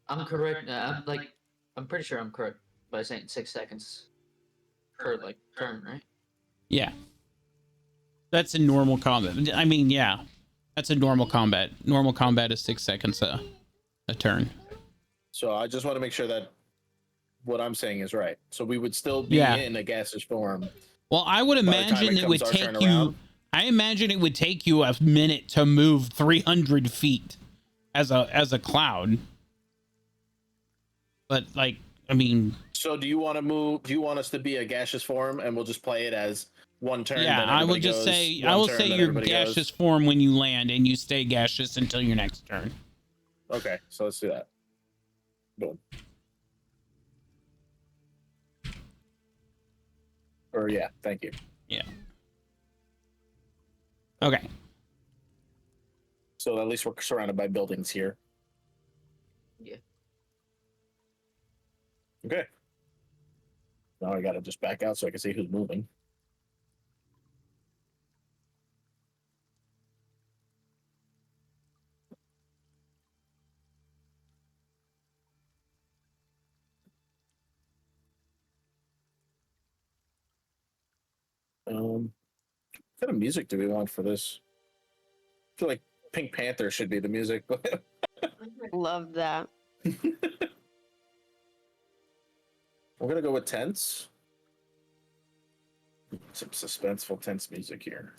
I'm correct. I'm pretty sure I'm correct by saying 6 seconds per like turn, right? Yeah. That's a normal combat. I mean, yeah. That's a normal combat. Normal combat is 6 seconds a turn. So I just want to make sure that what I'm saying is right. So we would still be Yeah. in a gaseous form. Well, I would By the time imagine it it would comes our take turn you. around. I imagine it would take you a minute to move 300 feet as a cloud. But like, I mean, So do you want to move? Do you want us to be a gaseous form, and we'll just play it as one turn? yeah, then I will everybody just goes, say one I will turn, say then you're everybody goes? gaseous form when you land, and you stay gaseous until your next turn. Okay, so let's do that. Boom. Or yeah, thank you. Okay. So at least we're surrounded by buildings here. Yeah. Okay. Now I gotta just back out so I can see who's moving. What kind of music do we want for this? I feel like Pink Panther should be the music, but Love that. we're gonna go with tense. Some suspenseful, tense music here.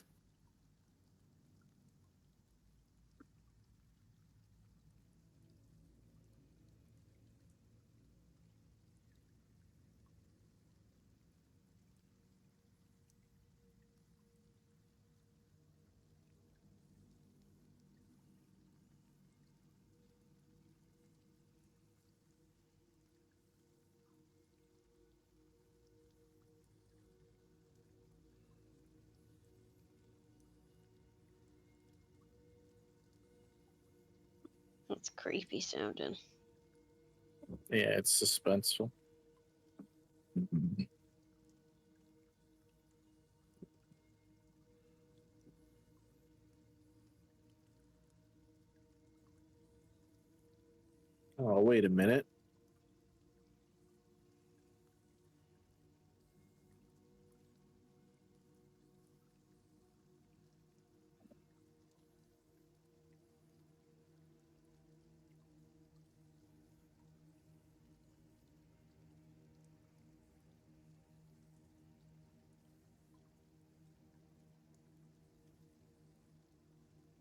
That's creepy sounding. Yeah, it's suspenseful. Oh, wait a minute.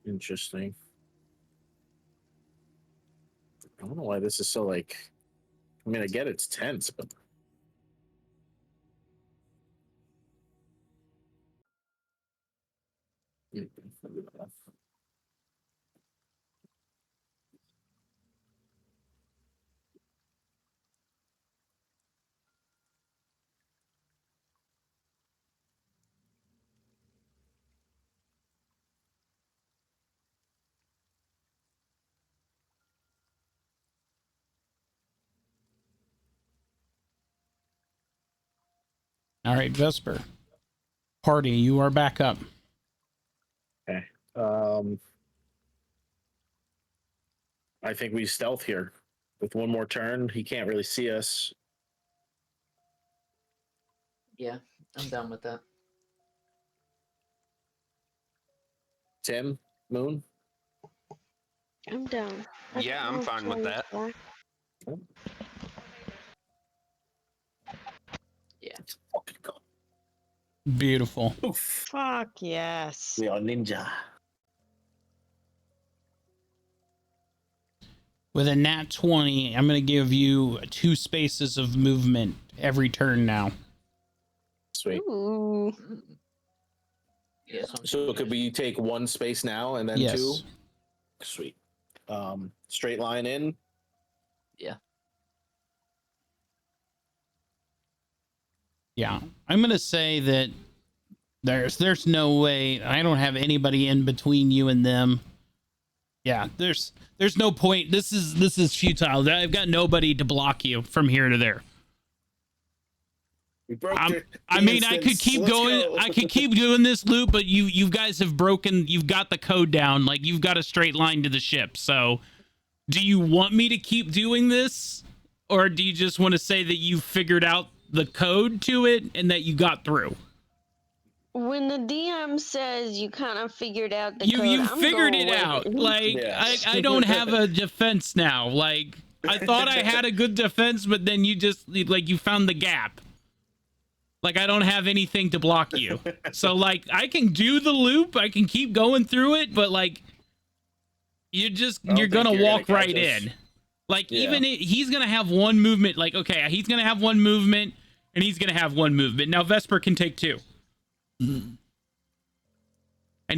Interesting. I don't know why this is so like. I mean, I get it's tense, but. All right, Vesper. Party, you are back up. Okay. I think we stealth here. With one more turn, he can't really see us. Yeah, I'm down with that. Tim, Moon. I'm down. Yeah, I'm fine with that. Yeah. Fucking go. Beautiful. Oof. Fuck yes. We are ninja. With a nat 20, I'm going to give you 2 spaces of movement every turn now. Sweet. Ooh. Yeah, So could we take 1 space now and then Yes. 2? Sweet. Straight line in. Yeah. Yeah. I'm going to say that there's no way. I don't have anybody in between you and them. Yeah, there's no point. This is futile. I've got nobody to block you from here to there. We broke I mean, I could keep going. I could keep doing this loop, but you guys have broken. You've got the code down. Like, you've got a straight line to the ship. So, do you want me to keep doing this, or do you just want to say that you figured out the code to it and that you got through? When the DM says you kind of figured out the code, You I'm figured going it with out. it. Like, Yeah. I don't have a defense now. Like, I thought I had a good defense, but then you just, like, you found the gap. Like, I don't have anything to block you. So, like, I can do the loop. I can keep going through it, but, like, you're think going to you're walk gonna right catch us. in. Like, Yeah. even he's going to have 1 movement. Like, okay, he's going to have 1 movement, and he's going to have 1 movement. Now, Vesper can take 2. And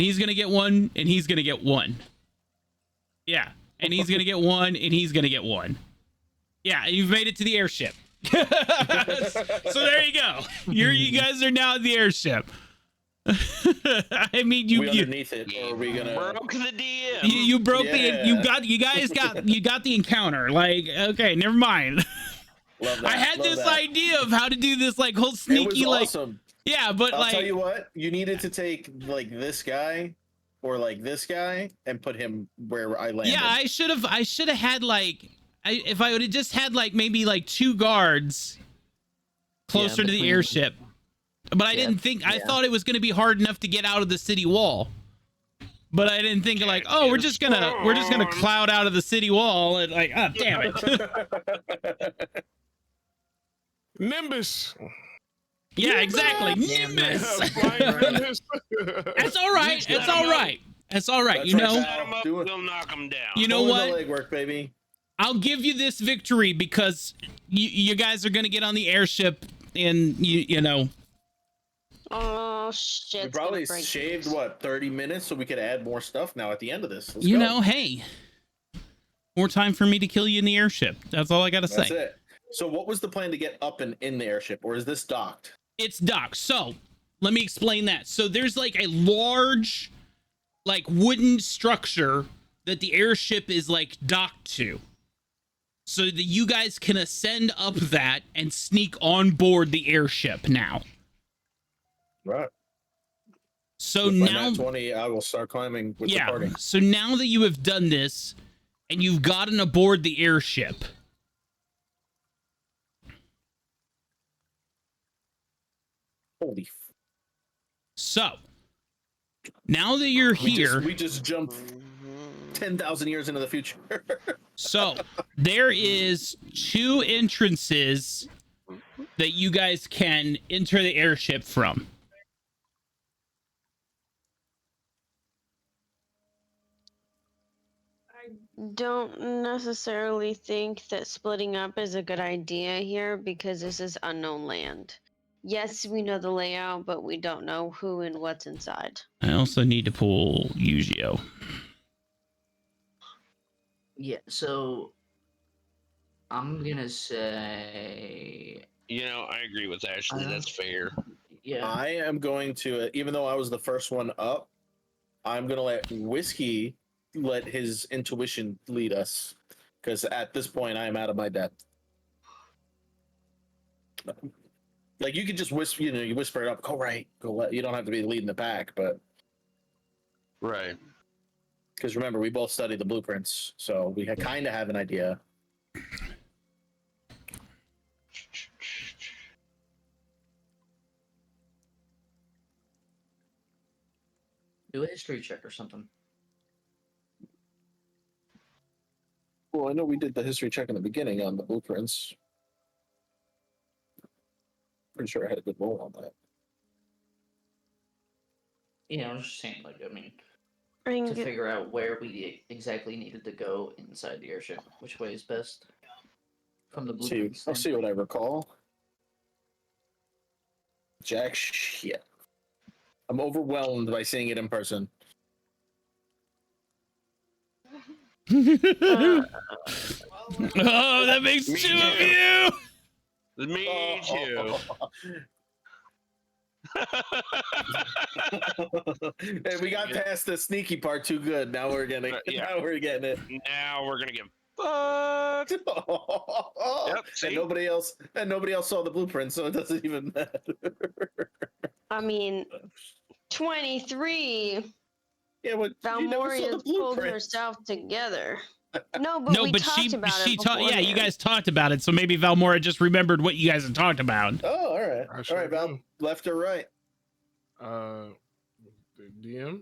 he's going to get 1, and he's going to get 1. Yeah. And he's going to get 1, and he's going to get 1. Yeah, you've made it to the airship. So there you go. You guys are now at the airship. I mean, we underneath it, or are we gonna? Broke the DM. you broke Yeah. you guys got the encounter. Like, okay, never mind. Love that. I had love this that. idea of how to do this, like, whole It sneaky, was like, awesome. yeah, but I'll like, tell you what. You needed to take like this guy or like this guy and put him where I landed. yeah, I should have had like, if I would have just had like maybe like 2 guards closer to the between- airship, but I Yeah, didn't think. I yeah. thought it was going to be hard enough to get out of the city wall. But I didn't think like, oh, we're just gonna cloud out of the city wall and like, oh, damn it. Nimbus. Yeah, exactly. Yeah, Nimbus. Flying Nimbus. That's all right. It's all right. It's all right. That's You right, know. Set 'em up, Do it. we'll knock 'em down. You know Doing what? The legwork, baby. I'll give you this victory because you guys are gonna get on the airship and you know. Oh shit! We probably shaved what 30 minutes, so we could add more stuff now at the end of this. Let's You go. know, hey, more time for me to kill you in the airship. That's all I gotta That's say. it. So, what was the plan to get up and in the airship, or is this docked? It's docked. So let me explain that. So there's like a large, like, wooden structure that the airship is like docked to, so that you guys can ascend up that and sneak on board the airship now. Right. So With my now, nat 20, I will start climbing with the yeah. party. So now that you have done this and you've gotten aboard the airship, Holy. so now that you're here, We just jumped 10,000 years into the future. so there is 2 entrances that you guys can enter the airship from. don't necessarily think that splitting up is a good idea here because this is unknown land. Yes, we know the layout, but we don't know who and what's inside. I also need to pull Yu-Gi-Oh. Yeah, so I'm gonna say, You know, I agree with Ashley. That's fair. yeah. I am going to, even though I was the first one up, I'm going to let Whiskey let his intuition lead us. Because at this point, I am out of my depth. Like, you could just whisper, you whisper it up, go right, go left. You don't have to be leading the pack, but. Right. Because remember, we both studied the blueprints, so we kind of have an idea. Do a history check or something. Well, I know we did the history check in the beginning on the blueprints. Pretty sure I had a good roll on that. Yeah, I was just saying, like, I mean, Bring to it- figure out where we exactly needed to go inside the airship, which way is best from the blueprint. I'll see what I recall. Jack shit. I'm overwhelmed by seeing it in person. Oh, that makes Me two of too. you. Me too. Hey, we got past the sneaky part too good. Now we're getting Yeah. Now we're getting it. Now we're gonna get fucked. Yep, see? And nobody else saw the blueprint, so it doesn't even matter. I mean, 23. Yeah, but you never saw the Valmoria's pulled blueprint. herself together. No, but No, we but talked about she it. talked. Yeah, you beforehand. guys talked about it, so maybe Valmora just remembered what you guys had talked about. Oh, all right. I All sure right, Val. do. Left or right? The DM.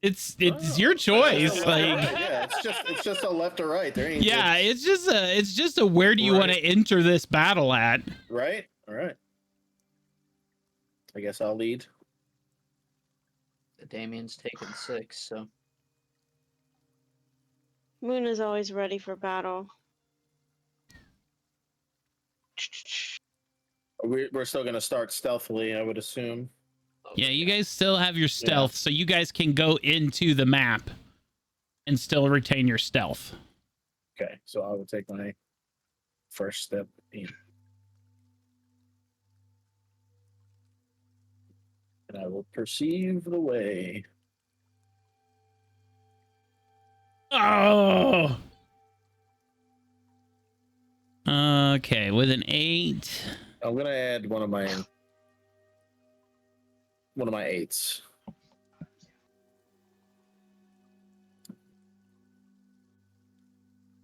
It's your choice. Yeah, Like, yeah, it's just a left or right. There ain't yeah, it's just a where do you want to enter this battle at? right. All right. I guess I'll lead. Damien's taken 6, so Moon is always ready for battle. We're still gonna start stealthily, I would assume. Yeah, you guys still have your stealth, so you guys can go into the map and still retain your stealth. Okay, so I will take my first step in. And I will perceive the way. Oh. Okay, with an 8. I'm gonna add one of my 8s.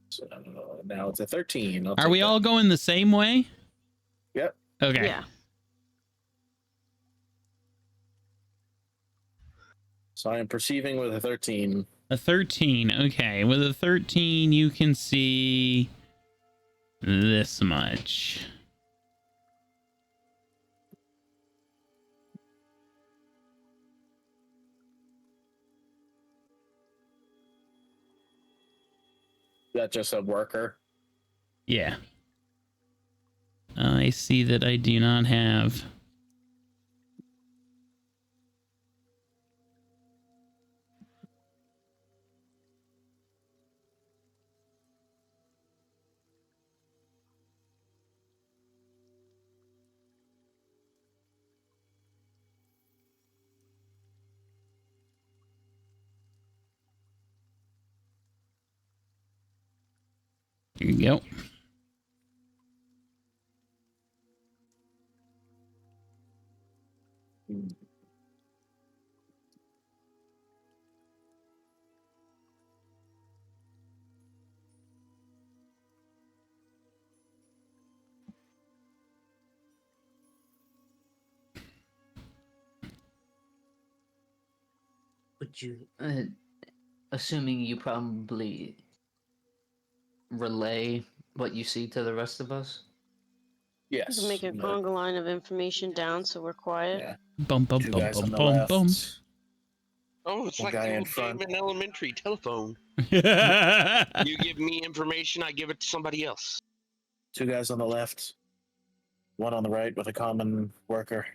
So now it's a 13. Are we all going the same way? Yep. Okay. Yeah. So I am perceiving with a 13. A 13. Okay. With a 13, you can see this much. That's just a worker. Yeah. I see that I do not have. Here you go. would you, assuming you probably relay what you see to the rest of us? Yes. You can make a No. conga line of information down so we're quiet. Yeah. Bum bum Two bum guys on bum the bum bum. left. Oh, it's One like guy the in old front. game in elementary telephone. yeah, You give me information, I give it to somebody else. 2 guys on the left, 1 on the right with a common worker.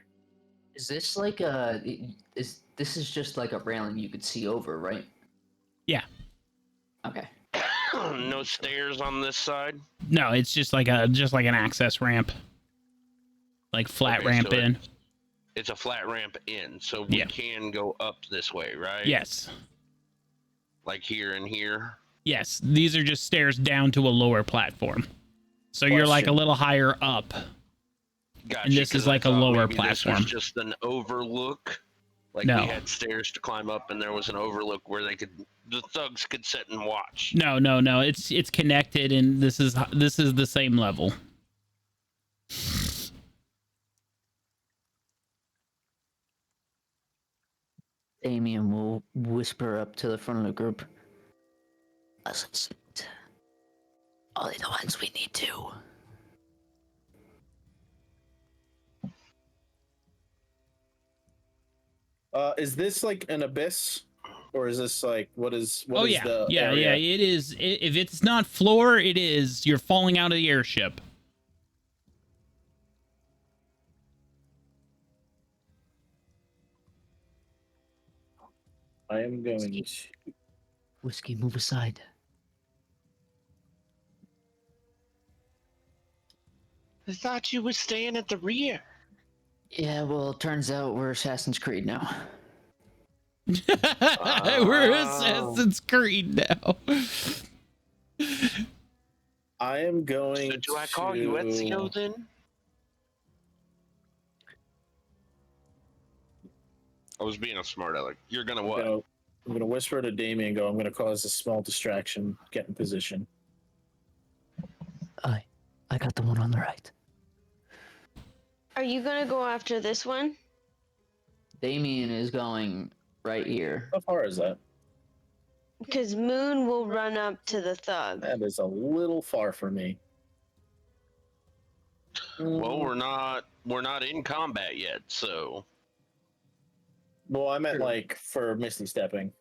Is this like a? This is just like a railing you could see over, right? Okay. No stairs on this side. no, it's just like an access ramp, like flat Okay, ramp so in. It's a flat ramp in, so we Yeah. can go up this way, right? Yes, Like here and here. yes, these are just stairs down to a lower platform. So you're like a Question. little higher up. Gotcha. And this is 'cause I like a thought lower maybe this platform. was just an overlook. Like No. we had stairs to climb up, and there was an overlook where the thugs could sit and watch. No, it's connected, and this is the same level. Damien will whisper up to the front of the group. Listen, Sneak. Only the ones we need to. Is this like an abyss, or is this like what is Oh is yeah, the yeah, area? yeah. It is. If it's not floor, it is. You're falling out of the airship. I am going to. Whiskey, move aside. I thought you were staying at the rear. Yeah, well, it turns out we're Assassin's Creed now. We're Assassin's Creed now. I am going. So do I call you Ezio then? I was being a smart aleck. You're gonna what? I'm gonna whisper to Damien. And go. I'm gonna cause a small distraction. Get in position. I got the one on the right. Are you gonna go after this one? Damien is going right here. How far is that? Because Moon will run up to the thug. That is a little far for me. Well, we're not in combat yet, so Well, I meant like for Misty stepping.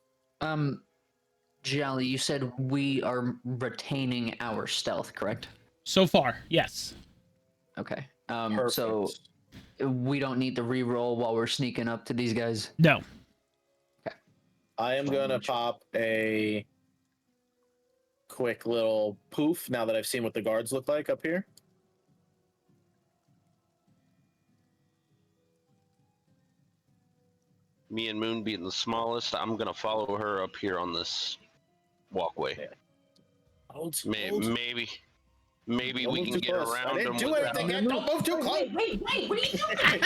Jolly, you said we are retaining our stealth, correct? So far, yes. Okay. Perfect. So we don't need to re-roll while we're sneaking up to these guys. No. I am gonna pop a quick little poof now that I've seen what the guards look like up here. me and Moon being the smallest, I'm gonna follow her up here on this walkway. Hold, Maybe Don't we move can too get close. around I didn't them do without- anything yet. Don't move too close. Wait, what are you doing?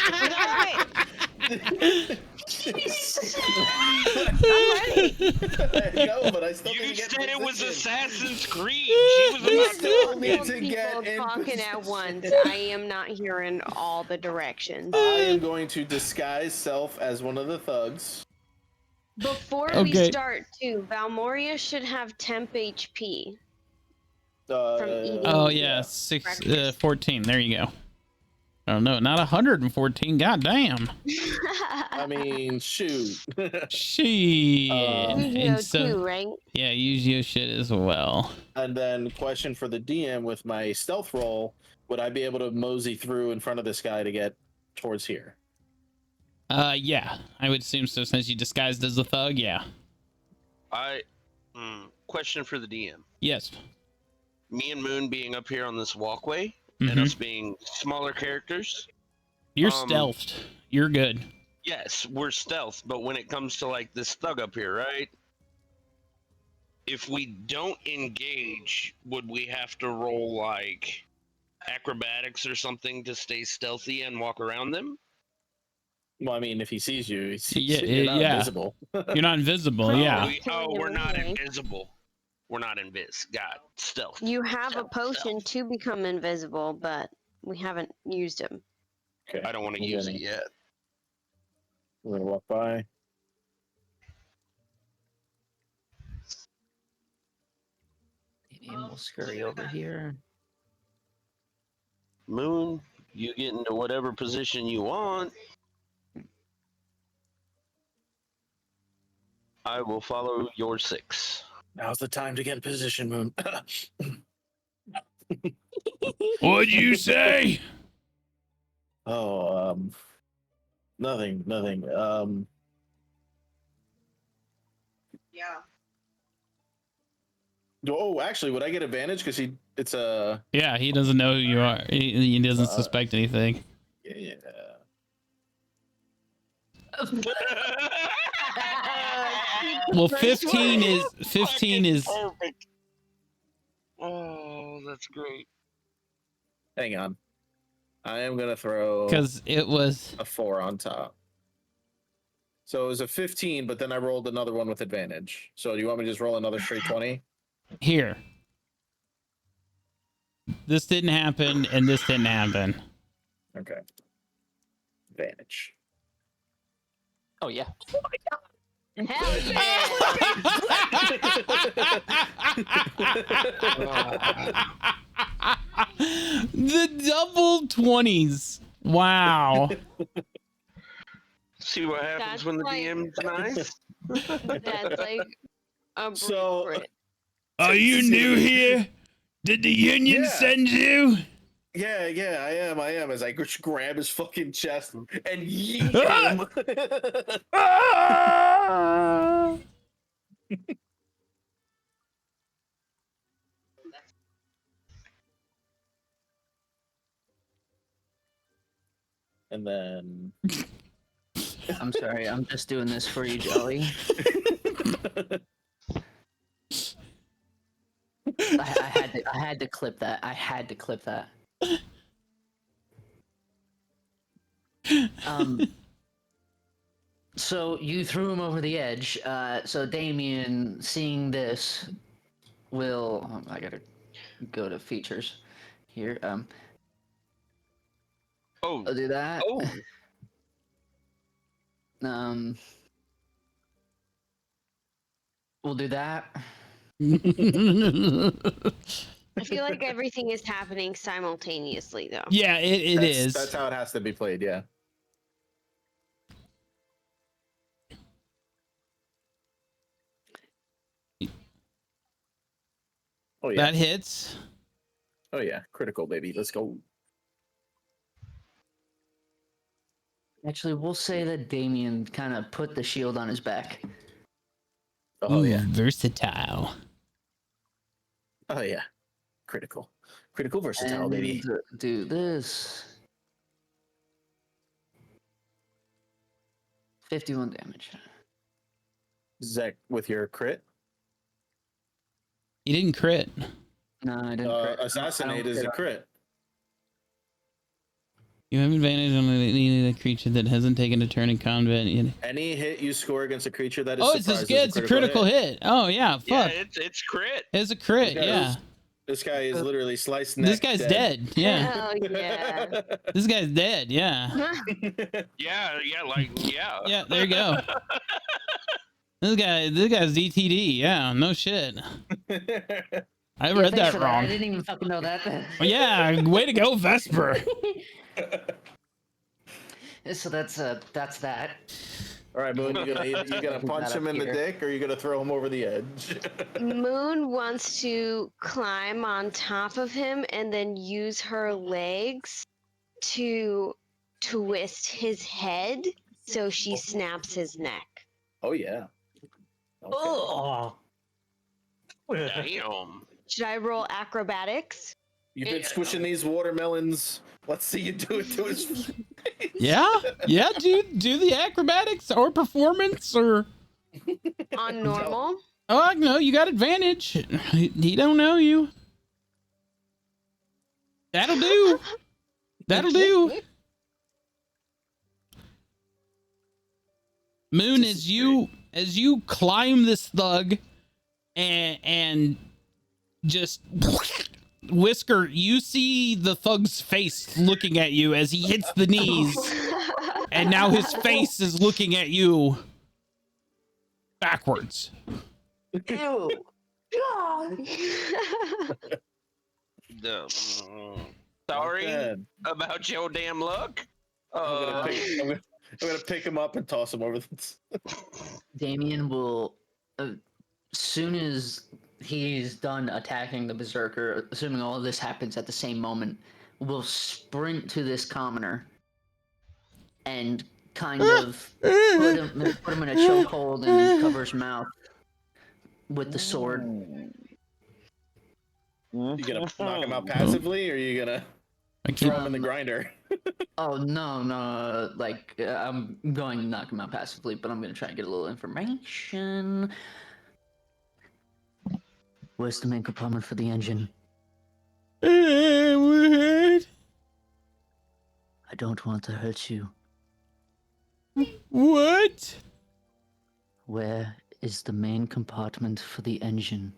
I'm ready. No, but I still need You to get said it was position. Assassin's Creed. She was We about still to. need Multiple to get people in talking at position. once. I am not hearing all the directions. I am going to disguise self as one of the thugs. Before we Okay. start, too, Valmoria should have temp HP. eating. Oh yeah, 14. There you go. Oh no, not 114. God damn. I mean, shoot. Shit. You And know, so, too, right? yeah, use your shit as well. And then, question for the DM: with my stealth roll, would I be able to mosey through in front of this guy to get towards here? Yeah, I would assume so since you disguised as a thug. Yeah. Question for the DM. Yes. Me and Moon being up here on this walkway, Mhm. and us being smaller characters. You're Um, stealthed. You're good. Yes, we're stealth, but when it comes to like this thug up here, right? If we don't engage, would we have to roll like acrobatics or something to stay stealthy and walk around them? Well, I mean, if he sees you, Yeah, you're not yeah. invisible. You're not invisible. Well, Yeah. We're not Anyway. invisible. We're not invis. God, stealth. You have a Stealth, potion stealth. to become invisible, but we haven't used him. Okay. I don't want to We're use gonna- it yet. We're gonna walk by. Maybe we'll scurry over here. Moon, you get into whatever position you want. I will follow your 6. Now's the time to get in position, Moon. What'd you say? Oh, nothing. Yeah. Oh, actually, would I get advantage? Because it's a. Yeah, he doesn't know who you are. He doesn't suspect anything. Yeah. Well, 15 is Perfect. Oh, that's great. Hang on. I am gonna throw because it was a 4 on top. So it was a 15, but then I rolled another one with advantage. So do you want me to just roll another straight 20? here. This didn't happen, and this didn't happen. Okay. Advantage. Oh yeah. Hell yeah! The double 20s. Wow. See what happens That's when the like- DM's nice? That's like a So- blueprint. Are you new here? Did the union Yeah. send you? Yeah, I am. As I just grab his fucking chest and yeet him. Ah! And then I'm sorry. I'm just doing this for you, Joey. I had to clip that. I had to clip that. So you threw him over the edge. So Damien, seeing this, will I gotta go to features here. Oh, I'll do that. oh, We'll do that. I feel like everything is happening simultaneously, though. Yeah, it is. That's how it has to be played, yeah. Oh yeah. That hits. Oh yeah. Critical, baby. Let's go. Actually, we'll say that Damien kind of put the shield on his back. Oh yeah. Versatile. Oh yeah. Critical. Critical versatile, baby. And do this. 51 damage. Zach with your crit. He didn't crit. No, I didn't. crit. Assassinate is a crit. You have advantage on any creature that hasn't taken a turn in combat. Any hit you score against a creature that is Oh, it's surprised as good. It's a critical hit. Oh yeah, yeah, fuck. it's crit. It's a crit. Yeah, Yeah. This guy is literally sliced neck. This guy's dead. Yeah. Hell yeah. This guy's dead. Yeah. Yeah, yeah. Yeah. There you go. This guy's DTD. Yeah. No shit. I read Thanks that for wrong. I didn't even fucking know that. Yeah. Way to go, Vesper. So that's that. All right, Moon, you gonna punch him in the dick, or you gonna throw him over the edge? Moon wants to climb on top of him and then use her legs to twist his head so she snaps his neck. Oh yeah. Okay. Oh. Damn. Should I roll acrobatics? You've been squishing these watermelons. Let's see you do it to his face. Yeah. Yeah. Do the acrobatics or performance or. On normal? Oh no, you got advantage. He don't know you. That'll do. That'll do. Moon, as you climb this thug and just Whisker, you see the thug's face looking at you as he hits the knees, and now his face is looking at you backwards. Ew. Sorry Bad. about your damn luck. I'm gonna pick him up and toss him over. Damien will, soon as he's done attacking the berserker, assuming all of this happens at the same moment, will sprint to this commoner and kind of put him in a chokehold and cover his mouth with the sword. You gonna knock him out passively, or you gonna throw him in the grinder? Oh no! Like I'm going to knock him out passively, but I'm gonna try and get a little information. Where's the main compartment for the engine? What? I don't want to hurt you. What? Where is the main compartment for the engine?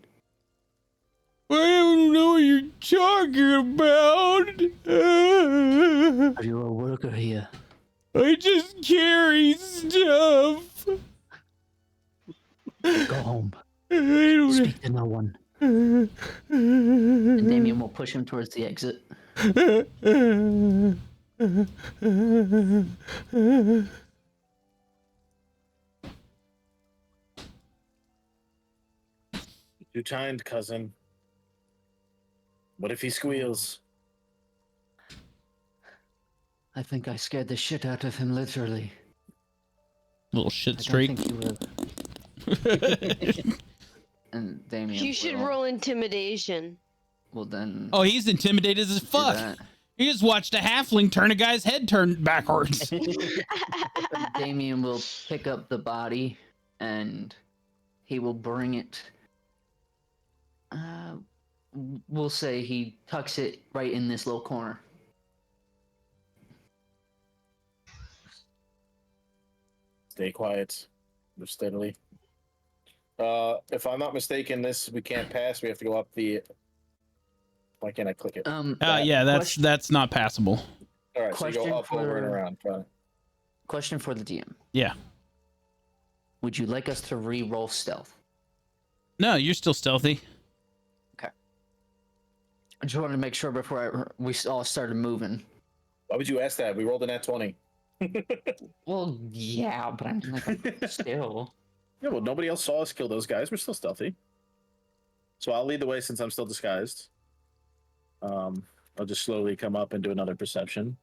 I don't know what you're talking about. Are you a worker here? I just carry stuff. Go home. I don't. Speak to no one. And Damien will push him towards the exit. Too kind, cousin. What if he squeals? I think I scared the shit out of him, literally. Little shit I don't straight. think you will. And Damien You should will, roll intimidation. Well then. Oh, he's intimidated as do fuck. that. He just watched a halfling turn a guy's head turn backwards. Damien will pick up the body and he will bring it. We'll say he tucks it right in this little corner. Stay quiet. Move steadily. If I'm not mistaken, we can't pass. We have to go up the. Why can't I click it? Yeah, question- that's not passable. All right, so you question go up, over, and for- around. Got it. Question for the DM. Yeah. Would you like us to re-roll stealth? No, you're still stealthy. I just wanted to make sure before we all started moving. Why would you ask that? We rolled a nat 20. Well, yeah, but I'm like, still. Yeah, well, nobody else saw us kill those guys. We're still stealthy. So I'll lead the way since I'm still disguised. I'll just slowly come up and do another perception.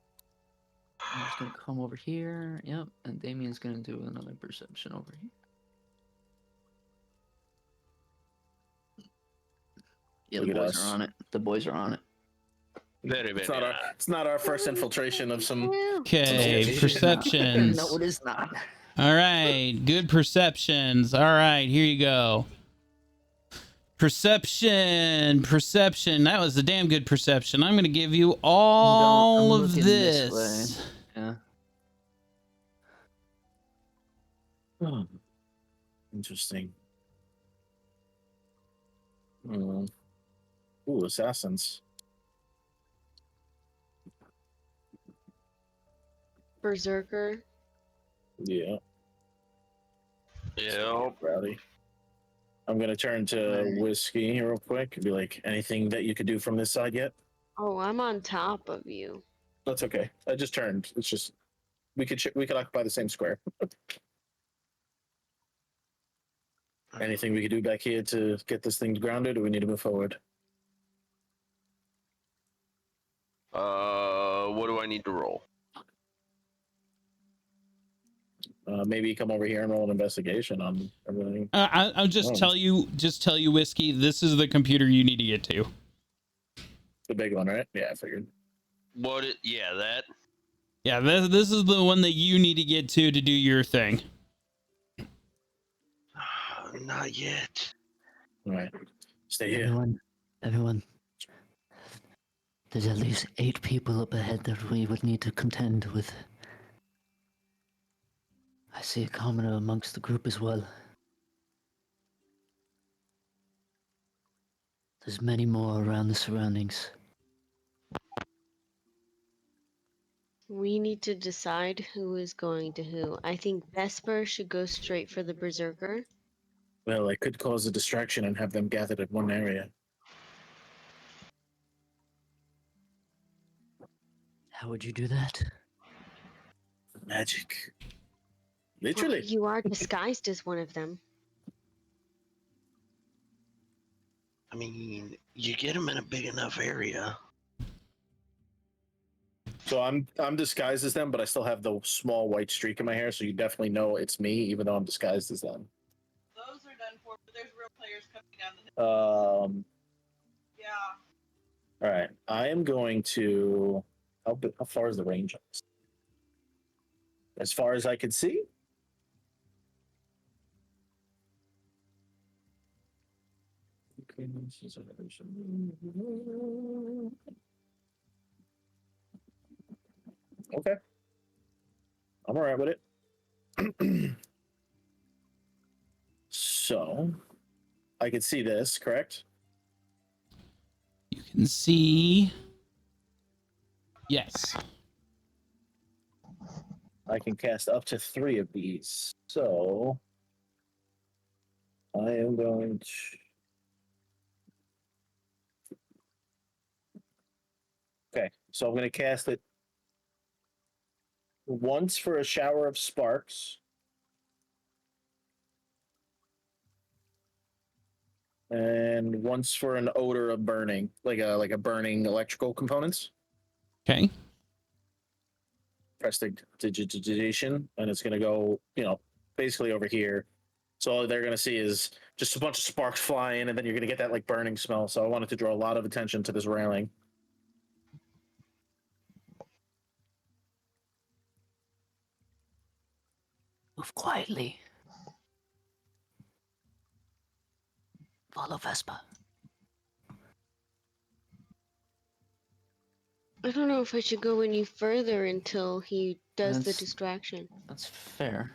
I'm just gonna come over here. Yep, and Damien's gonna do another perception over here. Yeah, the Look at boys us. are on it. The boys are on it. Very, very. It's not our first infiltration of some. Okay, Some- perceptions. No, it is not. All right, good perceptions. All right, here you go. Perception. That was a damn good perception. I'm going to give you all I'm of looking this this. Yeah. Interesting. Ooh, assassins. Berserker. Yeah. Yeah. Rowdy. I'm gonna turn to Right. Whiskey real quick and be like, anything that you could do from this side yet? Oh, I'm on top of you. That's okay. I just turned. It's just we could occupy the same square. Anything we could do back here to get this thing grounded, or we need to move forward? What do I need to roll? Maybe come over here and roll an investigation on everything. I'll just tell you, Whiskey. This is the computer you need to get to. The big one, right? Yeah, I figured. Yeah, that. Yeah, this is the one that you need to get to do your thing. Not yet. All right, stay here. Everyone. There's at least 8 people up ahead that we would need to contend with. I see a commoner amongst the group as well. There's many more around the surroundings. We need to decide who is going to who. I think Vesper should go straight for the Berserker. Well, I could cause a distraction and have them gathered at one area. How would you do that? magic. Well, Literally. you are disguised as one of them. I mean, you get them in a big enough area. So I'm disguised as them, but I still have the small white streak in my hair, so you definitely know it's me, even though I'm disguised as them. Those are done for, but there's real players coming down the hill. Yeah. All right. I am going to. How far is the range on this? As far as I can see. Okay. I'm all right with it. So, I can see this, correct? You can see. Yes. I can cast up to 3 of these. So, I am going to. Okay, so I'm going to cast it once for a shower of sparks. And once for an odor of burning, like a burning electrical components. Okay. Prestidigitation, and it's going to go, basically over here. So all they're going to see is just a bunch of sparks flying, and then you're going to get that like burning smell. So I wanted to draw a lot of attention to this railing. Move quietly. Follow Vespa. I don't know if I should go any further until he does the That's- distraction. That's fair.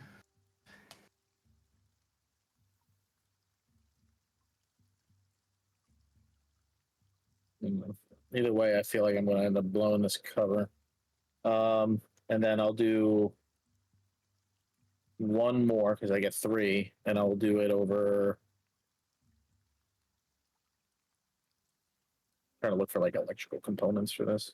Either way, I feel like I'm going to end up blowing this cover. And then I'll do one more because I get 3, and I'll do it over. Trying to look for like electrical components for this.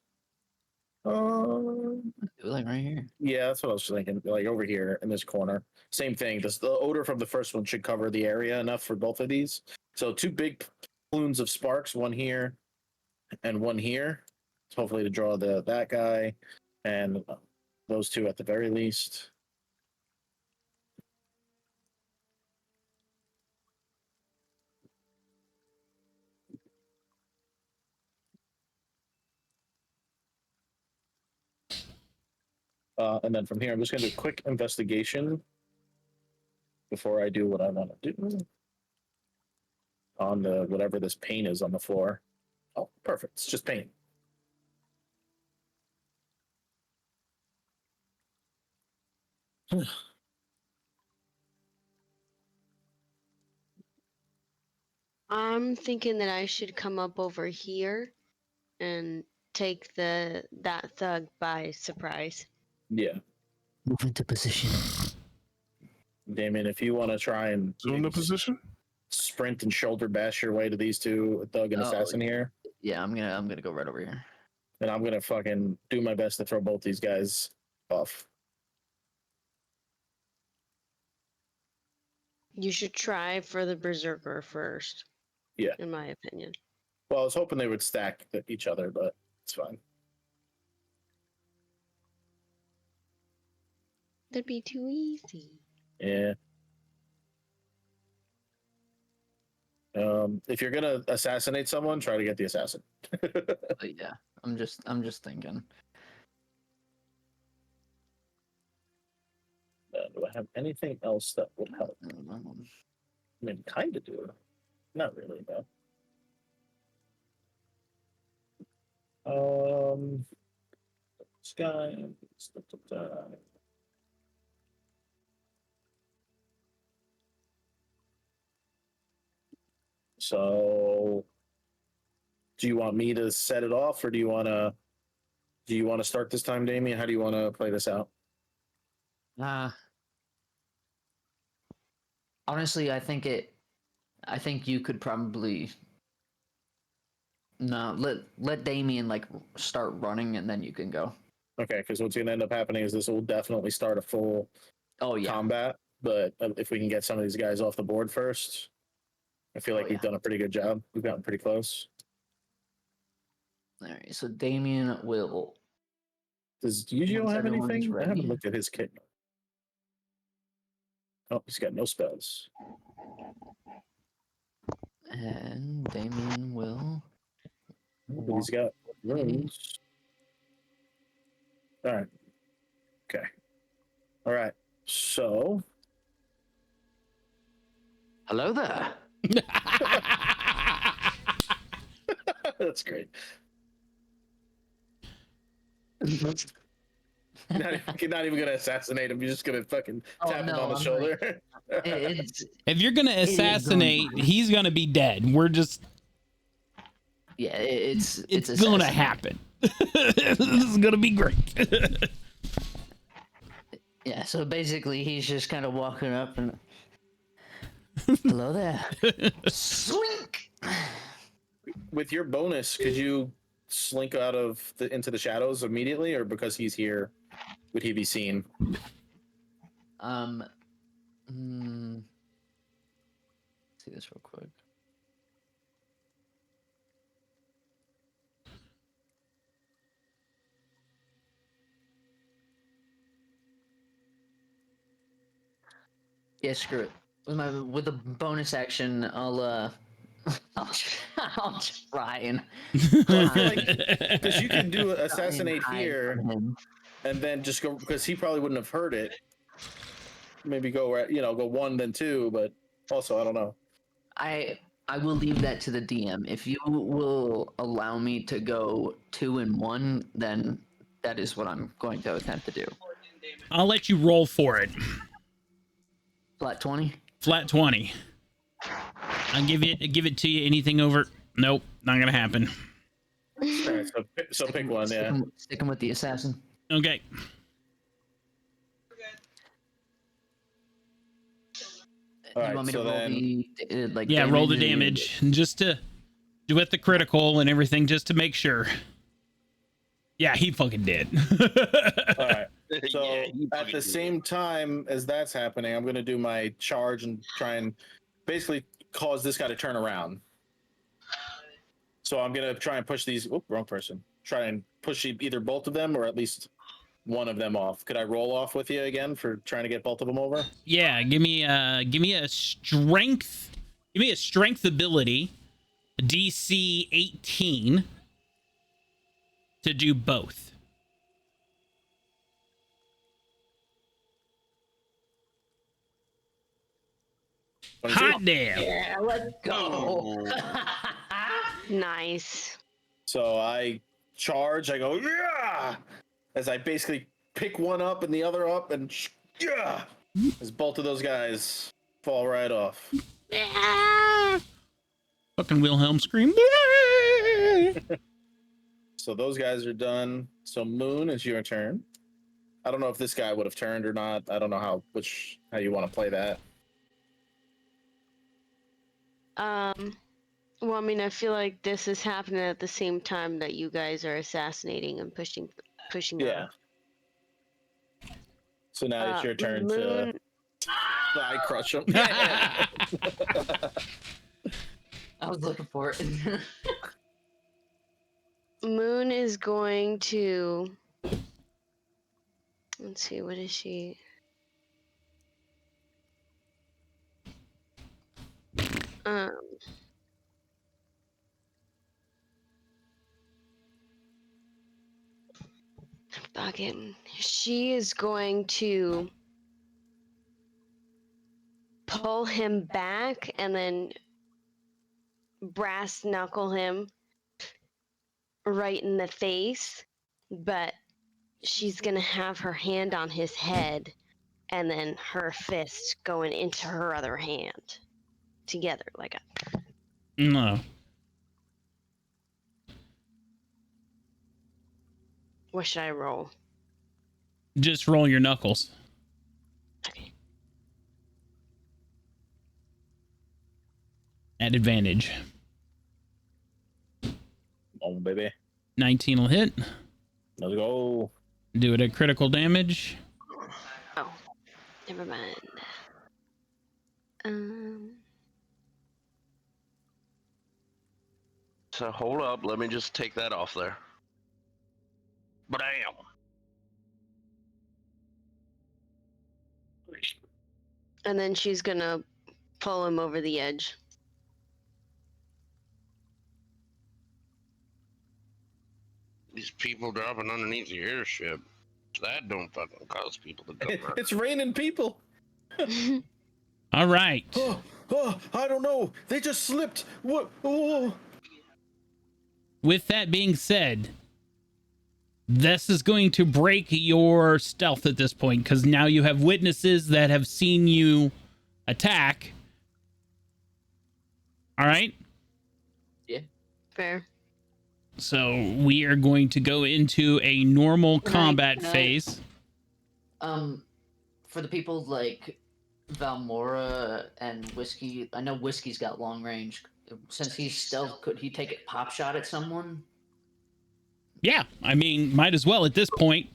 Do it like right here. Yeah, that's what I was thinking. Like over here in this corner. Same thing. The odor from the first one should cover the area enough for both of these. So 2 big plumes of sparks, one here and one here. So hopefully to draw that guy and those 2 at the very least. And then from here, I'm just going to do a quick investigation before I do what I want to do on the whatever this paint is on the floor. Oh, perfect. It's just paint. I'm thinking that I should come up over here and take that thug by surprise. Yeah. Move into position. Damien, if you want to try and Zoom the position. sprint and shoulder bash your way to these 2 thug and Oh, assassin here, Yeah, I'm gonna go right over here. and I'm gonna fucking do my best to throw both these guys off. You should try for the berserker first. Yeah. In my opinion. Well, I was hoping they would stack each other, but it's fine. That'd be too easy. Yeah. If you're gonna assassinate someone, try to get the assassin. But yeah, I'm just thinking. Do I have anything else that would help? I mean, kind of do. Not really, though. Sky. So, do you want me to set it off, or do you want to start this time, Damien? How do you want to play this out? Honestly, I think you could probably let Damien like start running and then you can go. Okay, because what's going to end up happening is this will definitely start a full Oh yeah. combat. But if we can get some of these guys off the board first, I feel like Oh, we've yeah. done a pretty good job. We've gotten pretty close. All right. So Damien will. Does Yu-Gi-Oh Once have everyone's anything? I haven't ready. looked at his kit. Oh, he's got no spells. And Damien will. But he's got runes. All right. Okay. All right. So Hello there. that's great. You're not even gonna assassinate him. You're just gonna fucking tap him on the shoulder. It's If you're gonna is going assassinate, to- he's gonna be dead. We're just yeah. it's gonna assassinate. happen. This is gonna be great. Yeah. So basically, he's just kind of walking up and. Hello there. Slink. With your bonus, could you slink out of into the shadows immediately, or because he's here, would he be seen? See this real quick. Yeah, screw it. With the bonus action, I'll I'll try and Because you can do assassinate hide here, from him. and then just go because he probably wouldn't have heard it. Maybe go go one then two, but also I don't know. I will leave that to the DM. If you will allow me to go 2 and 1, then that is what I'm going to attempt to do. I'll let you roll for it. Flat 20. Flat 20. I'll give it to you. Anything over? Nope, not gonna happen. All right, so pick one, yeah. Sticking with the assassin. Okay. All You right, want me to so roll then- the like? Yeah, roll the damage? damage just to do it the critical and everything, just to make sure. Yeah, he fucking did. All right. So Yeah, you at fucking the do. same time as that's happening, I'm gonna do my charge and try and basically cause this guy to turn around. So I'm gonna try and push these. Oh, wrong person. Try and push either both of them or at least one of them off. Could I roll off with you again for trying to get both of them over? Yeah, give me a strength. Give me a strength ability, DC 18, to do both. Hot damn! Yeah, let's go. Nice. So I charge. I go yeah, as I basically pick one up and the other up, and yeah, as both of those guys fall right off. Fucking Wilhelm scream. So those guys are done. So Moon, it's your turn. I don't know if this guy would have turned or not. I don't know how you want to play that. Well, I mean, I feel like this is happening at the same time that you guys are assassinating and pushing. Yeah. So now it's your turn Moon, to I crush him. I was looking for it. Moon is going to. Let's see, what is she? Fucking. She is going to pull him back and then brass knuckle him right in the face, but she's gonna have her hand on his head and then her fist going into her other hand together like a. No. What should I roll? Just roll your knuckles. Okay. At advantage. Oh baby, 19 will hit. let's go. Do it at critical damage. Oh, never mind. So hold up, let me just take that off there. Bam! And then she's gonna pull him over the edge. These people dropping underneath the airship. That don't fucking cause people to come out. It's raining people. All right. Oh, I don't know. They just slipped. What? Oh. With that being said, this is going to break your stealth at this point because now you have witnesses that have seen you attack. All right. Fair. So we are going to go into a normal combat can I- phase. For the people like Valmora and Whiskey, I know Whiskey's got long range. Since he's stealth, could he take a pop shot at someone? Yeah, I mean, might as well at this point.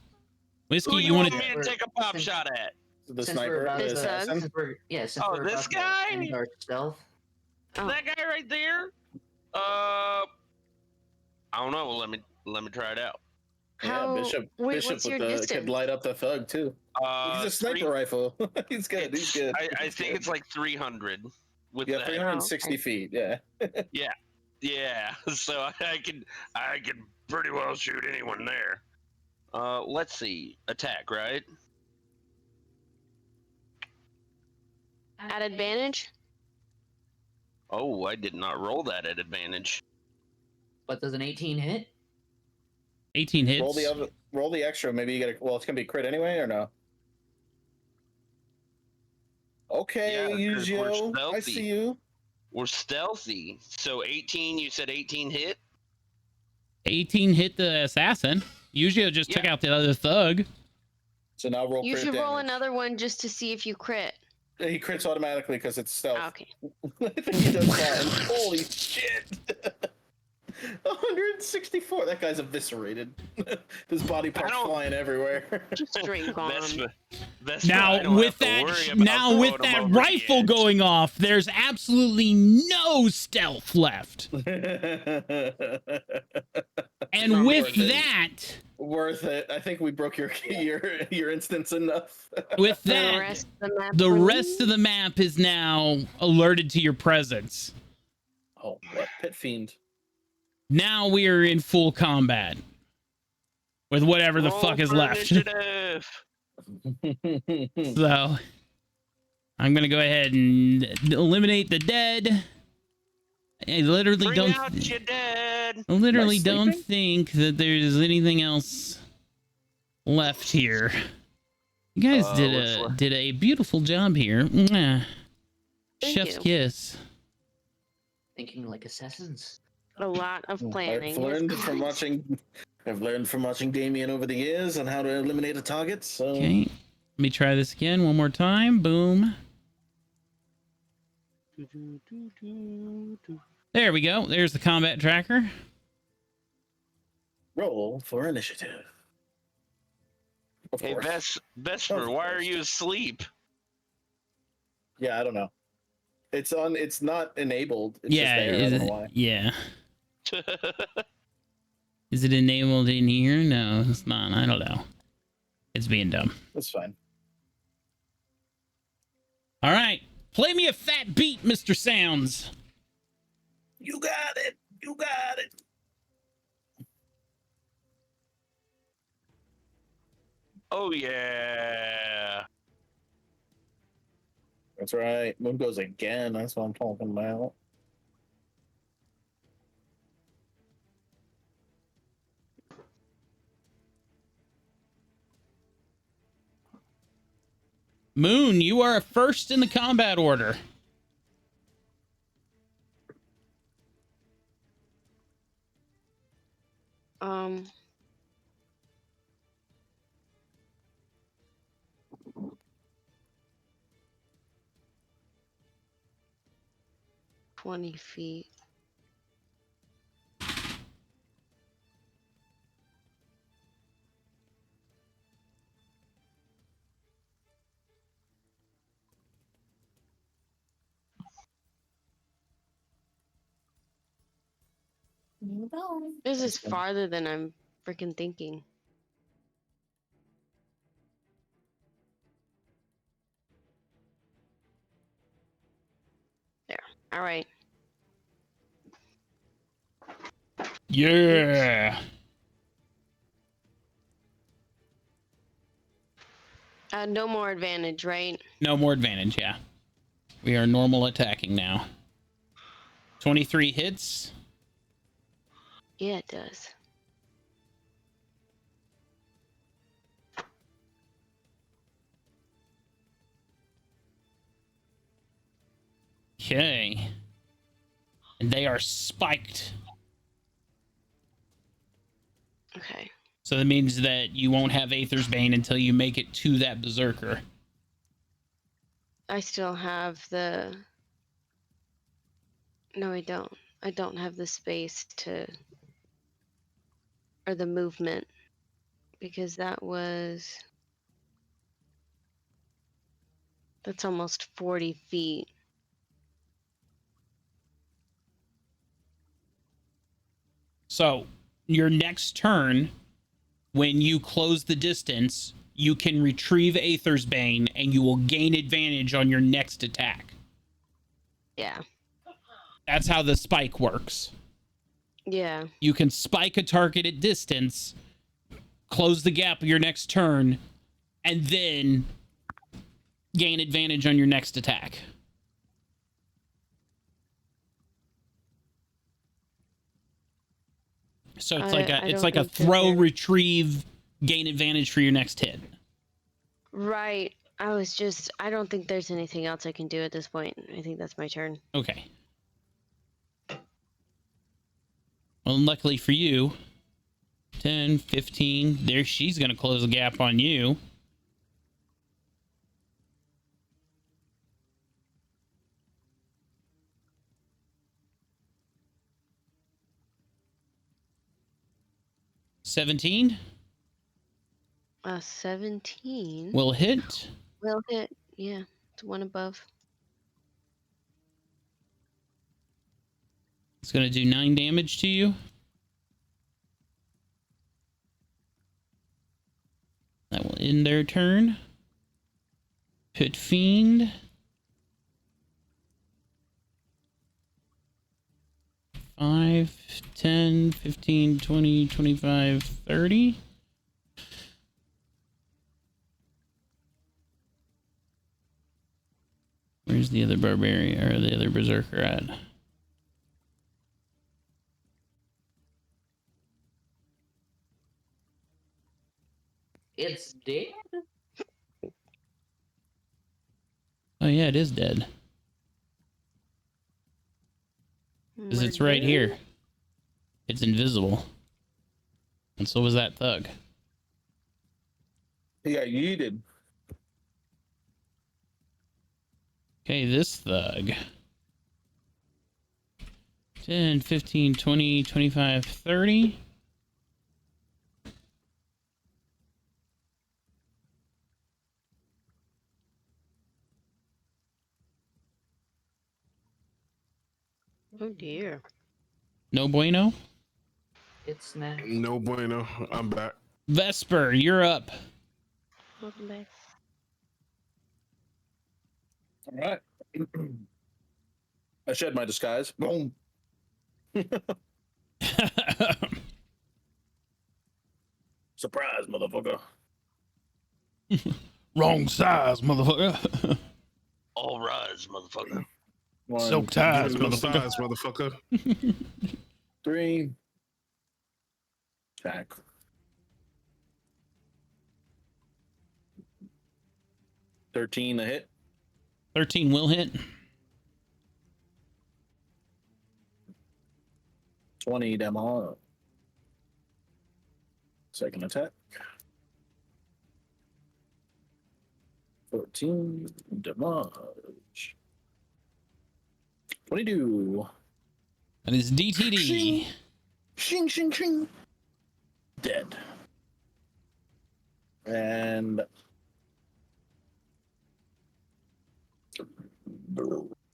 Whiskey, Who you want me to? to take a pop shot at? The Since we're sniper, about the This to, assassin. since we're, yeah, since Oh, we're this about guy? to end our stealth. Oh. That guy right there? I don't know. Let me try it out. How? Yeah, Bishop. Wait, Bishop what's your with the, distance? could light up the thug too. He's a sniper Three- rifle. He's good. He's good. I He's think good. it's like 300 with Yeah, that. 360 feet. Yeah. Yeah, so I can pretty well shoot anyone there. Let's see. Attack, right? At advantage? Oh, I did not roll that at advantage. But does an 18 hit? 18 hits. Roll the extra. Maybe you get a. Well, it's gonna be crit anyway, or no? Okay, Yeah, 'cause we're Yuzio. I stealthy. see you. We're stealthy. So 18, you said 18 hit? 18 hit the assassin. Usually just took Yeah. out the other thug. So now roll. You crit should roll damage. another one just to see if you crit. He crits automatically because it's stealth. Okay. I think he does fine. Holy shit! 164. That guy's eviscerated. His body parts don't- flying everywhere. Straight That's, gone. that's why I Now don't with have to worry that, about now with throwing 'em that over the rifle edge. going off, there's absolutely no stealth left. And Not with worth it. that, Worth it. I think we broke your instance enough. with The that, rest of the map. the please? rest of the map is now alerted to your presence. Oh, what? Pit fiend. Now we are in full combat with whatever the Roll fuck is for left. initiative. So I'm gonna go ahead and eliminate the dead. I literally Bring don't. out your dead. I literally Am I don't sleeping? think that there's anything else left here. You guys what's left? did a beautiful job here. Mwah. Thank Chef's you. kiss. Thinking like assassins. A lot of planning. I've learned has from gone- watching. I've learned from watching Damien over the years on how to eliminate a target. So Okay, let me try this again one more time. Boom. There we go. There's the combat tracker. roll for initiative. Of Hey, course. Vesper, Of why are course. you asleep? Yeah, I don't know. It's on. It's not enabled. It's Yeah, just there. I is don't know it, why. yeah. Is it enabled in here? No, it's not. I don't know. It's being dumb. That's fine. All right. Play me a fat beat, Mr. Sounds. You got it. You got it. Oh yeah. That's right. Moon goes again. That's what I'm talking about. Moon, you are first in the combat order. Um. "20 feet. This is That's fine. farther than I'm freaking thinking. There. All right. Yeah. No more advantage, right? No more advantage, yeah. We are normal attacking now. 23 hits. Yeah, it does. Okay. And they are spiked. Okay. So that means that you won't have Aether's Bane until you make it to that Berserker. I still have the. No, I don't. I don't have the space to. Or the movement. Because that was. That's almost 40 feet. So your next turn, when you close the distance, you can retrieve Aether's Bane and you will gain advantage on your next attack. Yeah. That's how the spike works. Yeah. You can spike a target at distance, close the gap of your next turn, and then gain advantage on your next attack. So it's like I it's don't like a think that throw, they're- retrieve, gain advantage for your next hit. Right. I don't think there's anything else I can do at this point. I think that's my turn. Okay. Well, luckily for you, 10, 15, there she's going to close the gap on you. $17 17 will hit. will hit. Yeah, it's one above. It's going to do 9 damage to you. That will end their turn. Pit Fiend. Five, 10, 15, 20, 25, 30. Where's the other barbarian or the other berserker at? It's dead? Oh yeah, it is dead. Because it's right here. It's invisible. And so was that thug. He got yeeted. Okay, this thug. 10, 15, 20, 25, 30. Oh dear. No bueno. It's next. No bueno. I'm back. Vesper, you're up. Welcome back. All right. I shed my disguise. Boom. Surprise, motherfucker. Wrong size, motherfucker. All rise, motherfucker. One, Silk ties, Give it no motherfucker. size, motherfucker. 3. Attack. $13 a hit. 13 will hit. 20 damage. Second attack. 14 damage. 22. That is DTD. Shing. Shing, shing, shing. Dead. And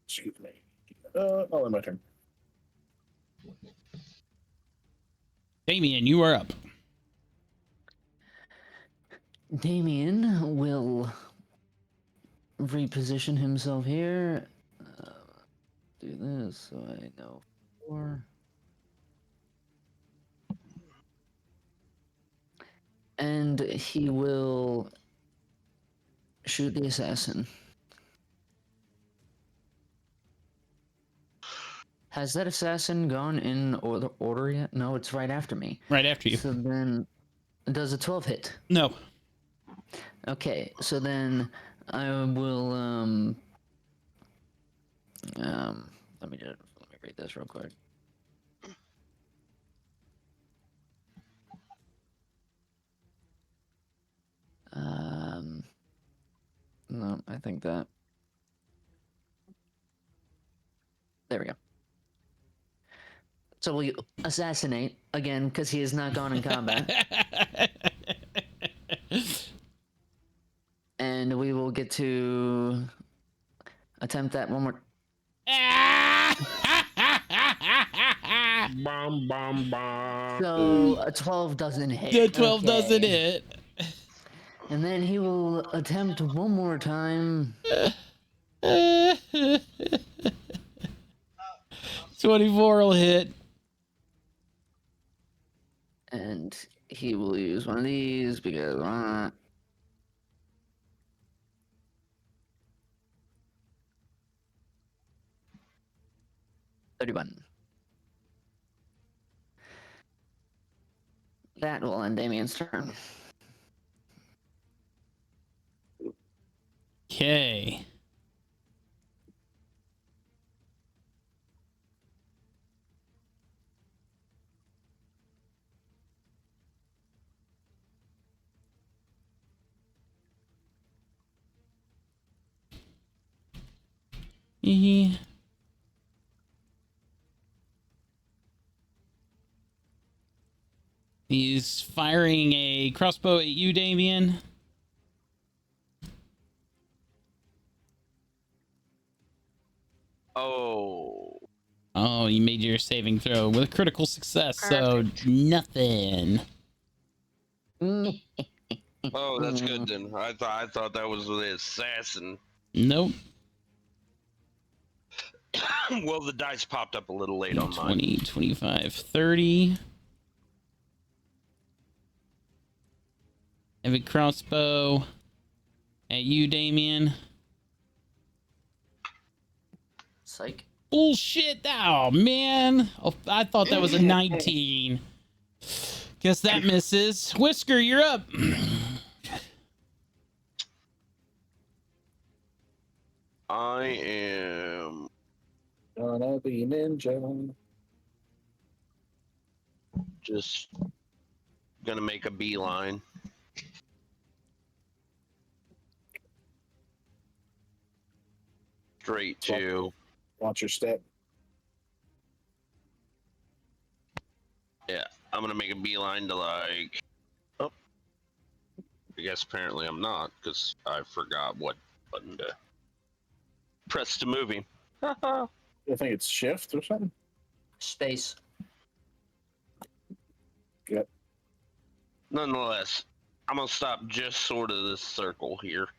excuse me. Oh, my turn. Damien, you are up. Damien will reposition himself here. Do this so I know 4. And he will shoot the assassin. Has that assassin gone in order yet? No, it's right after me. Right after you. So then, does a 12 hit? No. Okay, so then I will let me read this real quick. No, I think that. There we go. So we assassinate again because he has not gone in combat, and we will get to attempt that one more. Bomb, bomb, bomb. So a 12 doesn't hit. The 12 doesn't Okay. hit. And then he will attempt one more time. 24 will hit. And he will use one of these because 31. That will end Damien's turn. Okay. He's firing a crossbow at you, Damien. Oh. Oh, you made your saving throw with a critical success, so nothing. Oh, that's good then. I thought that was the assassin. Nope. Well, the dice popped up a little late on mine. 20, 25, 30. Heavy crossbow at you, Damien. Psych. Bullshit. Oh, man. Oh, I thought that was a 19. Guess that misses. Whisker, you're up. I am Gonna be ninja. just gonna make a beeline. Straight to. Watch your step. Yeah, I'm gonna make a beeline to like. Oh, I guess apparently I'm not because I forgot what button to press to move him. I think it's shift or something. Space. Yep. Nonetheless, I'm gonna stop just sort of this circle here.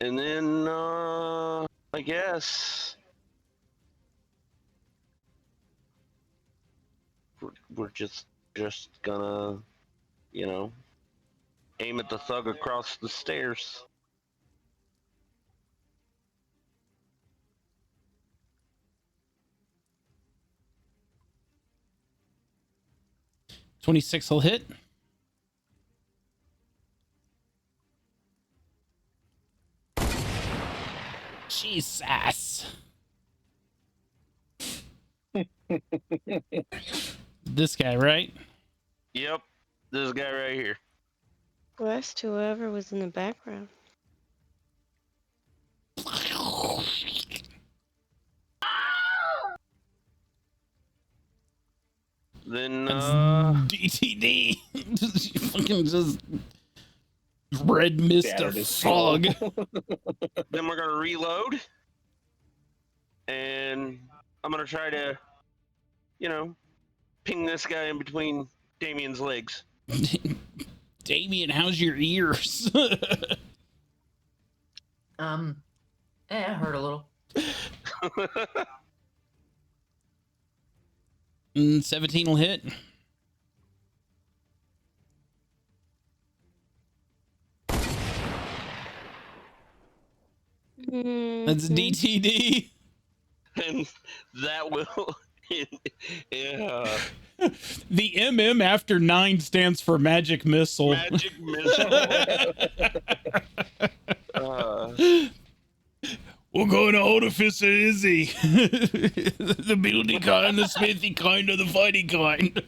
And then, I guess we're just gonna, you know, aim at the thug across the stairs. $26 will hit. Jesus. This guy, right? Yep, this guy right here. Blessed whoever was in the background. Then, DTD. Fucking just red mist of Scattered his fog. then we're gonna reload. and I'm gonna try to, ping this guy in between Damien's legs. Damien, how's your ears? It hurt a little. 17 will hit. That's DTD. And that will, yeah. The MM after 9 stands for Magic Missile. Magic Missile. We're going to Artificer Izzy. The building kind, the smithy kind, or the fighting kind.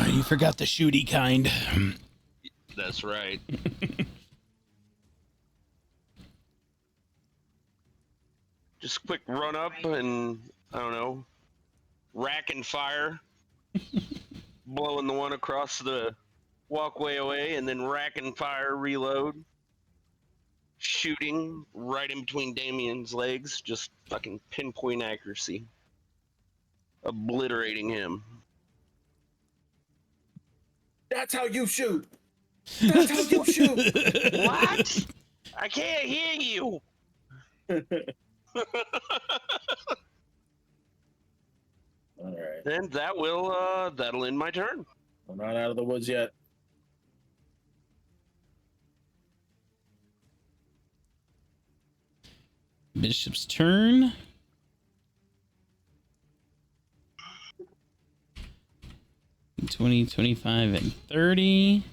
You forgot the shooty kind. That's right. Just quick run up and, I don't know, rack and fire. Blowing the one across the walkway away, and then rack and fire, reload. Shooting right in between Damien's legs. Just fucking pinpoint accuracy. Obliterating him. That's how you shoot. That's how you shoot. What? I can't hear you. All right. And that'll end my turn. I'm not out of the woods yet. Bishop's turn. $20, $25, and $30.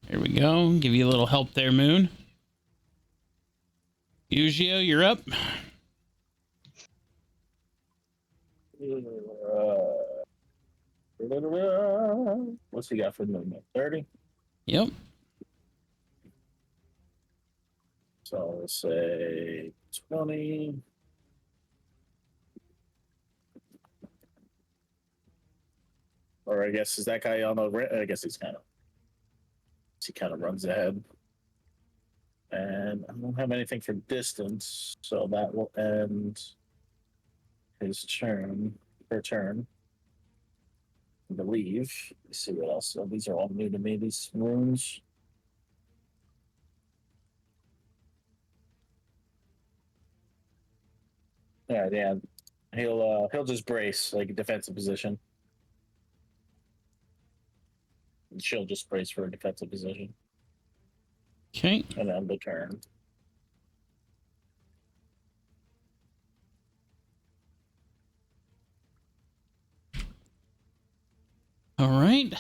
Here we go. Give you a little help there, Moon. Eugeo, you're up. What's he got for movement? 30? Yep. So let's say 20. Or I guess is that guy on the? I guess he kind of runs ahead. And I don't have anything for distance, so that will end his turn. Per turn, I believe. Let's see what else. So these are all new to me. These runes. Yeah. He'll just brace like a defensive position. And she'll just brace for a defensive position. Okay. And then the turn. All right.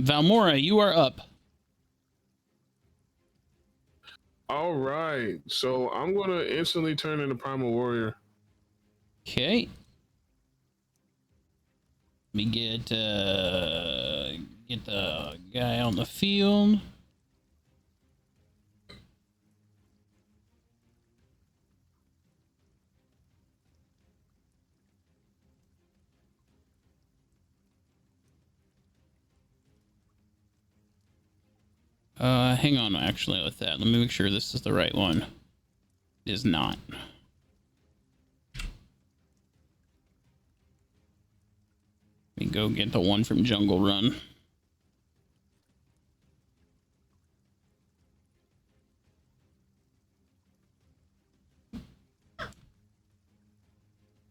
Valmora, you are up. All right. So I'm going to instantly turn into Primal Warrior. Okay. Let me get the guy on the field. Hang on, actually, with that. Let me make sure this is the right one. It is not. Let me go get the one from Jungle Run.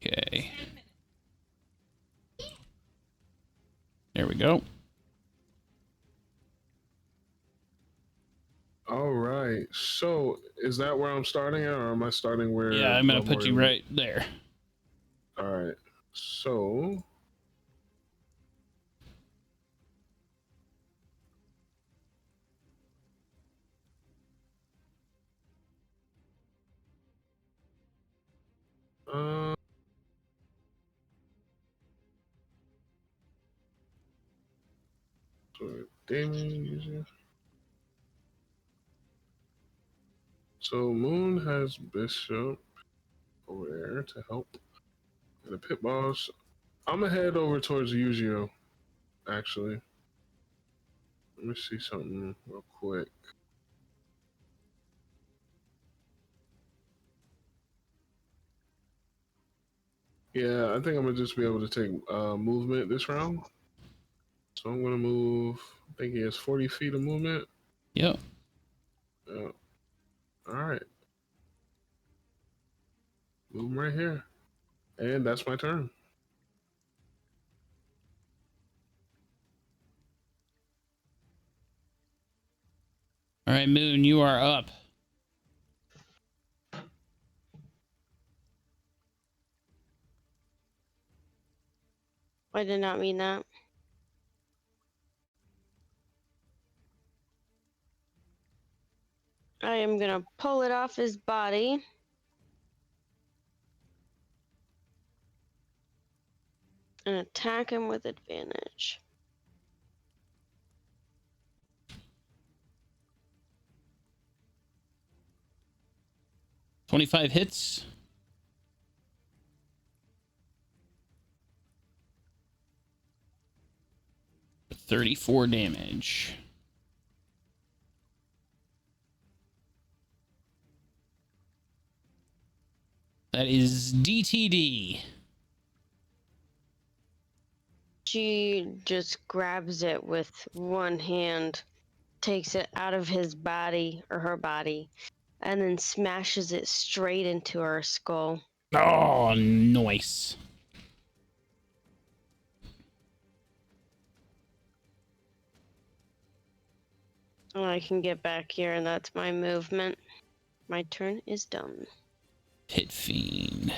Okay. There we go. All right. So is that where I'm starting at, or am I starting where? Yeah, I'm gonna put you Warrior- right there. All right. So Damage. So Moon has Bishop over there to help. And the pit boss. I'm gonna head over towards Yu-Gi-Oh! Actually. Let me see something real quick. Yeah, I think I'm gonna just be able to take movement this round. So I'm gonna move. I think he has 40 feet of movement. Yep. Yeah. All right. Move right here, and that's my turn. All right, Moon, you are up. I did not mean that. I am gonna pull it off his body. And attack him with advantage. $25 hits. $34 damage. That is DTD. She just grabs it with one hand, takes it out of his body or her body, and then smashes it straight into her skull. Oh, nice. And I can get back here, and that's my movement. My turn is done. Pit Fiend.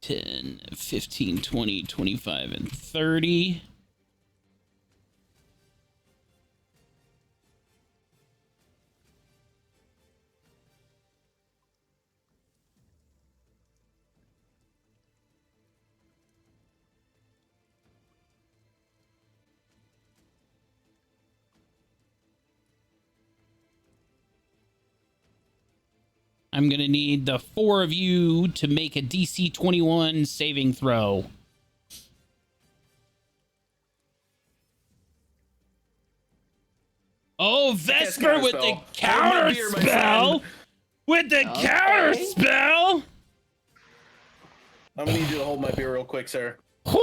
10, 15, 20, 25, and 30. I'm going to need the 4 of you to make a DC 21 saving throw. Oh, Vesper with the counter spell! With the counter spell! I'm gonna need you to hold my beer real quick, sir. Whoo!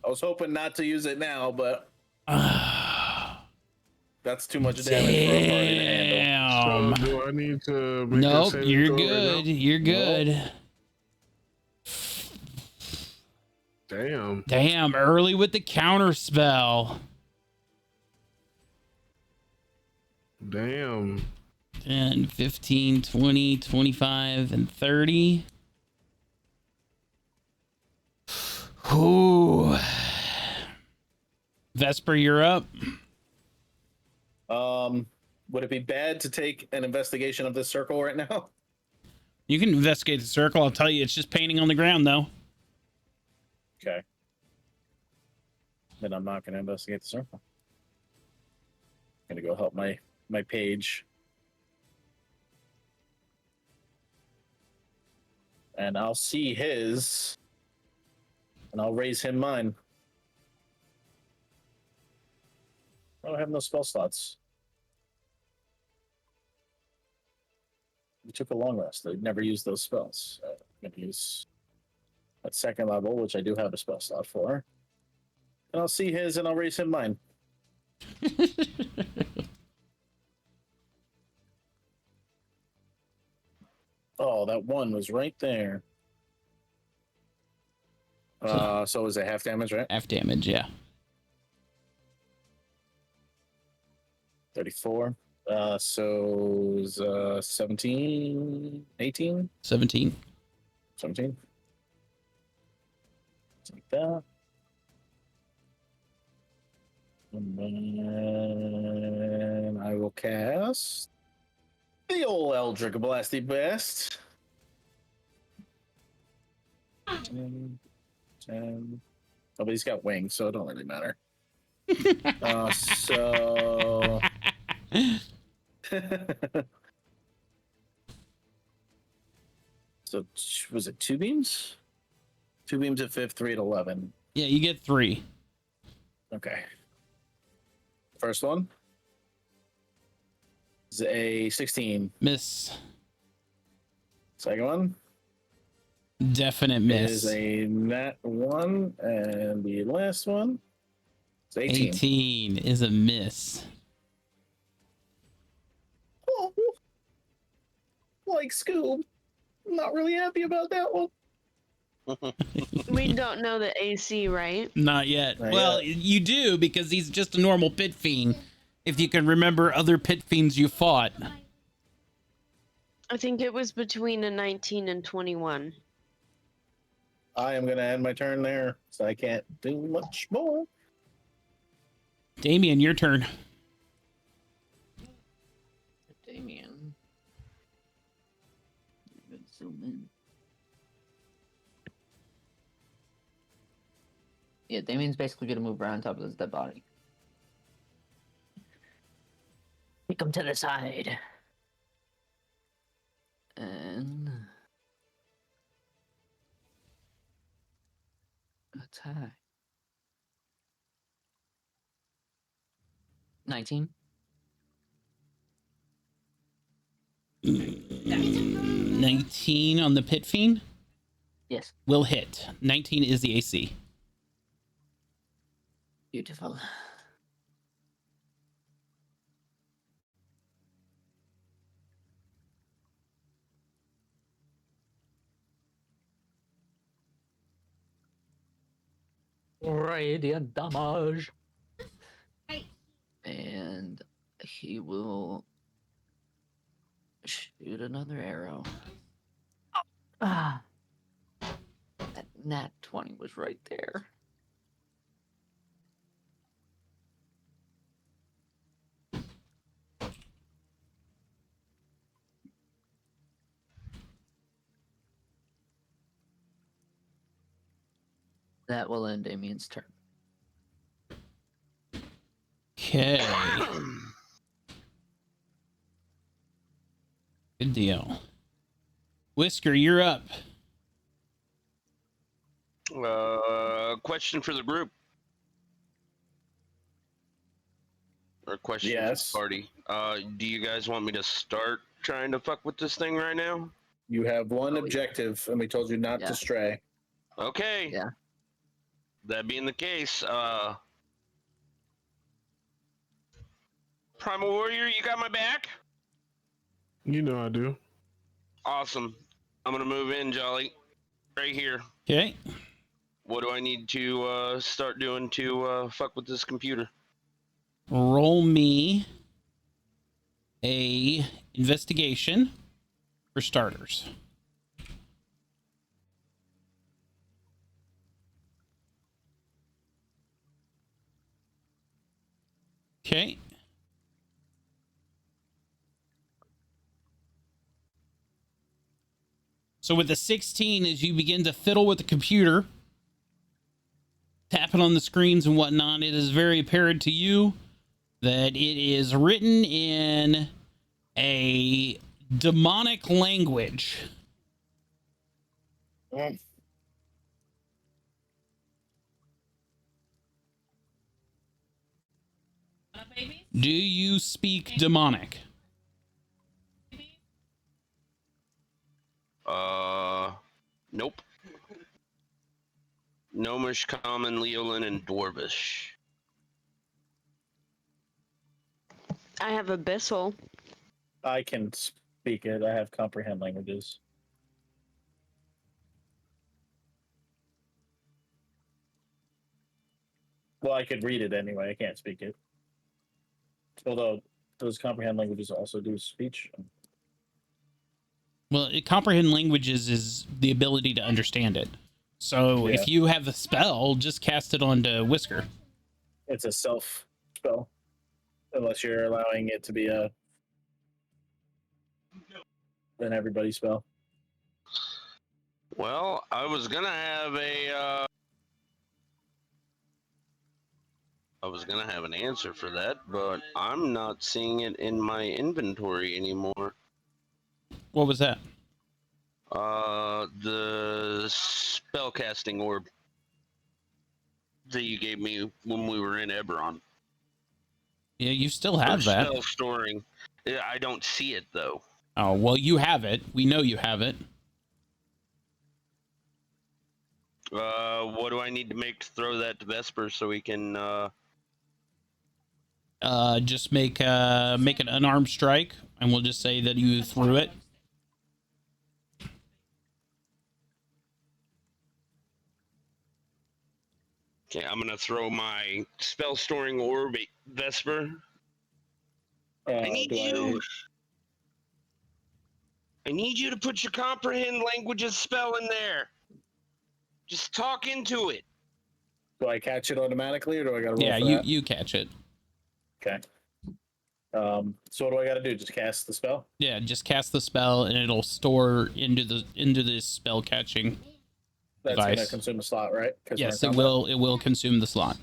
I was hoping not to use it now, but that's too much damage for a party to handle. So do I need to make a Nope, saving you're throw right good. now? You're good. Damn. Damn, early with the counter spell. Damn. 10, 15, 20, 25, and 30. Ooh. Vesper, you're up. Would it be bad to take an investigation of this circle right now? You can investigate the circle. I'll tell you, it's just painting on the ground, though. Okay. Then I'm not going to investigate the circle. I'm going to go help my page. And I'll see his, and I'll raise him mine. I don't have no spell slots. We took a long rest. I never used those spells. I'm going to use at second level, which I do have a spell slot for. And I'll see his, and I'll raise him mine. Oh, that one was right there. So is it half damage, right? Half damage, yeah. 34. So is 17, 18? 17. 17. Like that. And then I will cast the old Eldritch Blasty Best. 10, 10. Oh, but he's got wings, so it don't really matter. So so was it 2 beams? 2 beams at 5th, 3 at 11. Yeah, you get 3. Okay. First one is a 16. Miss. Second one Definite miss. is a nat 1, and the last one is 18. 18 is a miss. Oh, like Scoob. I'm not really happy about that one. We don't know the AC, right? Not yet. Not Well, yet. you do because he's just a normal pit fiend. If you can remember other pit fiends you fought. I think it was between a 19 and 21. I am going to end my turn there, so I can't do much more. Damien, your turn. Damien. Let's zoom in. Yeah, Damien's basically gonna move around top of this dead body. Kick him to the side. And attack. 19. 19 on the pit fiend Yes. will hit. 19 is the AC. Beautiful. Radiant damage. And he will shoot another arrow. Ah. That nat 20 was right there. That will end Damien's turn. Okay. Good deal. Whisker, you're up. Question for the group. Or question Yes. for the party. Do you guys want me to start trying to fuck with this thing right now? You have one Oh, yeah. objective, and we told you not Yeah. to stray. Okay. Yeah. That being the case, Primal Warrior, you got my back? You know I do. Awesome. I'm gonna move in, Jolly. Right here. Okay. What do I need to start doing to fuck with this computer? Roll me a investigation for starters. Okay. So with the 16, as you begin to fiddle with the computer, tapping on the screens and whatnot, it is very apparent to you that it is written in a demonic language. Mm. Do you speak demonic? Nope. Gnomish, Common, Leolin, and Dwarvish. I have Abyssal. I can speak it. I have comprehend languages. Well, I could read it anyway. I can't speak it. Although those comprehend languages also do speech. Well, comprehend languages is the ability to understand it. So Yeah. if you have the spell, just cast it onto Whisker. It's a self spell, unless you're allowing it to be a an everybody spell. Well, I was gonna have a was gonna have an answer for that, but I'm not seeing it in my inventory anymore. What was that? The spellcasting orb that you gave me when we were in Eberron. Yeah, you still Or have that. spell storing. Yeah, I don't see it though. Oh, well, you have it. We know you have it. What do I need to make to throw that to Vesper so we can? Just make an unarmed strike, and we'll just say that you threw it. Okay, I'm gonna throw my spell storing orb at Vesper. I need you. I need you to put your comprehend languages spell in there. Just talk into it. Do I catch it automatically, or do I got to roll Yeah, for you that? you catch it. Okay. So what do I got to do? Just cast the spell? Yeah, just cast the spell, and it'll store into this spell catching That's gonna device. consume a slot, right? 'Cause we're Yes, in it combat? will. It will consume the slot.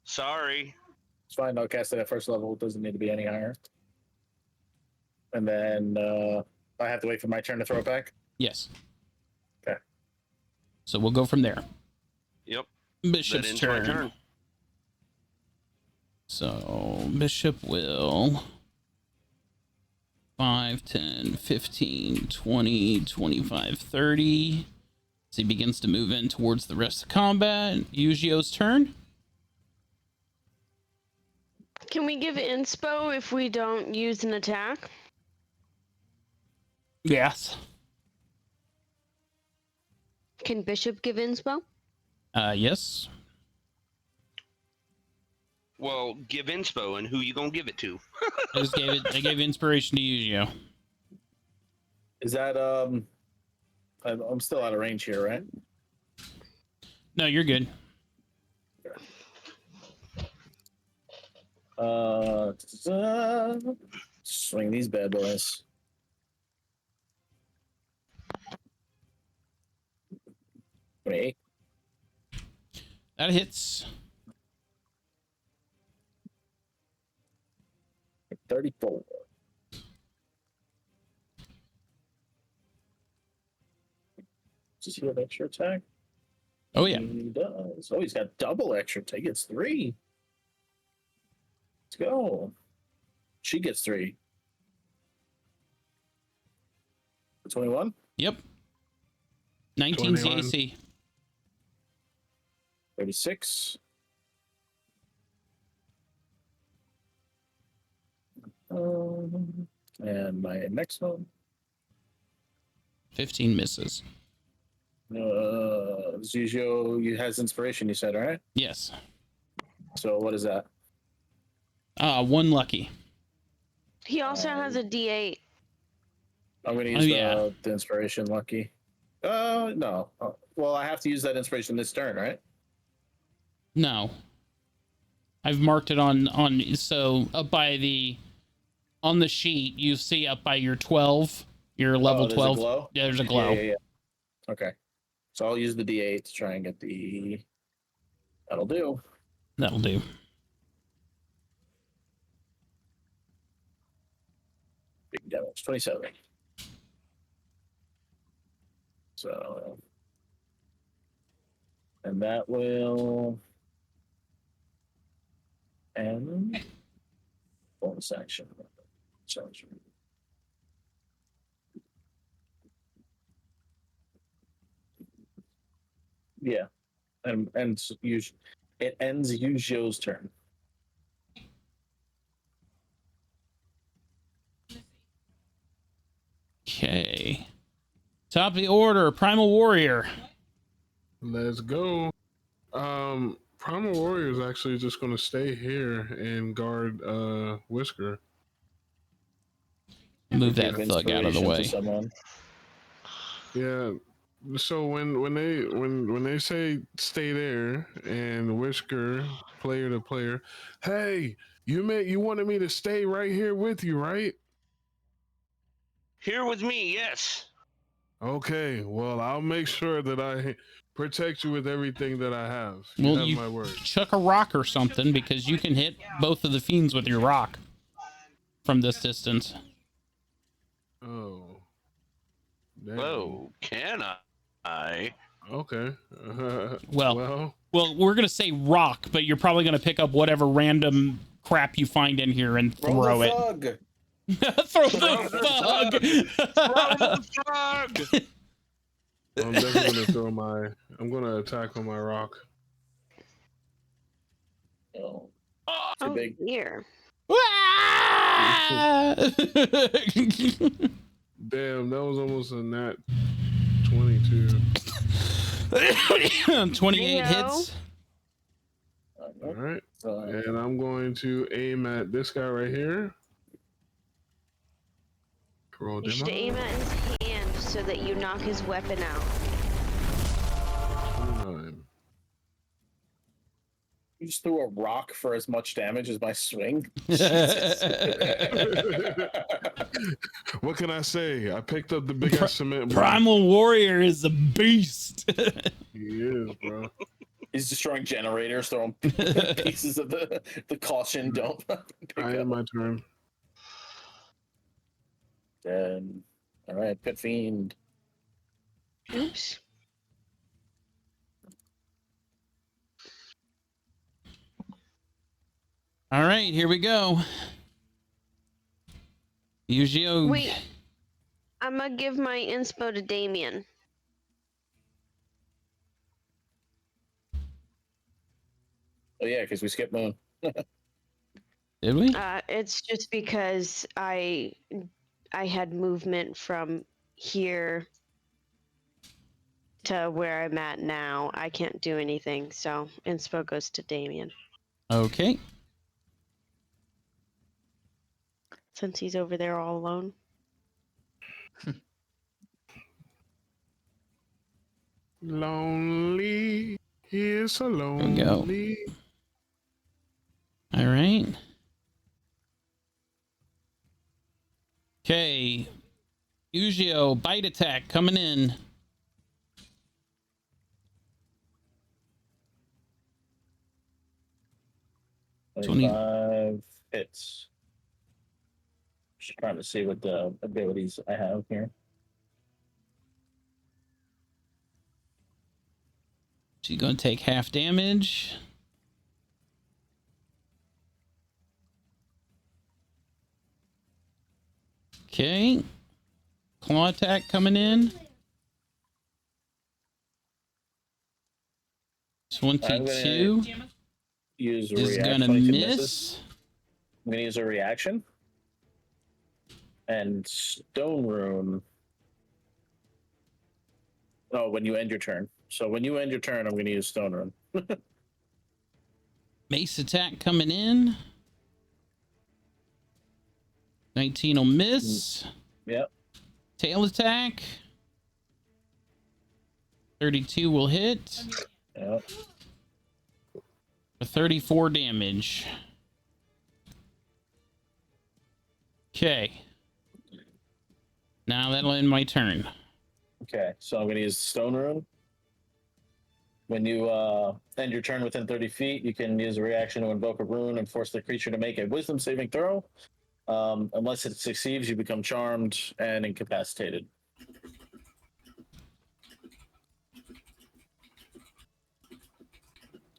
Sorry. It's fine. I'll cast it at first level. It doesn't need to be any higher. And then I have to wait for my turn to throw it back. Yes. Okay. So we'll go from there. Yep. Bishop's ends my turn. So Bishop will 5, 10, 15, 20, 25, 30. As he begins to move in towards the rest of combat. Yugio's turn. Can we give inspo if we don't use an attack? Yes. Can Bishop give inspo? Yes. Well, give inspo, and who you gonna give it to? I gave inspiration to Yugio. Is that I'm still out of range here, right? No, you're good. Swing these bad boys. Wait, That hits. 34. Does he have extra attack? Oh yeah. He does. Oh, he's got double extra attack. He gets 3. Let's go. She gets 3. 21? Yep. 19 21. CAC. 36. And my next one. 15 misses. Zuzio, you has inspiration, you said, right? Yes. So what is that? 1 lucky. He also has a D8. I'm going to use yeah. the inspiration lucky. No. Well, I have to use that inspiration this turn, right? No. I've marked it on so up by on the sheet you see up by your 12, your level there's a 12. glow? Yeah, there's a glow. Yeah. Okay. So I'll use the D8 to try and get the. That'll do. That'll do. Big damage. 27. So. And that will. And. Bonus action. Yeah. And it ends Yuzio's turn. Okay. Top of the order, Primal Warrior. Let's go. Primal Warrior is actually just going to stay here and guard Whisker. Move that Give thug out of the inspiration way. to someone. Yeah. So when they say stay there and Whisker player to player, hey, you wanted me to stay right here with you, right? Here with me, yes. Okay, well, I'll make sure that I protect you with everything that I have. Well, have you my word. chuck a rock or something because you can hit both of the fiends with your rock from this distance. Oh. Dang. Whoa, can I? Okay. Well, we're gonna say rock, but you're probably gonna pick up whatever random crap you find in here and throw it. Thug. Throw the Frog! I'm definitely I'm gonna attack on my rock. Oh, Oh big. dear. Damn, that was almost a nat 22. 28 Bingo. hits. All right. So, And I'm going to aim at this guy right here. Roll You should them aim at his hand so that you knock his weapon out. 29. you just threw a rock for as much damage as my swing. What can I say? I picked up the big ass cement block. Primal Warrior is a beast. He is, bro. He's destroying generators, throwing pieces of the caution. Don't. I am my turn. Then, all right, Pit Fiend. Oops. All right, here we go. Yujio. Wait. I'm gonna give my inspo to Damien. Oh yeah, because we skipped Moon. Did we? It's just because I had movement from here to where I'm at now. I can't do anything, so inspo goes to Damien Okay. since he's over there all alone. Lonely. He is so lonely. go. All right. Okay. Yujio, bite attack coming in. 25 hits. Just trying to see what the abilities I have here. She's going to take half damage. Okay. Claw attack coming in. 22 Use a is reaction. going to 22 miss. misses. I'm going to use a reaction. And Stone Rune. Oh, when you end your turn. So when you end your turn, I'm going to use Stone Rune. Mace attack coming in. 19 will miss. Yep. Tail attack. 32 will hit. Yep. For 34 damage. Okay. Now that'll end my turn. Okay, so I'm going to use Stone Rune. When you end your turn within 30 feet, you can use a reaction to invoke a rune and force the creature to make a wisdom saving throw. Unless it succeeds, you become charmed and incapacitated.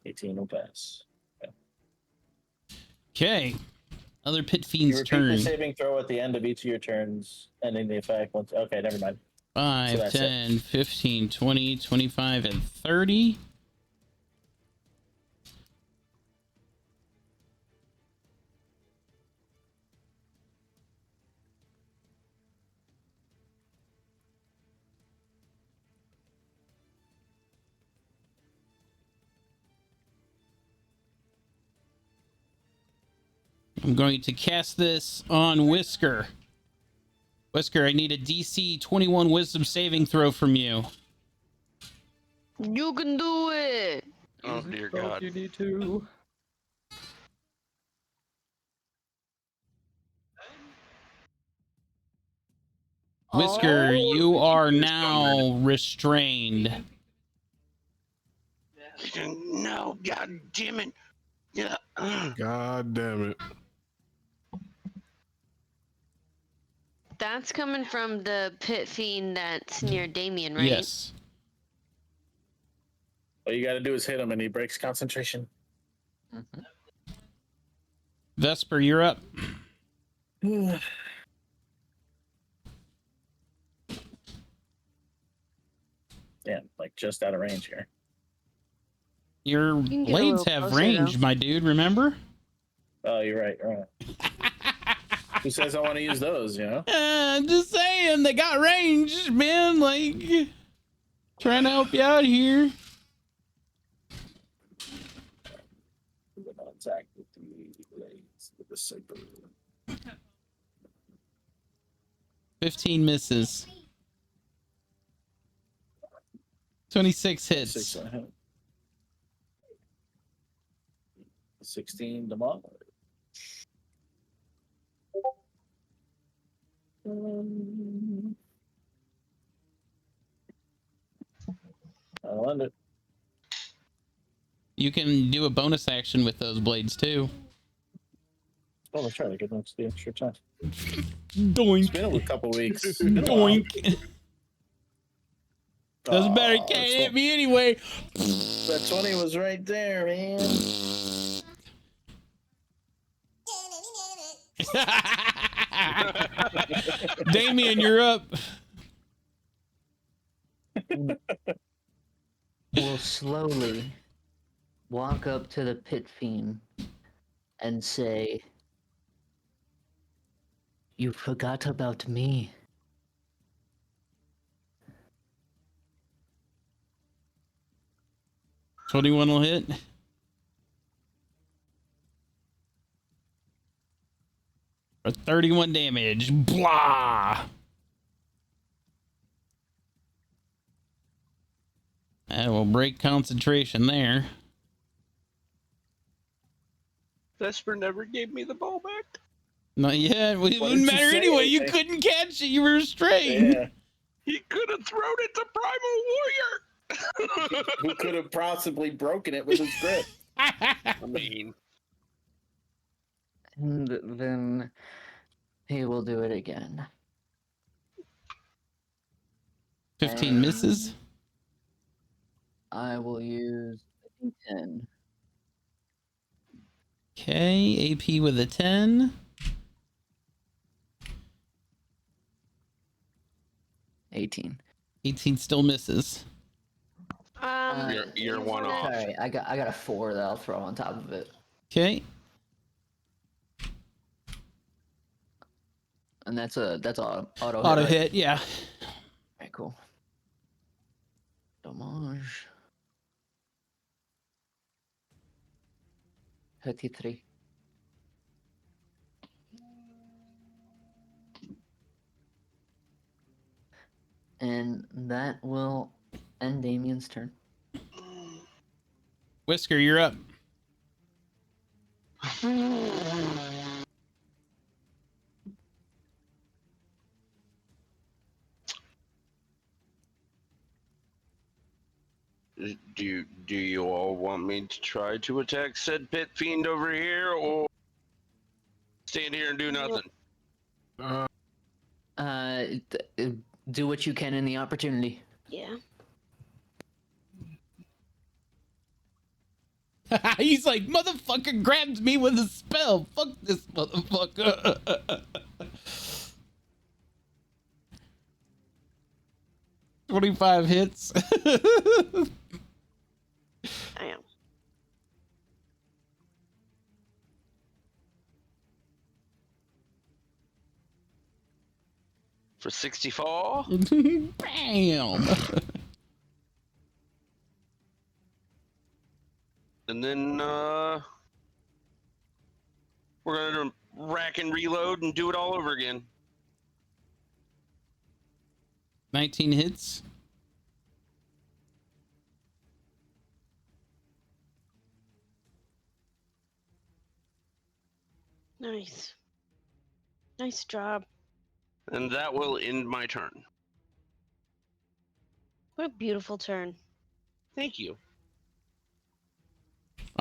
$18 will pass. Okay. Other Pit You Fiend's repeat turn. the saving throw at the end of each of your turns, ending the effect once. Okay, never mind. 5, that's it. 10, 15, 20, 25, and 30. I'm going to cast this on Whisker. Whisker, I need a DC 21 Wisdom saving throw from you. You can do it. Oh dear God. You need to. Whisker, Oh, you are now restrained. No, god damn it. Yeah. God damn it. That's coming from the pit fiend that's near Damien, right? Yes. All you gotta do is hit him and he breaks concentration. Mhm. Vesper, you're up. Yeah, like just out of range here. Your can get a blades little have closer, range, though. my dude, remember? Oh, you're right. You're right. Who says I want to use those? You know. I'm just saying, they got range, man. Like, trying to help you out here. Attack with the blades with the saber. 15 misses. 26 hits. 16 demolish. I land it. You can do a bonus action with those blades too. Oh, let's try to get the extra time. Doink. It's been a couple weeks. It's been a while. Doink. Doesn't matter. You can't hit me anyway. That 20 was right there, man. Damien, you're up. We'll slowly walk up to the pit fiend and say, "You forgot about me." 21 will hit. For 31 damage. Blah. That will break concentration there. Vesper never gave me the ball back. Not yet. It What wouldn't did you matter say? anyway. You couldn't catch it. You were restrained. Yeah. He could have thrown it to Primal Warrior. Who could have possibly broken it with his grip? I mean, And then he will do it again. 15 misses. I will use a D10. Okay. AP with a 10. 18. 18 still misses. You're one off. Sorry, I got a 4 that I'll throw on top of it. Okay. And that's auto Auto right? hit. Yeah. Alright, cool. Dommage. 33. And that will end Damien's turn. Whisker, you're up. Do you all want me to try to attack said pit fiend over here, or stand here and do nothing? Do what you can in the opportunity. Yeah. He's like, motherfucker grabbed me with a spell. Fuck this motherfucker. 25 hits. I am. For 64? Bam. And then we're gonna rack and reload and do it all over again. 19 hits. Nice. Nice job. And that will end my turn. What a beautiful turn. Thank you.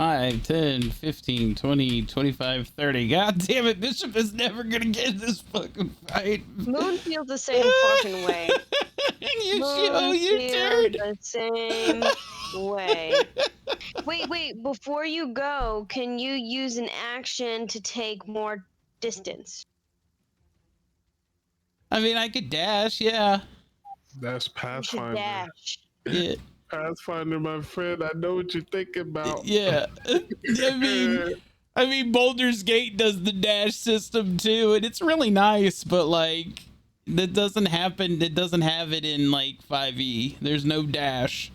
5, 10, 15, 20, 25, 30. God damn it, Bishop is never gonna get in this fucking fight. Moon feels the same fucking way. You show Moon you feels turd. the same way. Wait, before you go, can you use an action to take more distance? I mean, I could dash, yeah. That's You should Pathfinder. dash. Yeah. Pathfinder, my friend. I know what you're thinking about. Yeah. I mean, Boulder's Gate does the dash system too, and it's really nice, but like that doesn't happen. It doesn't have it in like 5e. There's no dash.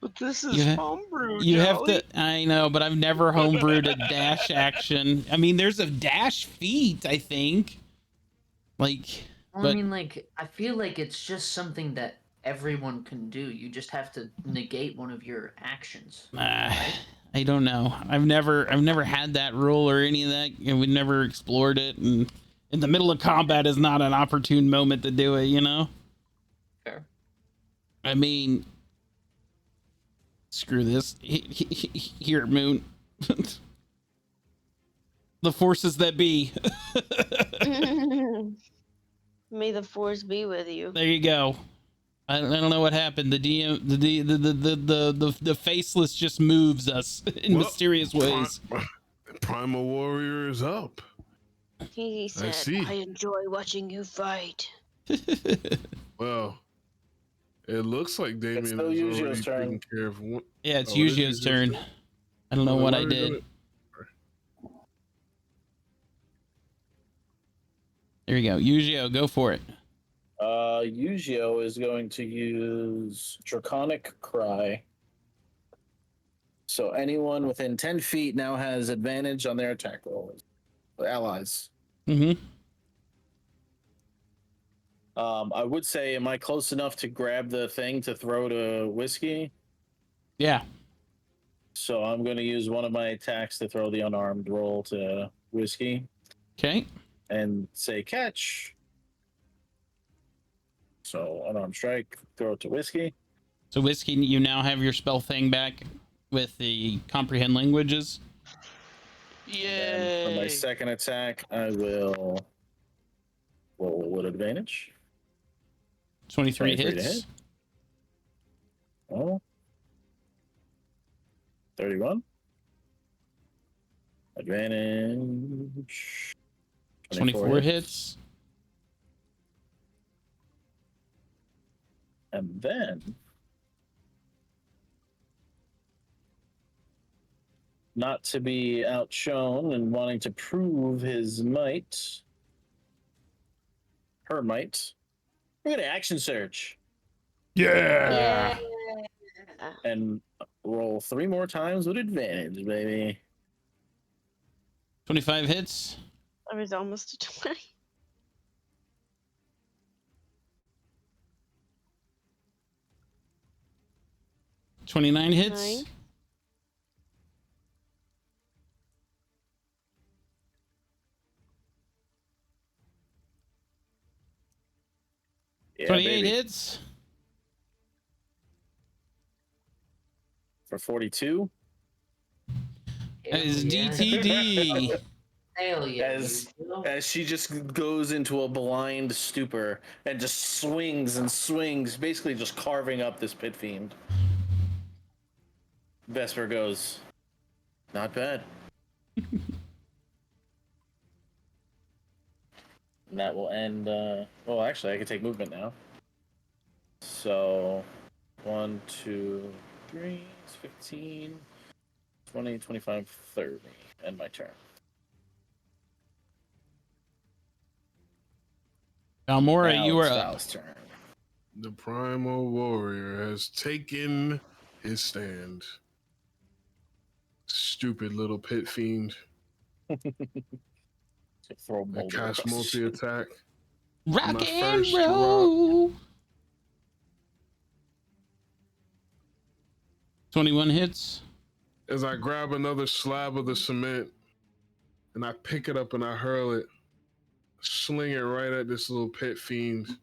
But this is You ha- homebrew. You have Jolly. to. I know, but I've never homebrewed a dash action. I mean, there's a dash feat, I think. Like, Well, but I mean, like, I feel like it's just something that everyone can do. You just have to negate one of your actions. I don't know. I've never had that rule or any of that. We never explored it, and in the middle of combat is not an opportune moment to do it. You know. Fair. I mean, screw this. Here, Moon. The forces that be. May the force be with you. There you go. I don't know what happened. The DM, the faceless just moves us in Well, mysterious ways. Primal Warrior is up. He said, see. I enjoy watching you fight. Well, it looks like Damien is still already Yuzio's turn. taking care of one. Yeah, it's Oh, it is Yuzio's Yuzio's turn. turn? I don't know Well, what then I are you did. gonna- There you go. Yuzio, go for it. Yuzio is going to use Draconic Cry. So anyone within 10 feet now has advantage on their attack rolls. Allies. Mm-hmm. I would say, am I close enough to grab the thing to throw to Whiskey? Yeah. So I'm going to use one of my attacks to throw the unarmed roll to Whiskey Okay. and say catch. So unarmed strike, throw it to Whiskey. So, Whiskey, you now have your spell thing back with the comprehend languages. And for my Yay! second attack, I will roll with advantage. 23 23 to hits. hit. Oh. 31. Advantage. 24 hits. And then, not to be outshone and wanting to prove his might, her might, we're going to action search Yeah. and roll 3 more times with advantage, baby. 25 hits. I was almost a 20. 29 hits. Nine. Yeah, 28 baby. hits. For 42. That is Hell yeah. DTD. Hell yeah. As- Yuzio. As she just goes into a blind stupor and just swings and swings, basically just carving up this pit fiend. Vesper goes, not bad. And that will end. Well, actually, I can take movement now. So, 1, 2, 3, 15, 20, 25, 30. End my turn. Valmora, Now you are it's up. Val's turn. The Primal Warrior has taken his stand. Stupid little pit fiend. Throw I Boulder cast across the multi ship. attack. Rock My and first roll. 21 hits. As I grab another slab of the cement and I pick it up and I hurl it, sling it right at this little pit fiend.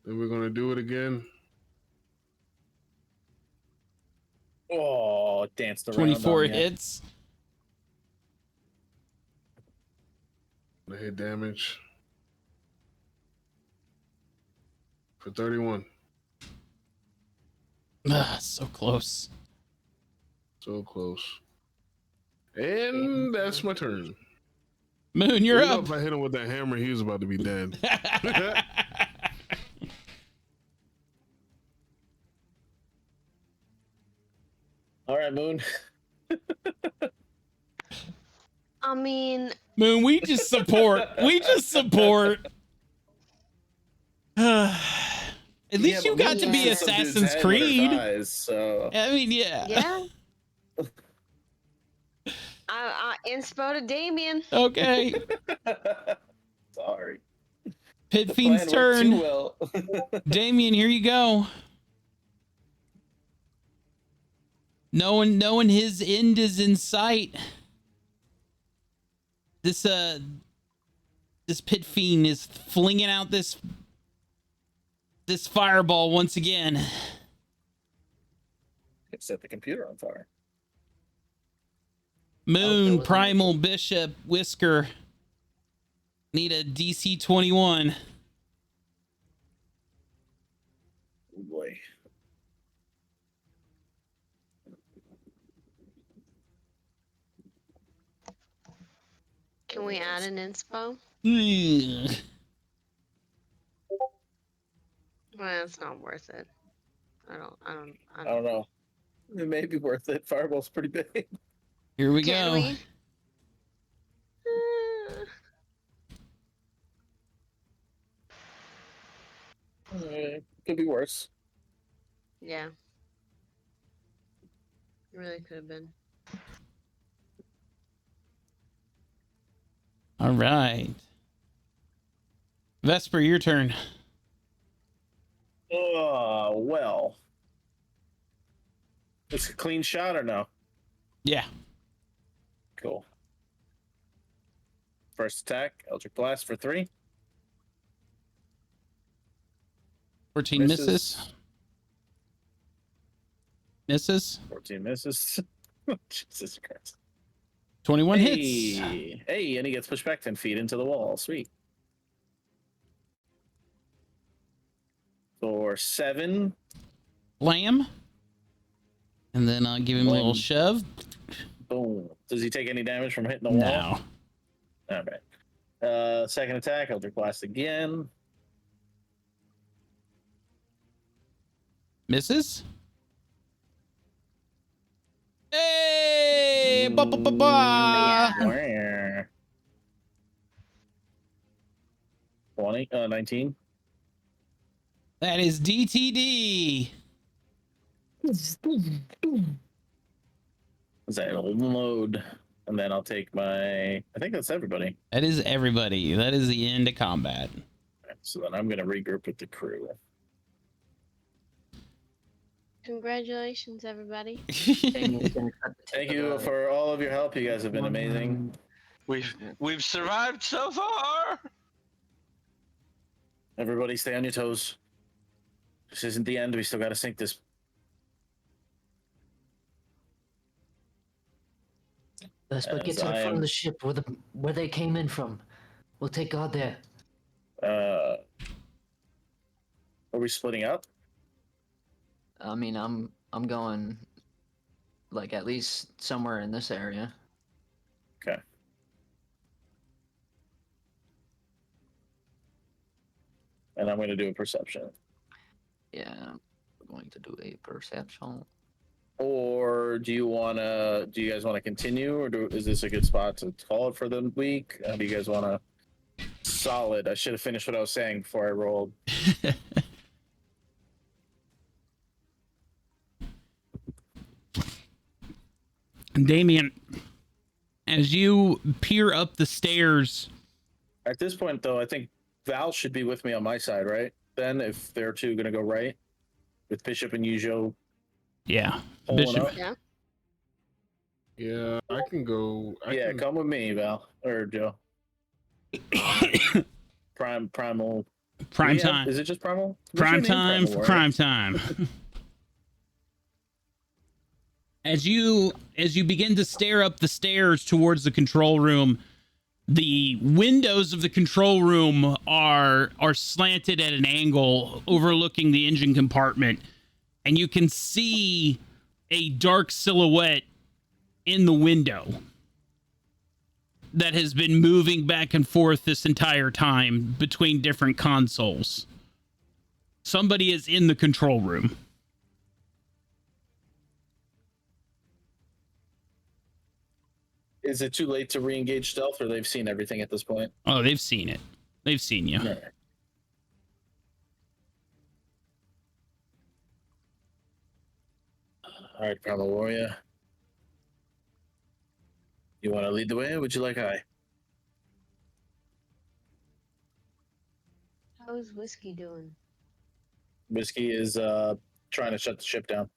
Then we're gonna do it again. Oh, danced around. 24 on ya. hits. The hit damage for 31. So close. So close. And that's my turn. Moon, you're You know, up. if I hit him with that hammer, he was about to be dead. All right, Moon. I mean, Moon, we just support. We just support. At least you but got Moon to be hit some dude's Assassin's head with her Creed. thighs, so. I mean, yeah. yeah. I inspo to Damien. Okay. Sorry. Pit The Fiend's plan worked too turn. well. Damien, here you go. Knowing his end is in sight. This Pit Fiend is flinging out this fireball once again. It set the computer on fire. Moon, wasn't Primal, Bishop, Whisker. Need a DC 21. Oh boy. Can we add an inspo? Ugh. Well, it's not worth it. I don't I don't know. It may be worth it. Fireball's pretty big. Here we Can go. we? Could be worse. Yeah. It really could have been. All right. Vesper, your turn. Oh, well. It's a clean shot or no? Yeah. Cool. First attack, Eldritch Blast for 3. 14 misses. Misses. 14 misses. Jesus Christ. 21 hits. Hey, and he gets pushed back 10 feet into the wall. Sweet. For 7. Blam. And then I'll give him a little Blam. shove. Boom. Does he take any damage from hitting the wall? No. All right. Second attack, Eldritch Blast again. Misses. Hey! Ba, ba, ba, ba. 19. That is DTD. Is that load? And then I'll take my. I think that's everybody. That is everybody. That is the end of combat. So then I'm going to regroup with the crew. Congratulations, everybody. Thank you for all of your help. You guys have been amazing. We've survived so far. Everybody stay on your toes. This isn't the end. We still got to sink this. Vesper, get to the front of the ship where they came in from. We'll take guard there. Are we splitting up? I mean, I'm going like at least somewhere in this area. Okay. And I'm going to do a perception. Yeah, I'm going to do a perception. Or do you guys want to continue, or is this a good spot to call it for the week? Do you guys want to? Solid. I should have finished what I was saying before I rolled. Damien, as you peer up the stairs. At this point, though, I think Val should be with me on my side, right? Then, if they're two going to go right, with Bishop and Yujo. Yeah, pulling Bishop. up. Yeah. Yeah, I can go. Yeah, can, come with me, Val or Joe. Primal Prime time. Is it just Primal? What's your Prime name, time Primal for Warrior? crime time. As you begin to stare up the stairs towards the control room, the windows of the control room are slanted at an angle overlooking the engine compartment, and you can see a dark silhouette in the window that has been moving back and forth this entire time between different consoles. Somebody is in the control room. Is it too late to re-engage stealth, or they've seen everything at this point? Oh, they've seen it. They've seen you. No. All right, Primal Warrior. You want to lead the way, or would you like I? How is Whiskey doing? Whiskey is trying to shut the ship down.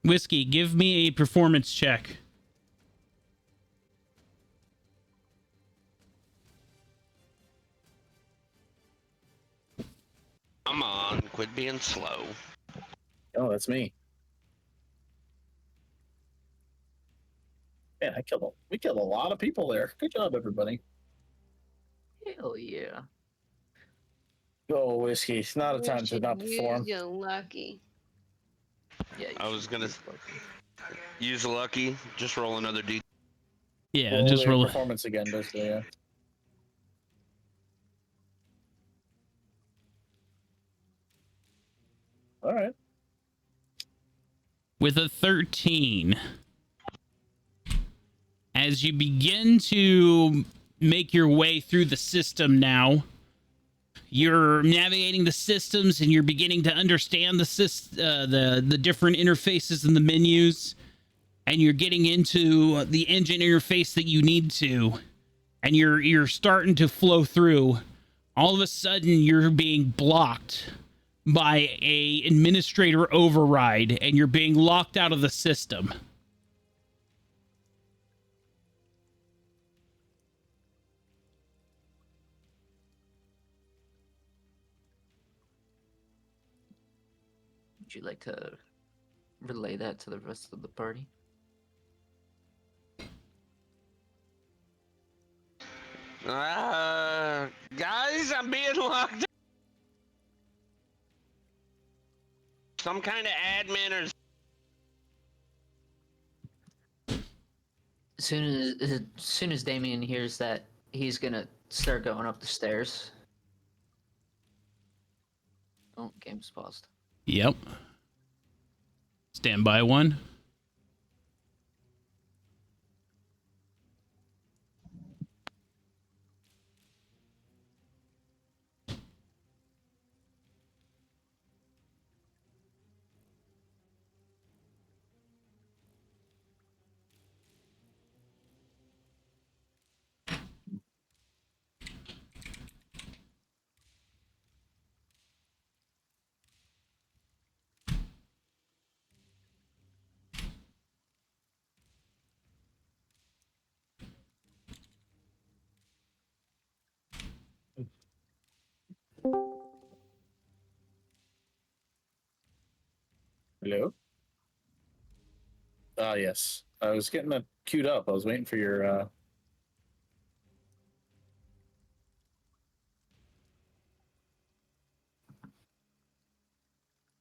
Whiskey, give me a performance check. Come on, quit being slow. Oh, that's me. Man, we killed a lot of people there. Good job, everybody. Hell yeah. Go, Whiskey. It's not a time to not perform. You're lucky. Yeah. I was gonna use lucky. Just roll another D. Yeah, just roll it. Performance again, basically, yeah. All right. With a 13. As you begin to make your way through the system now, you're navigating the systems and you're beginning to understand the different interfaces and the menus, and you're getting into the engine interface that you need to, and you're starting to flow through. All of a sudden, you're being blocked by a administrator override, and you're being locked out of the system. Would you like to relay that to the rest of the party? Guys, I'm being locked. Some kind of admin or. As soon as Damien hears that, he's gonna start going up the stairs. Oh, game's paused. Yep. Stand by one. Hello? Yes. I was getting that queued up. I was waiting for your,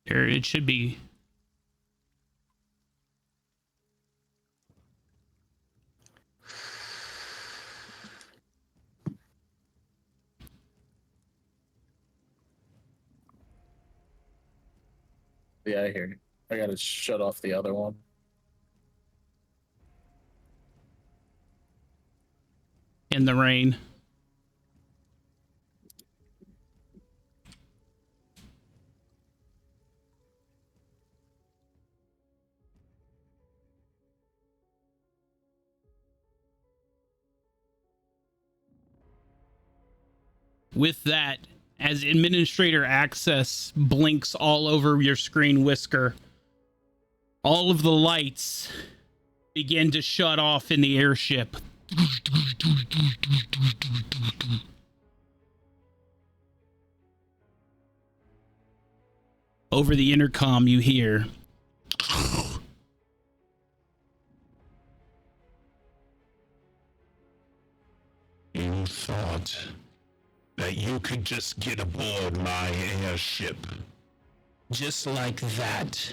Here, it should be. Yeah, I hear you. I gotta shut off the other one. In the rain. With that, as administrator access blinks all over your screen, Whisker, all of the lights begin to shut off in the airship. over the intercom, you hear. You thought that you could just get aboard my airship. Just like that.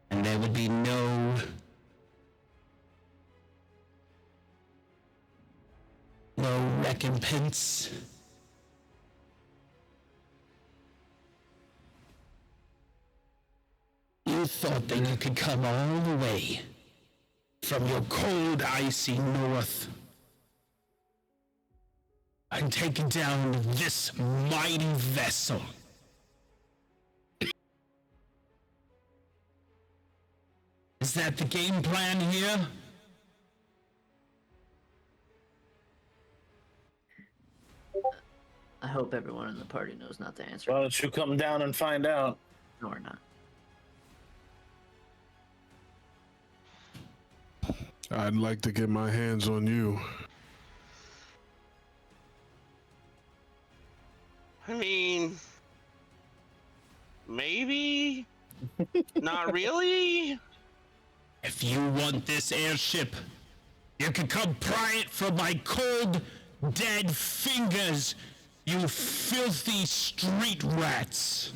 And there would be no recompense. You thought that you could come all the way from your cold, icy north and take down this mighty vessel. Is that the game plan here? I hope everyone in the party knows not to answer. Why don't you come down and find out? No, we're not. I'd like to get my hands on you. I mean, maybe? Not really? If you want this airship, you can come pry it from my cold, dead fingers, you filthy street rats.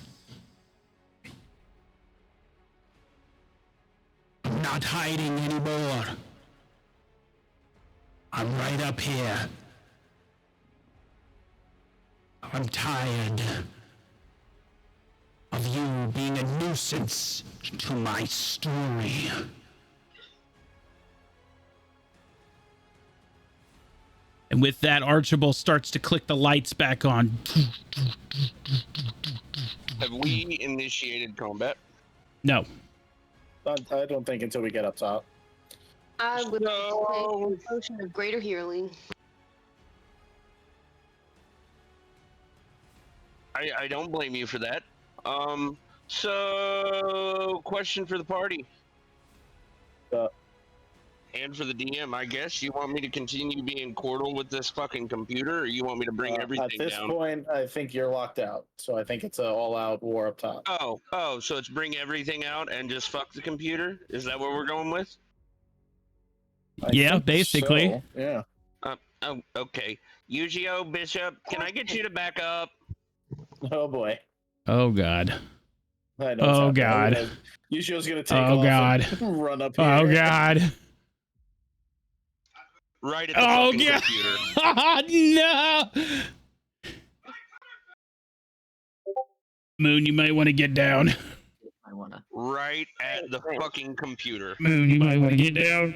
I'm not hiding anymore. I'm right up here. I'm tired of you being a nuisance to my story. And with that, Archibald starts to click the lights back on. Have we initiated combat? No. I don't think until we get up top. I would So- take a potion of greater healing. I don't blame you for that. So question for the party. And for the DM, I guess you want me to continue being cordial with this fucking computer, or you want me to bring everything At this down? point, I think you're locked out. So I think it's an all-out war up top. Oh, so it's bring everything out and just fuck the computer? Is that what we're going with? I Yeah, think basically. so, yeah. Oh, okay. Yu-Gi-Oh, Bishop, can I get you to back up? Oh boy. Oh, God. I know Oh, what's happening. God. Yuzio's gonna take Oh, off God. and run up here. Oh, God. Right at the Oh, fucking God. computer. No. Moon, you might want to get down. I wanna. Right at the fucking computer. Moon, you might want to get down.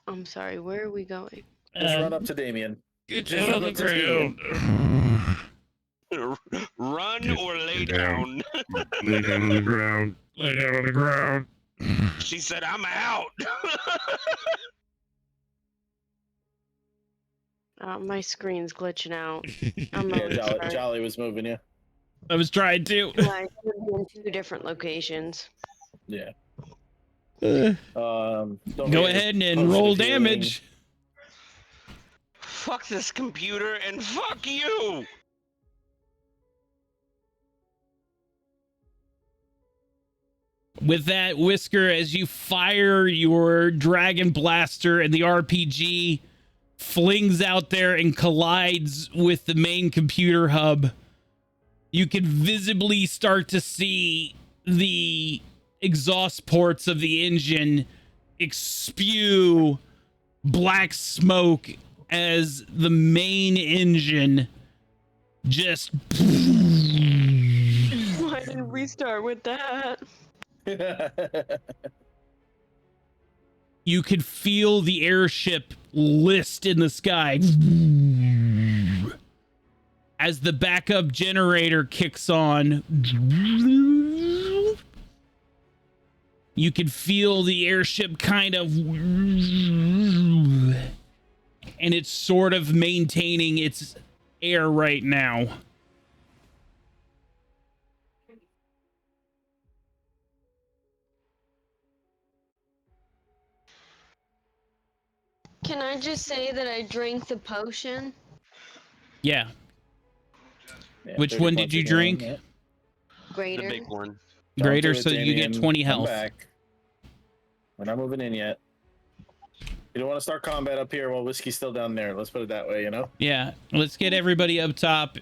I'm sorry, where are we going? Just run up to Damien. Get Just down on run the up to Damien. ground. Run Get or lay down. down. Lay down on the ground. Lay down on the ground. She said, I'm out. My screen's glitching out. I'm Yeah, really sorry. Jolly was moving you. I was trying to. Like, we're in 2 different locations. Yeah. Uh, Don't Go forget ahead your and potion roll of healing. damage. Fuck this computer and fuck you. With that, Whisker, as you fire your Dragon Blaster and the RPG flings out there and collides with the main computer hub, you can visibly start to see the exhaust ports of the engine spew black smoke as the main engine just Why did we start with that? you could feel the airship list in the sky as the backup generator kicks on. You could feel the airship kind of, and it's sort of maintaining its air right now. Can I just say that I drank the potion? Yeah. Yeah, Which 30 one points did you of healing, drink? yeah. The Greater. big one. Don't Greater, do it, so you get Damien. 20 Come health. back. We're not moving in yet. You don't want to start combat up here while Whiskey's still down there. Let's put it that way, you know? Yeah, let's get everybody up top.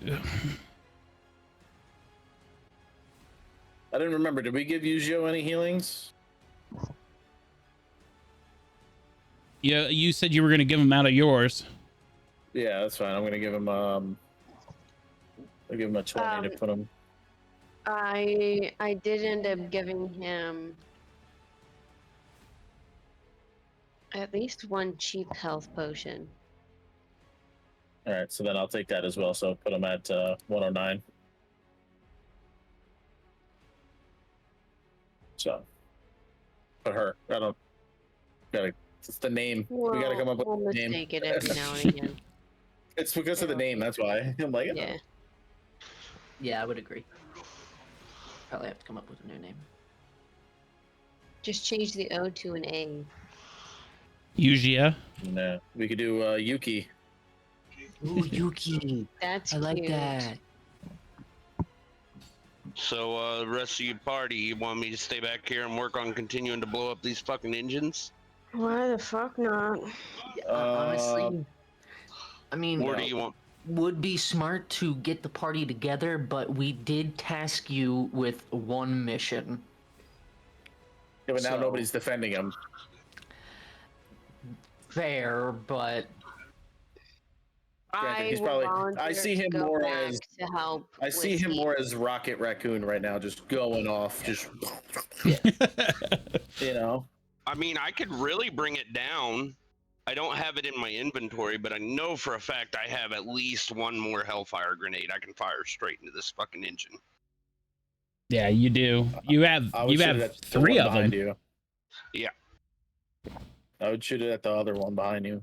I didn't remember. Did we give Yuzio any healings? Yeah, you said you were gonna give them out of yours. Yeah, that's fine. I'm gonna give him I'll give him a 20 to put him. I did end up giving him at least one cheap health potion. All right, so then I'll take that as well. So put him at 109. So put her. I don't gotta. It's the name. we gotta come up with we'll a name. mistake it every now and again. It's because of the name. That's why I'm like, Yeah. Yeah, I would agree. Probably have to come up with a new name. Just change the O to an A. Yugia. no. We could do Yuki. Ooh, Yuki. That's I like cute. that. So, the rest of your party, you want me to stay back here and work on continuing to blow up these fucking engines? Why the fuck not? Honestly, I mean, Or do you want... would be smart to get the party together, but we did task you with one mission. Yeah, but now So- nobody's defending him. Fair, but Granted, he's will probably- I volunteer see to him go more back as- to help. I see him Whiskey. more as Rocket Raccoon right now, just going off, just you know. I mean, I could really bring it down. I don't have it in my inventory, but I know for a fact I have at least one more Hellfire grenade I can fire straight into this fucking engine. Yeah, you do. You have I would shoot it at the 3 one of them. behind you. Yeah. I would shoot it at the other one behind you.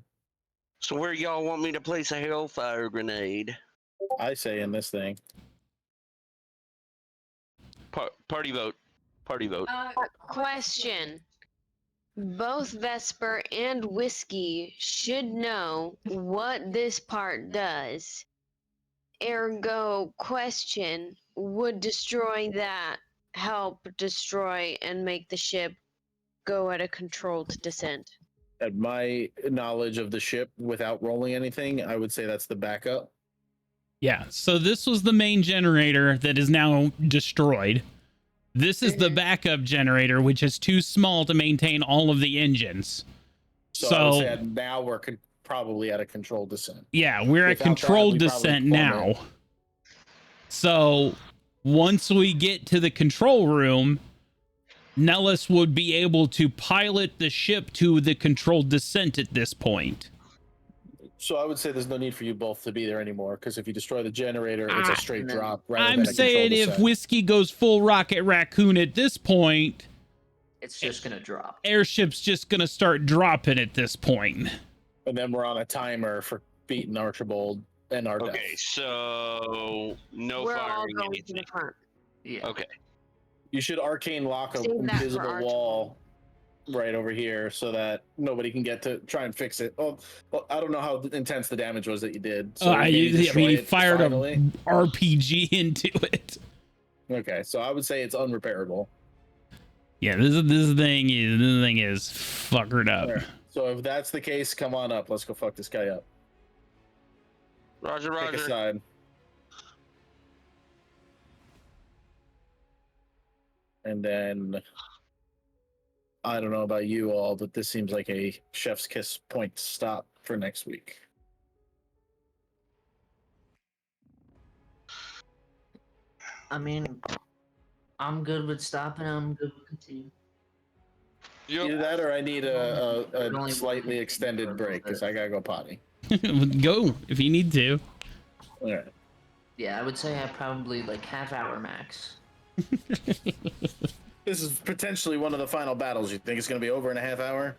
So where y'all want me to place a Hellfire grenade? I say in this thing. Party vote. Party vote. Question. Both Vesper and Whiskey should know what this part does. Ergo, question, would destroying that help destroy and make the ship go at a controlled descent? At my knowledge of the ship, without rolling anything, I would say that's the backup. Yeah, so this was the main generator that is now destroyed. This is the backup generator, which is too small to maintain all of the engines. So, I would So, say now we're probably at a controlled descent. yeah, we're at Without that, controlled we probably descent plummet. now. So, once we get to the control room, Nellis would be able to pilot the ship to the controlled descent at this point. So I would say there's no need for you both to be there anymore, because if you destroy the generator, it's a straight no. drop. Rather I'm than a saying controlled if descent. Whiskey goes full Rocket Raccoon at this point, it's just gonna drop. airship's just gonna start dropping at this point. And then we're on a timer for beating Archibald and our Okay, death. so no We're all firing going to anything. the front. Yeah. Okay. You should arcane lock a Save that for invisible Archibald. wall right over here so that nobody can get to try and fix it. Well, I don't know how intense the damage was that you did. So maybe I destroy mean, he it fired finally. a RPG into it. Okay, so I would say it's unrepairable. Yeah, this thing is fuckered up. Alright, so if that's the case, come on up. Let's go fuck this guy up. Roger, Pick a Roger. side. And then I don't know about you all, but this seems like a chef's kiss point to stop for next week. I mean, I'm good with stopping. I'm good with continuing. Either that or I need a Only slightly one extended thing break because I gotta go potty. Go if you need to. All right. Yeah, I would say I probably like half-hour max. This is potentially one of the final battles. You think it's gonna be over in a half hour?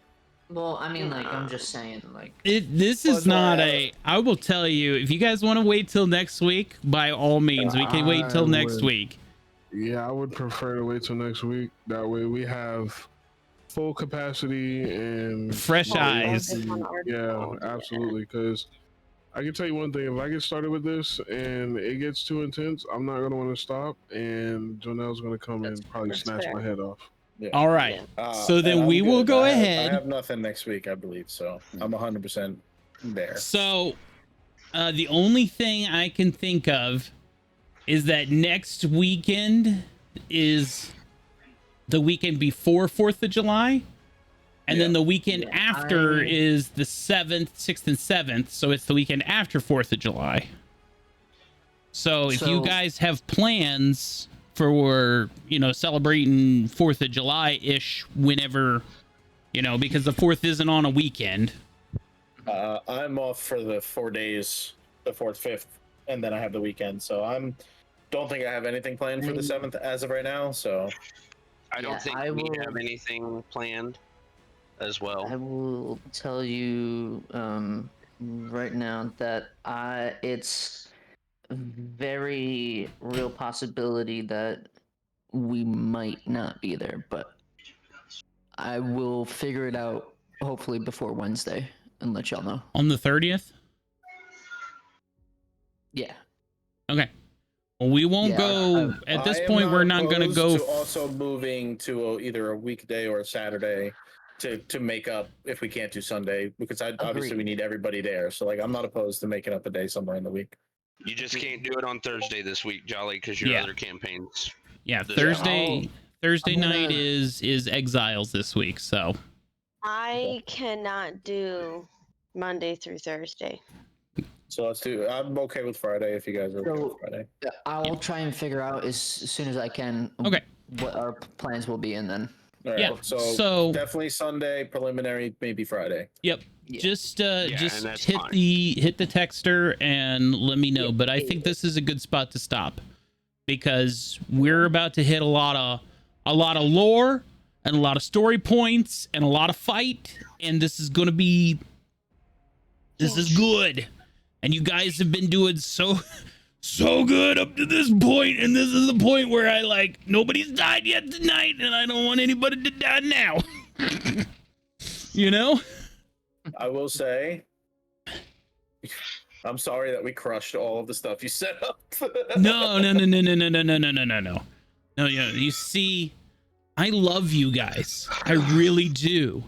Well, I mean, like I'm just saying, like This Well, is it's not not- a. I will tell you, if you guys want to wait till next week, by all means, we can wait till I next would. week. Yeah, I would prefer to wait till next week. That way we have full capacity and Fresh eyes. Yeah, absolutely. Because I can tell you one thing: if I get started with this and it gets too intense, I'm not gonna want to stop, and Jonel's gonna come and probably that's snatch fair. my head off. Yeah. All right. So and then I'm we will good. go I have- ahead. I have nothing next week, I believe, so I'm 100% there. So, the only thing I can think of is that next weekend is the weekend before 4th of July. And then the weekend after is the 7th, 6th, and 7th. So it's the weekend after 4th of July. So if you So- guys have plans for, celebrating 4th of July-ish whenever, because the 4th isn't on a weekend. I'm off for the 4 days, the 4th, 5th, and then I have the weekend. So don't think I have anything planned for the 7th as of right now. So I don't Yeah, think I we will- have anything planned as well. I will tell you right now that it's a very real possibility that we might not be there, but I will figure it out hopefully before Wednesday and let y'all know. On the 30th? Yeah. Okay. Well, we won't Yeah, go at this I am point. We're not going to opposed go. to also moving to either a weekday or a Saturday to make up if we can't do Sunday, because obviously we need everybody there. So I'm not opposed to making up a day somewhere in the week. You just can't do it on Thursday this week, Jolly, because your Yeah. other campaigns. Yeah, this Thursday. Thursday I'm gonna- night is Exiles this week. So I cannot do Monday through Thursday. So let's do. I'm okay with Friday if you guys are okay So- with Friday. I'll try and figure out as soon as I can Okay. what our plans will be, and then All right, Yeah, So, so- definitely Sunday, preliminary, maybe Friday. yep. Yeah. Just and just that's hit fine. the texter and let me know. But I think this is a good spot to stop because we're about to hit a lot of lore and a lot of story points and a lot of fight, and this is gonna be good. And you guys have been doing so good up to this point, and this is the point where nobody's died yet tonight, and I don't want anybody to die now. I will say, I'm sorry that we crushed all of the stuff you set up. No. No, you see, I love you guys. I really do.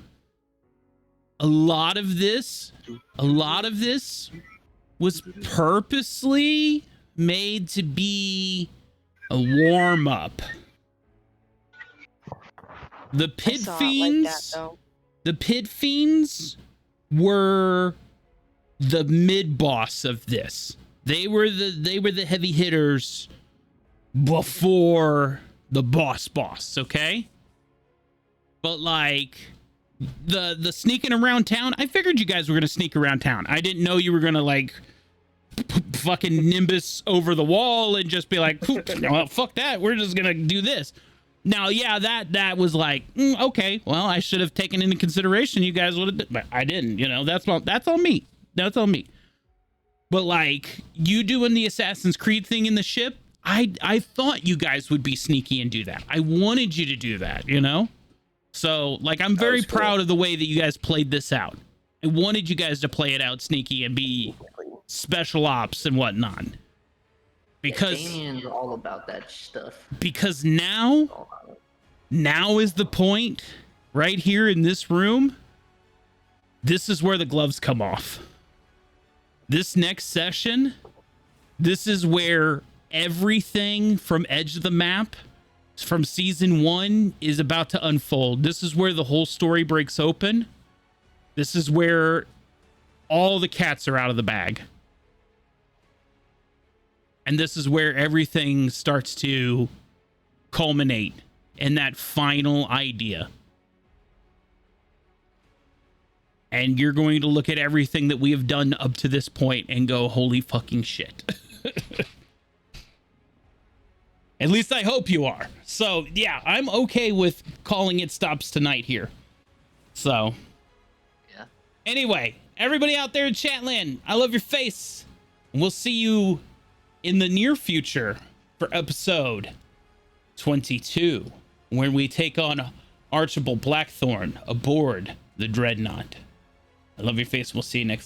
A lot of this was purposely made to be a warm up. The I pit saw it like that, fiends, though. the pit fiends were the mid boss of this. They were the heavy hitters before the boss, okay? But the sneaking around town, I figured you guys were gonna sneak around town. I didn't know you were gonna fucking nimbus over the wall and just be like, well, fuck that, we're just gonna do this. Now, yeah, that was okay, well, I should have taken into consideration you guys would have, but I didn't. That's on me. But you doing the Assassin's Creed thing in the ship, I thought you guys would be sneaky and do that. I wanted you to do that, So I'm very was cool. proud of the way that you guys played this out. I wanted you guys to play it out sneaky and be special ops and whatnot. Because Damien's all about that stuff. now is the point right here in this room. This is where the gloves come off. This next session, this is where everything from Edge of the Map from season 1 is about to unfold. This is where the whole story breaks open. This is where all the cats are out of the bag. And this is where everything starts to culminate in that final idea. And you're going to look at everything that we have done up to this point and go, holy fucking shit. At least I hope you are. So, yeah, I'm okay with calling it stops tonight here. So, Yeah. anyway, everybody out there in Chatland, I love your face. And we'll see you in the near future for episode 22, when we take on Archibald Blackthorn aboard the Dreadnought. I love your face. We'll see you next